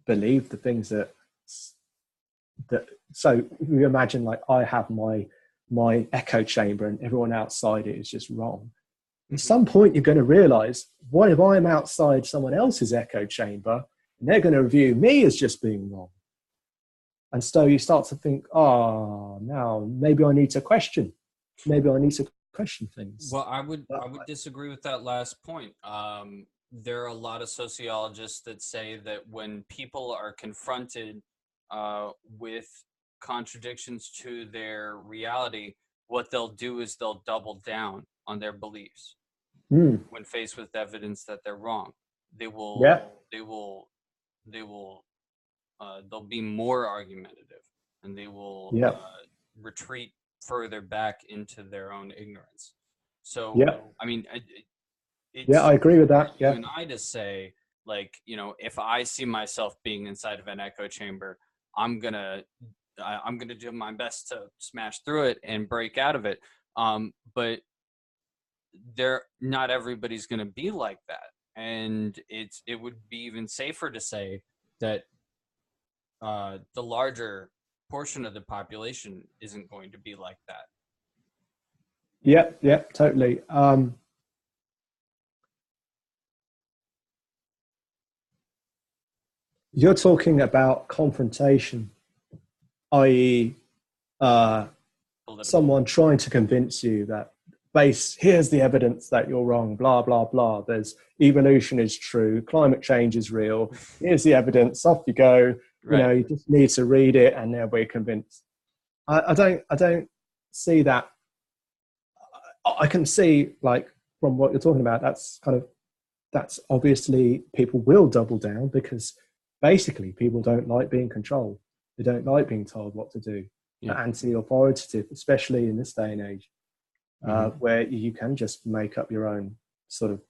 Speaker 2: believe the things that so you imagine, like, I have my echo chamber and everyone outside it is just wrong. At some point you're going to realize, what if I'm outside someone else's echo chamber and they're going to view me as just being wrong? And so you start to think, now maybe I need to question things.
Speaker 1: Well, I would disagree with that last point. There are a lot of sociologists that say that when people are confronted with contradictions to their reality,
Speaker 3: what they'll do is they'll double down on their beliefs
Speaker 2: Mm.
Speaker 3: when faced with evidence that they're wrong. They will,
Speaker 2: Yeah.
Speaker 3: they'll be more argumentative, and they will
Speaker 2: Yeah.
Speaker 3: retreat further back into their own ignorance. So,
Speaker 2: Yeah.
Speaker 3: I mean,
Speaker 2: Yeah,
Speaker 3: it's
Speaker 2: I agree with
Speaker 3: for
Speaker 2: that.
Speaker 3: you
Speaker 2: Yeah.
Speaker 3: and I to say, like, you know, if I see myself being inside of an echo chamber, I'm gonna I'm gonna do my best to smash through it and break out of it. But not everybody's gonna be like that, and it would be even safer to say that the larger portion of the population isn't going to be like that.
Speaker 2: Yeah. Yeah. Totally. You're talking about confrontation, i.e., someone trying to convince you that here's the evidence that you're wrong, blah, blah, blah. There's evolution is true, climate change is real. Here's the evidence, off you go.
Speaker 3: Right.
Speaker 2: You know, you just need to read it and now we're convinced. I don't see that. I can see, like, from what you're talking about, that's obviously people will double down because basically people don't like being controlled. They don't like being told what to do.
Speaker 1: Yeah.
Speaker 2: Anti-authoritative, especially in this day and age, where you can just make up your own sort of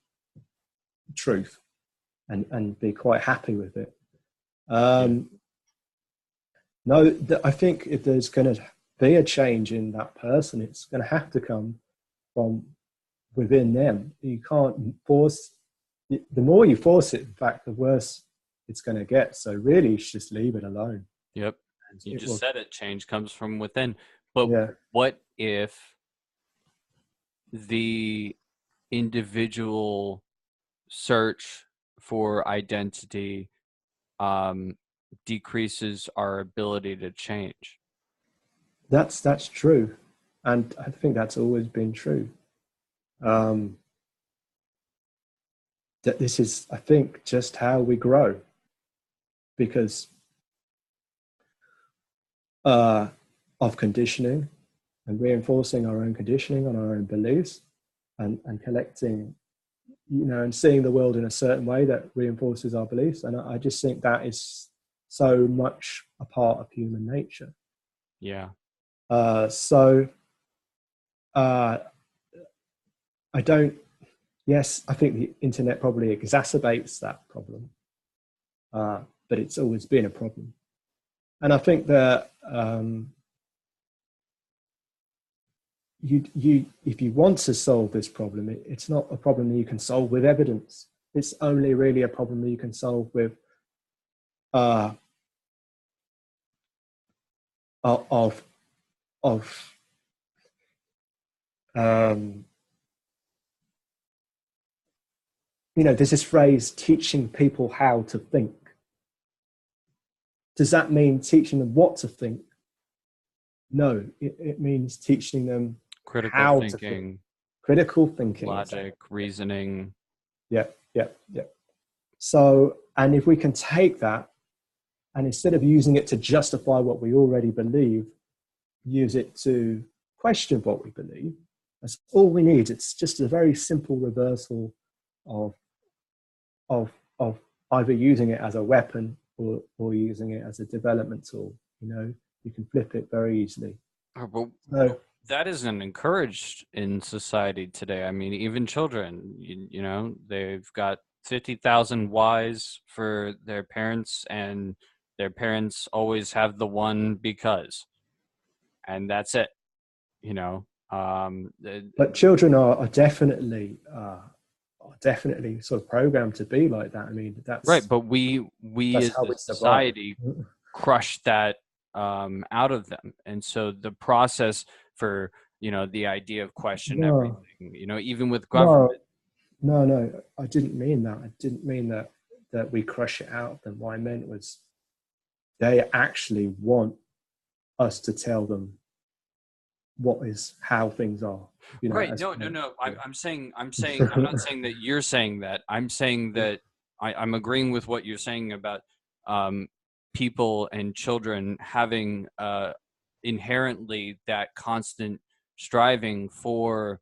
Speaker 2: truth and be quite happy with it. No, I think if there's going to be a change in that person, it's going to have to come from within them. You can't force. The more you force it, in fact, the worse it's going to get. So really, you should just leave it alone.
Speaker 3: Yep. You just said it. Change comes from within. But
Speaker 2: yeah.
Speaker 3: What if the individual search for identity decreases our ability to change?
Speaker 2: That's true, and I think that's always been true. That this is, I think, just how we grow, because of conditioning and reinforcing our own conditioning on our own beliefs, and collecting, you know, and seeing the world in a certain way that reinforces our beliefs. And I just think that is so much a part of human nature.
Speaker 3: Yeah.
Speaker 2: I don't. Yes, I think the internet probably exacerbates that problem, but it's always been a problem. And I think that if you want to solve this problem, it's not a problem that you can solve with evidence. It's only really a problem that you can solve with you know, there's this phrase, teaching people how to think. Does that mean teaching them what to think? No, it means teaching them
Speaker 3: Critical thinking,
Speaker 2: critical thinking,
Speaker 3: logic, reasoning.
Speaker 2: Yeah. So, and if we can take that, and instead of using it to justify what we already believe, use it to question what we believe, that's all we need. It's just a very simple reversal of either using it as a weapon or using it as a development tool. You know, you can flip it very easily.
Speaker 3: But that isn't encouraged in society today. I mean, even children, you know, they've got 50,000 whys for their parents, and their parents always have the one because, and that's it, you know.
Speaker 2: But children are definitely sort of programmed to be like that. I mean, that's
Speaker 3: right. But we as a society crush that out of them, and so the process for, you know, the idea of question everything, you know, even with government.
Speaker 2: No, I didn't mean that. I didn't mean that we crush it out of them. What I meant was they actually want us to tell them how things are. You know,
Speaker 3: right. No. I'm saying, I'm not saying that you're saying that. I'm saying that I'm agreeing with what you're saying about people and children having inherently that constant striving for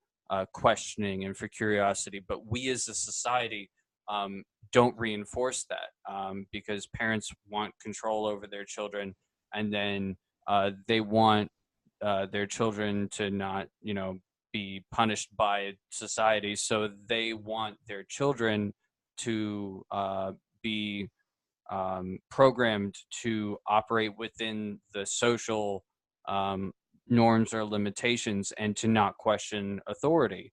Speaker 3: questioning and for curiosity, but we as a society don't reinforce that because parents want control over their children, and then they want their children to not, be punished by society. So they want their children to be programmed to operate within the social norms or limitations and to not question authority.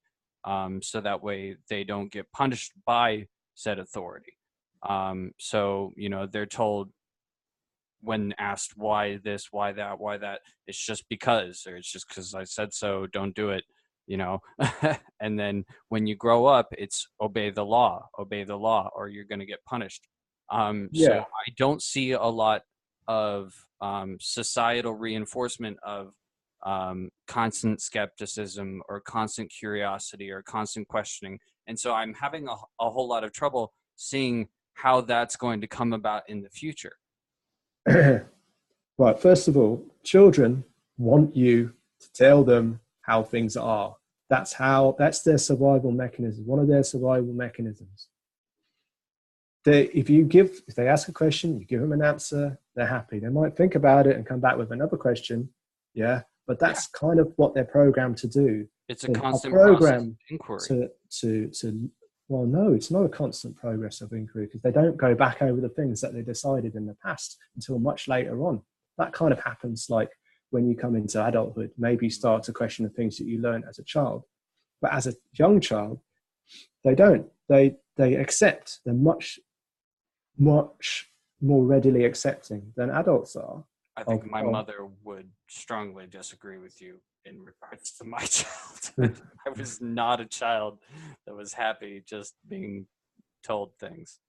Speaker 3: So that way they don't get punished by said authority. So, they're told when asked why this, why that, why that, it's just because, or it's just because I said so, don't do it, and then when you grow up, it's obey the law, or you're going to get punished. So I don't see a lot of societal reinforcement of constant skepticism or constant curiosity or constant questioning. And so I'm having a whole lot of trouble seeing how that's going to come about in the future.
Speaker 2: Right, first of all, children want you to tell them how things are. That's their survival mechanism, one of their survival mechanisms. If they ask a question, you give them an answer, they're happy. They might think about it and come back with another question, but that's kind of what they're programmed to do.
Speaker 3: It's a constant program inquiry.
Speaker 2: Well, no, it's not a constant progress of inquiry, because they don't go back over the things that they decided in the past until much later on. That kind of happens like when you come into adulthood. Maybe you start to question the things that you learned as a child. But as a young child, they don't. They accept. They're much more readily accepting than adults are.
Speaker 3: I think my mother would strongly disagree with you in regards to my childhood. I was not a child that was happy just being told things.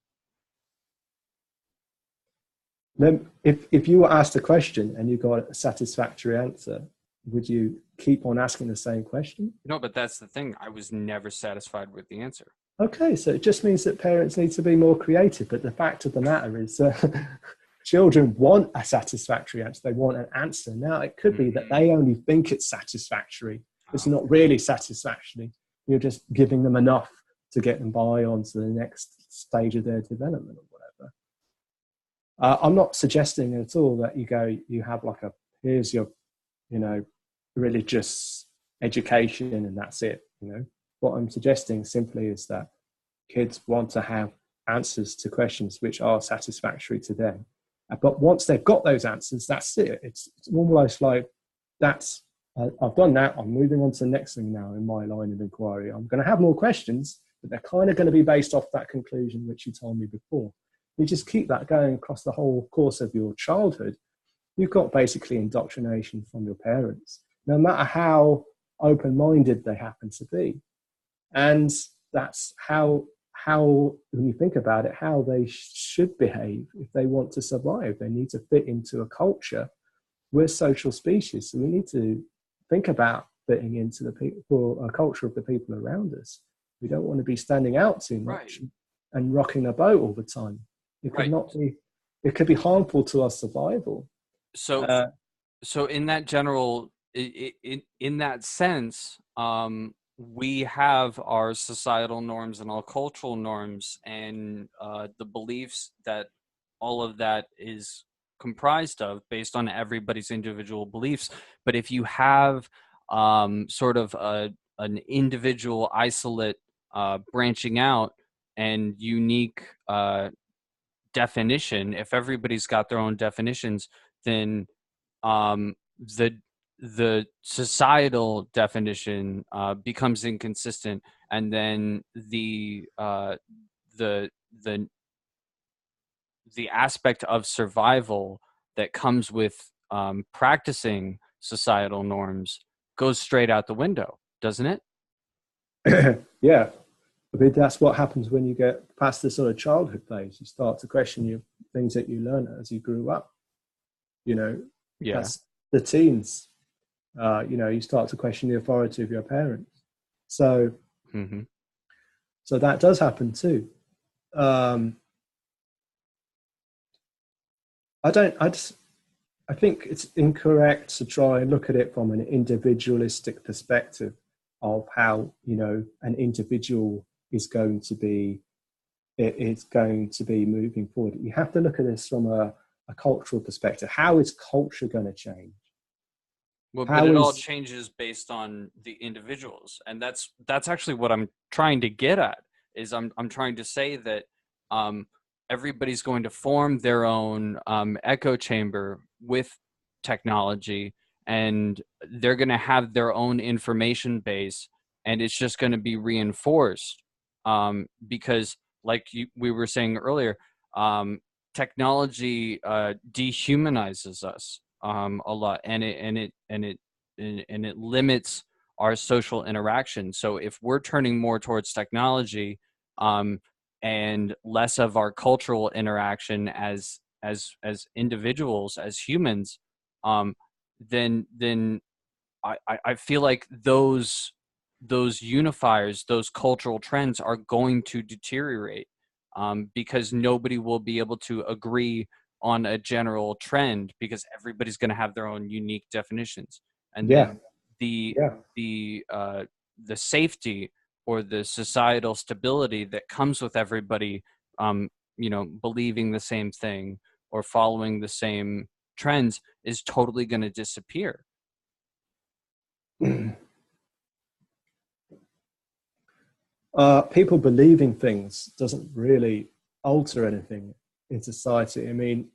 Speaker 2: Then if you were asked a question and you got a satisfactory answer, would you keep on asking the same question?
Speaker 3: No, but that's the thing. I was never satisfied with the answer.
Speaker 2: Okay, so it just means that parents need to be more creative. But the fact of the matter is children want a satisfactory answer. They want an answer. Now, it could be that they only think it's satisfactory. It's not really satisfactory. You're just giving them enough to get them by on to the next stage of their development or whatever. I'm not suggesting at all that you have like here's your, religious education and that's it. What I'm suggesting simply is that kids want to have answers to questions which are satisfactory to them. But once they've got those answers, that's it. It's almost like I've done that. I'm moving on to the next thing now in my line of inquiry. I'm going to have more questions, but they're kind of going to be based off that conclusion which you told me before. You just keep that going across the whole course of your childhood. You've got basically indoctrination from your parents, no matter how open-minded they happen to be. And that's how when you think about it, how they should behave if they want to survive. They need to fit into a culture. We're social species, so we need to think about fitting into a culture of the people around us. We don't want to be standing out too much and rocking the boat all the time. It could not be. It could be harmful to our survival.
Speaker 3: So in that general, in that sense, we have our societal norms and our cultural norms and the beliefs that all of that is comprised of based on everybody's individual beliefs. But if you have sort of an individual isolate branching out and unique definition, if everybody's got their own definitions, then the societal definition becomes inconsistent, and then the aspect of survival that comes with practicing societal norms goes straight out the window, doesn't it?
Speaker 2: Yeah. I mean, that's what happens when you get past the sort of childhood phase. You start to question your things that you learn as you grew up. That's the teens. You start to question the authority of your parents. So, so that does happen too. I I think it's incorrect to try and look at it from an individualistic perspective of how, you know, an individual is going to be, it's going to be moving forward. You have to look at this from a cultural perspective. How is culture going to change?
Speaker 3: Well,
Speaker 2: How
Speaker 3: but it all
Speaker 2: is
Speaker 3: changes based on the individuals, and that's actually what I'm trying to get at. Is I'm trying to say that um, everybody's going to form their own echo chamber with technology, and they're going to have their own information base, and it's just going to be reinforced because, like we were saying earlier, technology dehumanizes us a lot, and it limits our social interaction. So if we're turning more towards technology and less of our cultural interaction as individuals, as humans, then I feel like those unifiers, those cultural trends are going to deteriorate because nobody will be able to agree on a general trend because everybody's going to have their own unique definitions, and
Speaker 2: yeah,
Speaker 3: then the
Speaker 2: yeah.
Speaker 3: the safety or the societal stability that comes with everybody believing the same thing or following the same trends is totally going to disappear.
Speaker 2: People believing things doesn't really alter anything in society. I mean,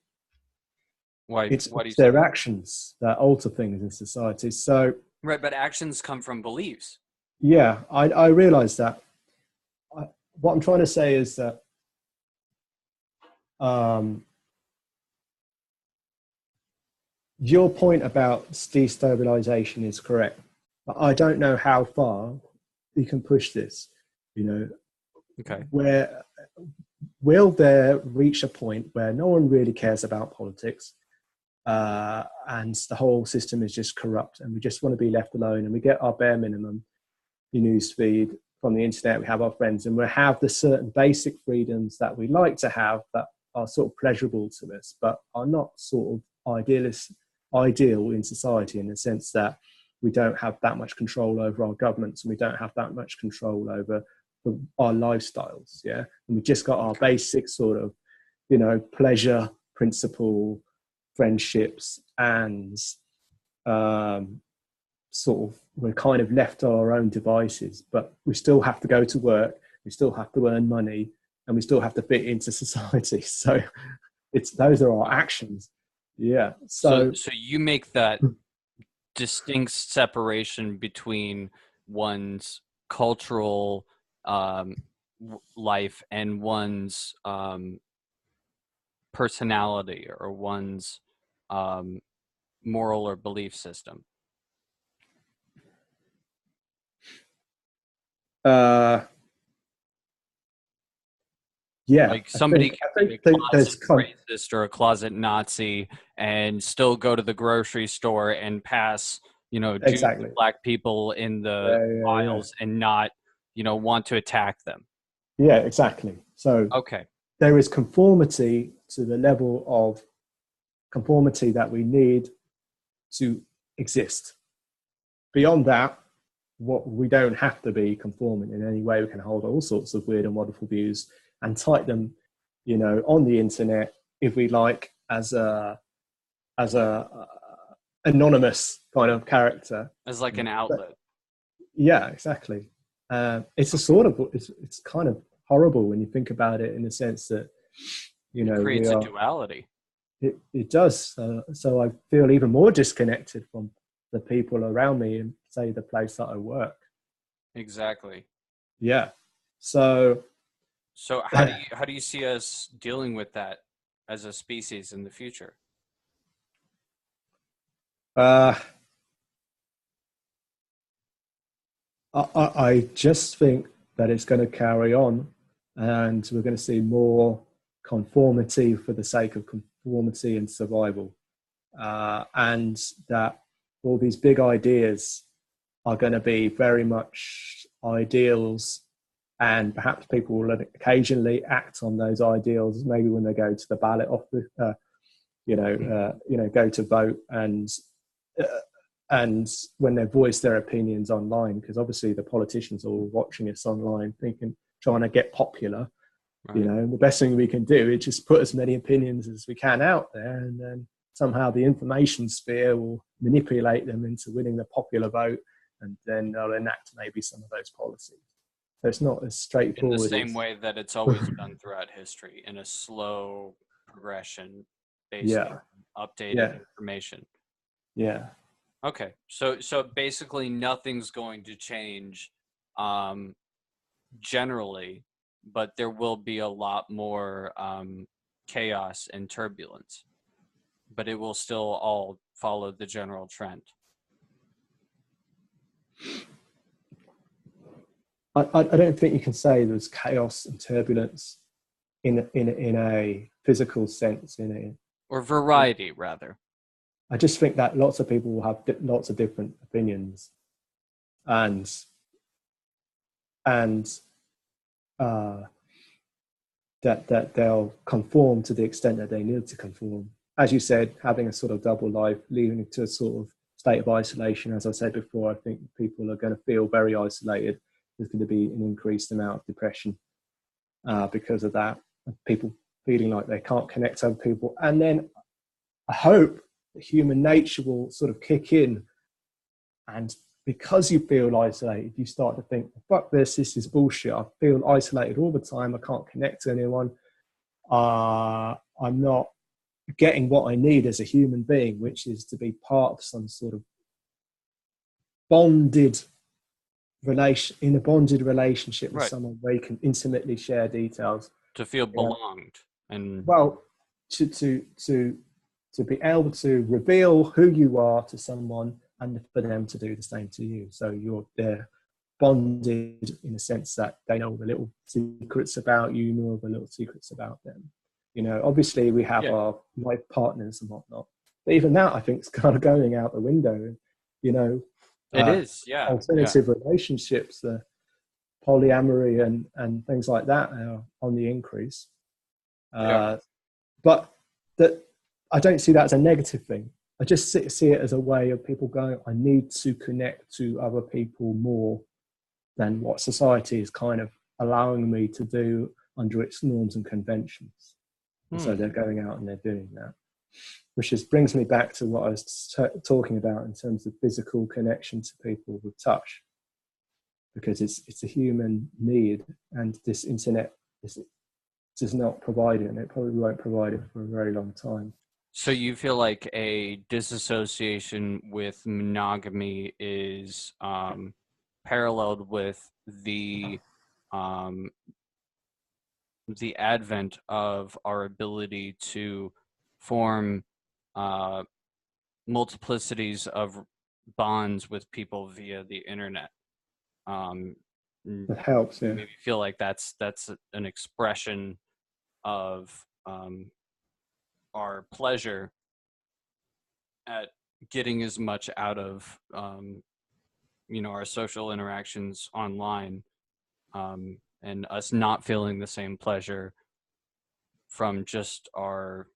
Speaker 3: Why do you
Speaker 2: it's
Speaker 3: say
Speaker 2: their
Speaker 3: that?
Speaker 2: actions that alter things in society. So,
Speaker 3: Right, but actions come from beliefs.
Speaker 2: yeah, I realize that. What I'm trying to say is that um, your point about destabilization is correct, but I don't know how far we can push this. You know,
Speaker 3: Okay.
Speaker 2: where will there reach a point where no one really cares about politics, and the whole system is just corrupt, and we just want to be left alone, and we get our bare minimum, news feed from the internet, we have our friends, and we have the certain basic freedoms that we like to have that are sort of pleasurable to us, but are not sort of ideal in society, in the sense that we don't have that much control over our governments, and we don't have that much control over our lifestyles. Yeah, and we just got our basic sort of, pleasure, principle, friendships, and sort of we're kind of left to our own devices, but we still have to go to work, we still have to earn money, and we still have to fit into society. So those are our actions. Yeah.
Speaker 3: So you make that distinct separation between one's cultural life and one's personality or one's moral or belief system.
Speaker 2: Yeah,
Speaker 3: like somebody can be a closet
Speaker 2: there's
Speaker 3: racist or a closet Nazi and still go to the grocery store and pass, Jews
Speaker 2: exactly.
Speaker 3: and black people in the aisles and not, want to attack them.
Speaker 2: Yeah, exactly. So
Speaker 3: Okay.
Speaker 2: there is conformity to the level of conformity that we need to exist. Beyond that, what we don't have to be conforming in any way. We can hold all sorts of weird and wonderful views and type them, on the internet if we like, as a anonymous kind of character,
Speaker 3: As like an outlet.
Speaker 2: But, yeah, exactly. It's a sort of it's kind of horrible when you think about it, in the sense that
Speaker 3: It creates a duality.
Speaker 2: It does. So I feel even more disconnected from the people around me and, say, the place that I work.
Speaker 3: Exactly.
Speaker 2: Yeah. So
Speaker 3: how do you see us dealing with that as a species in the future?
Speaker 2: I just think that it's going to carry on, and we're going to see more conformity for the sake of conformity and survival, and that all these big ideas are going to be very much ideals, and perhaps people will occasionally act on those ideals, maybe when they go to the ballot office, go to vote and when they voice their opinions online, because obviously the politicians are all watching us online, trying to get popular. Right. The best thing we can do is just put as many opinions as we can out there, and then somehow the information sphere will manipulate them into winning the popular vote, and then they'll enact maybe some of those policies. So it's not as straightforward.
Speaker 3: In the same way that it's always done throughout history, in a slow progression based on updated information.
Speaker 2: Yeah.
Speaker 3: Okay. So basically nothing's going to change generally, but there will be a lot more chaos and turbulence, but it will still all follow the general trend.
Speaker 2: I don't think you can say there's chaos and turbulence in a physical sense,
Speaker 3: or variety rather.
Speaker 2: I just think that lots of people will have lots of different opinions, and that they'll conform to the extent that they need to conform. As you said, having a sort of double life, leading to a sort of state of isolation. As I said before, I think people are going to feel very isolated. There's going to be an increased amount of depression because of that. People feeling like they can't connect to other people. And then I hope that human nature will sort of kick in, and because you feel isolated, you start to think, fuck this is bullshit. I feel isolated all the time. I can't connect to anyone. I'm not getting what I need as a human being, which is to be part of some sort of bonded relationship with someone where you can intimately share details.
Speaker 3: To feel belonged. And
Speaker 2: well, to be able to reveal who you are to someone, and for them to do the same to you. So they're bonded in a sense that they know the little secrets about you, know the little secrets about them. Obviously we have our life partners and whatnot, but even that I think is kind of going out the window.
Speaker 3: It is,
Speaker 2: alternative relationships, polyamory and things like that are on the increase. But that I don't see that as a negative thing. I just see it as a way of people going, I need to connect to other people more than what society is kind of allowing me to do under its norms and conventions. So they're going out and they're doing that, which brings me back to what I was talking about in terms of physical connection to people with touch, because it's a human need, and this internet does not provide it, and it probably won't provide it for a very long time.
Speaker 3: So you feel like a disassociation with monogamy is paralleled with the advent of our ability to form multiplicities of bonds with people via the internet.
Speaker 2: It helps. Yeah.
Speaker 3: Maybe feel like that's an expression of our pleasure at getting as much out of our social interactions online, and us not feeling the same pleasure from just our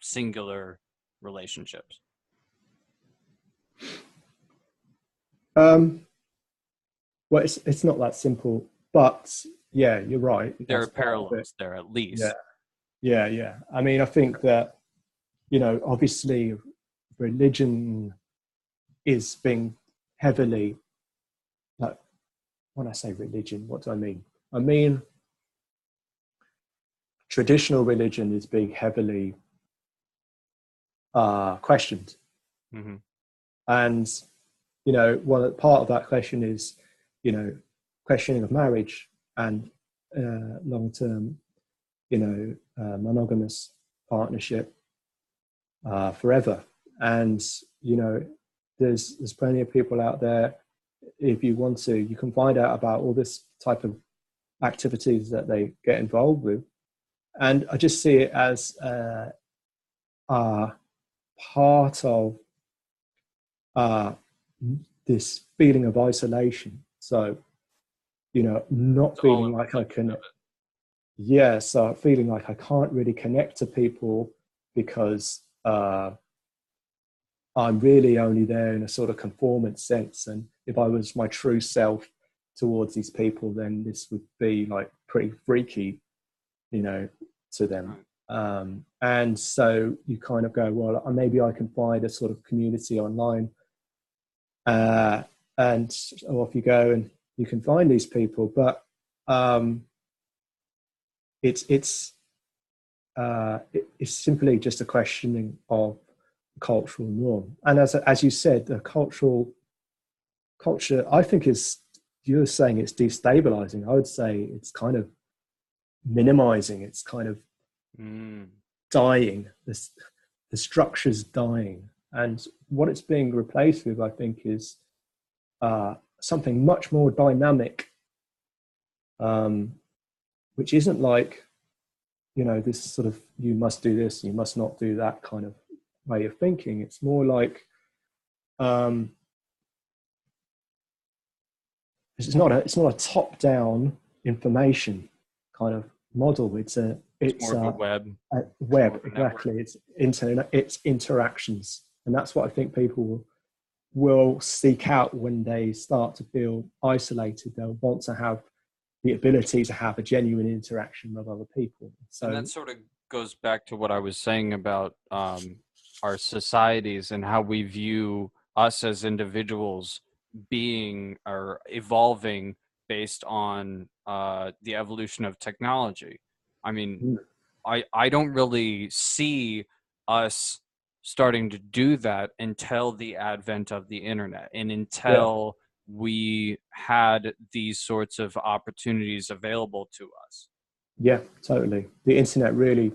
Speaker 3: singular relationships.
Speaker 2: Well, it's not that simple, but yeah, you're right.
Speaker 3: There are parallels there, at least.
Speaker 2: Yeah. I mean, I think that, obviously religion is being heavily, like, when I say religion, what do I mean? I mean, traditional religion is being heavily questioned.
Speaker 3: Mm-hmm.
Speaker 2: And, one part of that question is, questioning of marriage and long-term, monogamous partnership forever. And, there's plenty of people out there. If you want to, you can find out about all this type of activities that they get involved with. And I just see it as part of this feeling of isolation. So, not feeling like I can, so feeling like I can't really connect to people because I'm really only there in a sort of conformance sense. And if I was my true self towards these people, then this would be like pretty freaky, you know, to them. And so you kind of go, well, maybe I can find a sort of community online, and off you go, and you can find these people. But it's simply just a questioning of cultural norm. And as you said, the culture, I think, is, you're saying it's destabilizing. I would say it's kind of minimizing. It's kind of dying. The structure's dying. And what it's being replaced with, I think, is something much more dynamic, which isn't like, you know, this sort of, you must do this, you must not do that kind of way of thinking. It's more like, it's not a top-down information kind of model. It's
Speaker 3: more of a web.
Speaker 2: Exactly. It's interactions, and that's what I think people will seek out when they start to feel isolated. They'll want to have the ability to have a genuine interaction with other people. So
Speaker 3: and that sort of goes back to what I was saying about our societies and how we view us as individuals being or evolving based on the evolution of technology. I mean, I don't really see us starting to do that until the advent of the internet, and until we had these sorts of opportunities available to us.
Speaker 2: Yeah, totally. The internet really,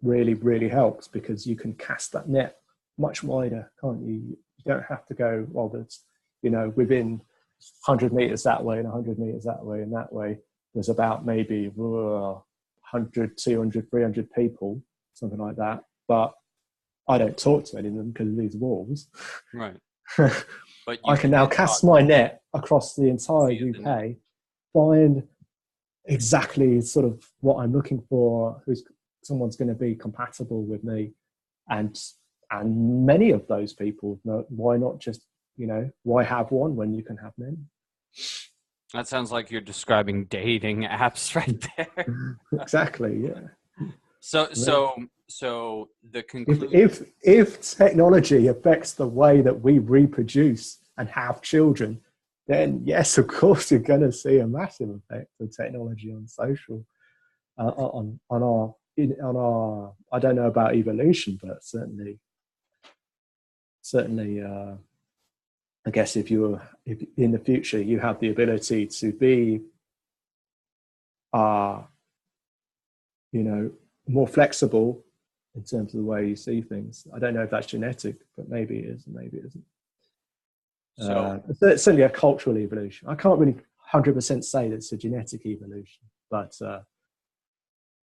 Speaker 2: really, really helps, because you can cast that net much wider, can't you? You don't have to go, well, that's, you know, within 100 meters that way and 100 meters that way and that way, there's about maybe 100, 200, 300 people, something like that. But I don't talk to any of them because of these walls.
Speaker 3: Right.
Speaker 2: But I can now cast my net across the entire UK, find exactly sort of what I'm looking for, who's someone's going to be compatible with me, and many of those people, why not just, you know, why have one when you can have many?
Speaker 3: That sounds like you're describing dating apps right there.
Speaker 2: Exactly, yeah.
Speaker 3: So the conclusion,
Speaker 2: if technology affects the way that we reproduce and have children, then yes, of course, you're going to see a massive effect of technology on social, on our. I don't know about evolution, but certainly, I guess if in the future you have the ability to be, you know, more flexible in terms of the way you see things. I don't know if that's genetic, but maybe it is, and maybe it isn't. So it's certainly a cultural evolution. I can't really 100% say that it's a genetic evolution, but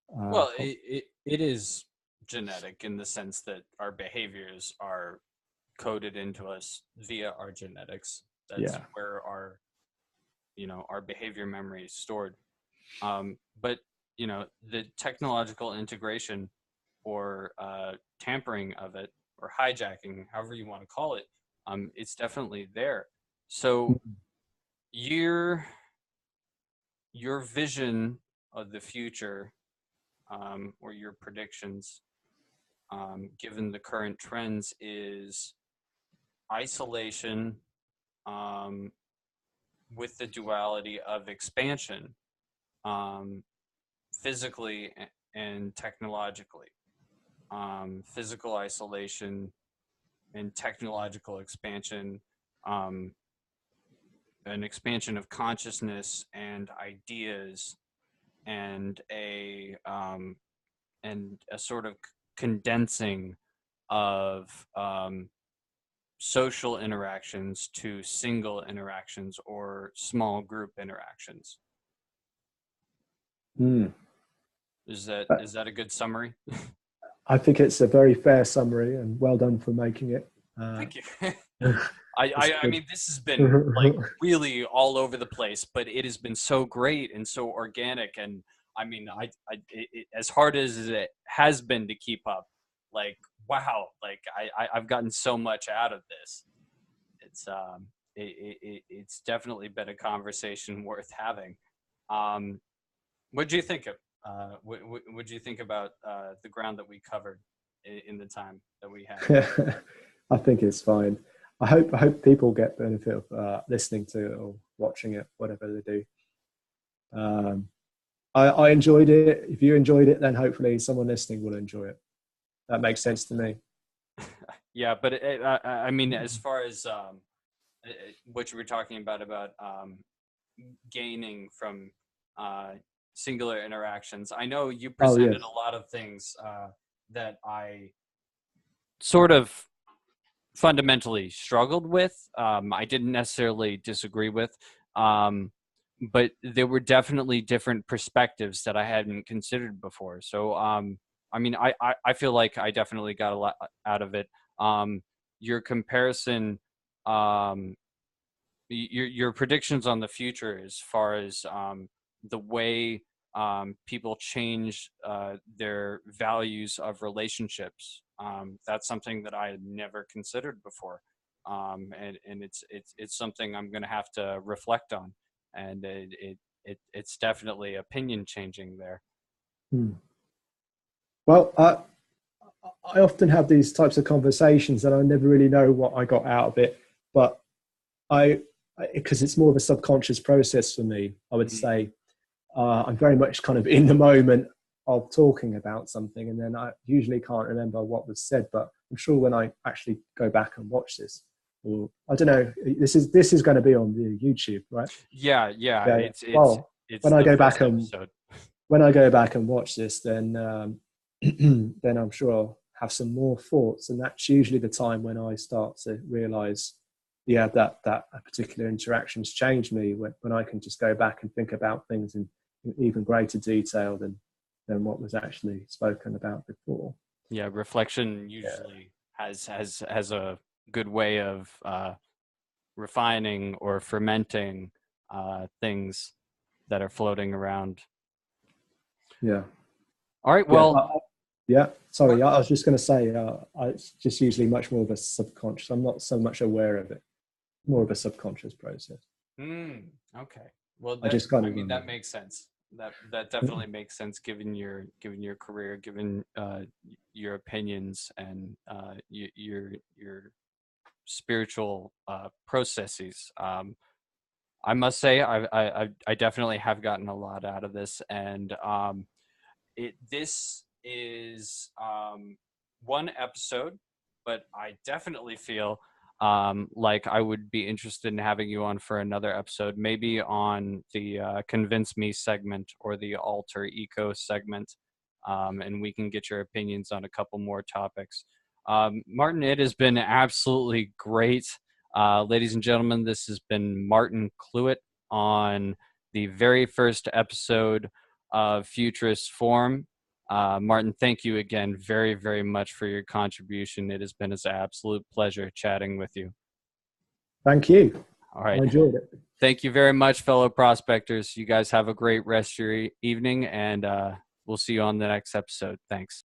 Speaker 3: well, it is genetic in the sense that our behaviors are coded into us via our genetics. That's where our behavior memory is stored. But you know, the technological integration or tampering of it, or hijacking, however you want to call it, it's definitely there. So your vision of the future, or your predictions, given the current trends, is isolation with the duality of expansion, physically and technologically. Physical isolation and technological expansion, an expansion of consciousness and ideas, and a sort of condensing of social interactions to single interactions or small group interactions. Is that a good summary?
Speaker 2: I think it's a very fair summary, and well done for making it.
Speaker 3: Thank you. I mean, this has been like really all over the place, but it has been so great and so organic. And I mean, as hard as it has been to keep up, like, wow, like I've gotten so much out of this. It's definitely been a conversation worth having. What do you think of what do you think about the ground that we covered in the time that we had?
Speaker 2: I think it's fine. I hope people get benefit of listening to it or watching it, whatever they do. I enjoyed it. If you enjoyed it, then hopefully someone listening will enjoy it. That makes sense to me.
Speaker 3: Yeah, but I mean, as far as what you were talking about gaining from singular interactions, I know you presented a lot of things that I sort of fundamentally struggled with. I didn't necessarily disagree with, but there were definitely different perspectives that I hadn't considered before. So, I mean, I feel like I definitely got a lot out of it. Your comparison, your predictions on the future as far as the way people change their values of relationships. That's something that I had never considered before, and it's something I'm going to have to reflect on, and it's definitely opinion changing there.
Speaker 2: Well, I often have these types of conversations and I never really know what I got out of it, but because it's more of a subconscious process for me, I would say I'm very much kind of in the moment of talking about something, and then I usually can't remember what was said, but I'm sure when I actually go back and watch this, or I don't know, this is going to be on the YouTube, right?
Speaker 3: Yeah. It's
Speaker 2: when I go back
Speaker 3: episode.
Speaker 2: when I go back and watch this, then then I'm sure I'll have some more thoughts, and that's usually the time when I start to realize, yeah, that a particular interaction's changed me, when I can just go back and think about things in even greater detail than what was actually spoken about before.
Speaker 3: Yeah, reflection usually has a good way of refining or fermenting things that are floating around.
Speaker 2: Yeah.
Speaker 3: All right. Well.
Speaker 2: Sorry, I was just going to say, it's just usually much more of a subconscious. I'm not so much aware of it. More of a subconscious process.
Speaker 3: Okay. Well, that makes sense. That definitely makes sense given your career, given your opinions and your spiritual processes. I must say, I definitely have gotten a lot out of this, and this is one episode, but I definitely feel like I would be interested in having you on for another episode, maybe on the Convince Me segment or the Alter Ego segment, and we can get your opinions on a couple more topics. Martin, it has been absolutely great. Ladies and gentlemen, this has been Martin Clewitt on the very first episode of Futurist Forum. Martin, thank you again very, very much for your contribution. It has been an absolute pleasure chatting with you.
Speaker 2: Thank you.
Speaker 3: All right.
Speaker 2: I enjoyed it.
Speaker 3: Thank you very much, fellow prospectors. You guys have a great rest of your evening, and we'll see you on the next episode. Thanks.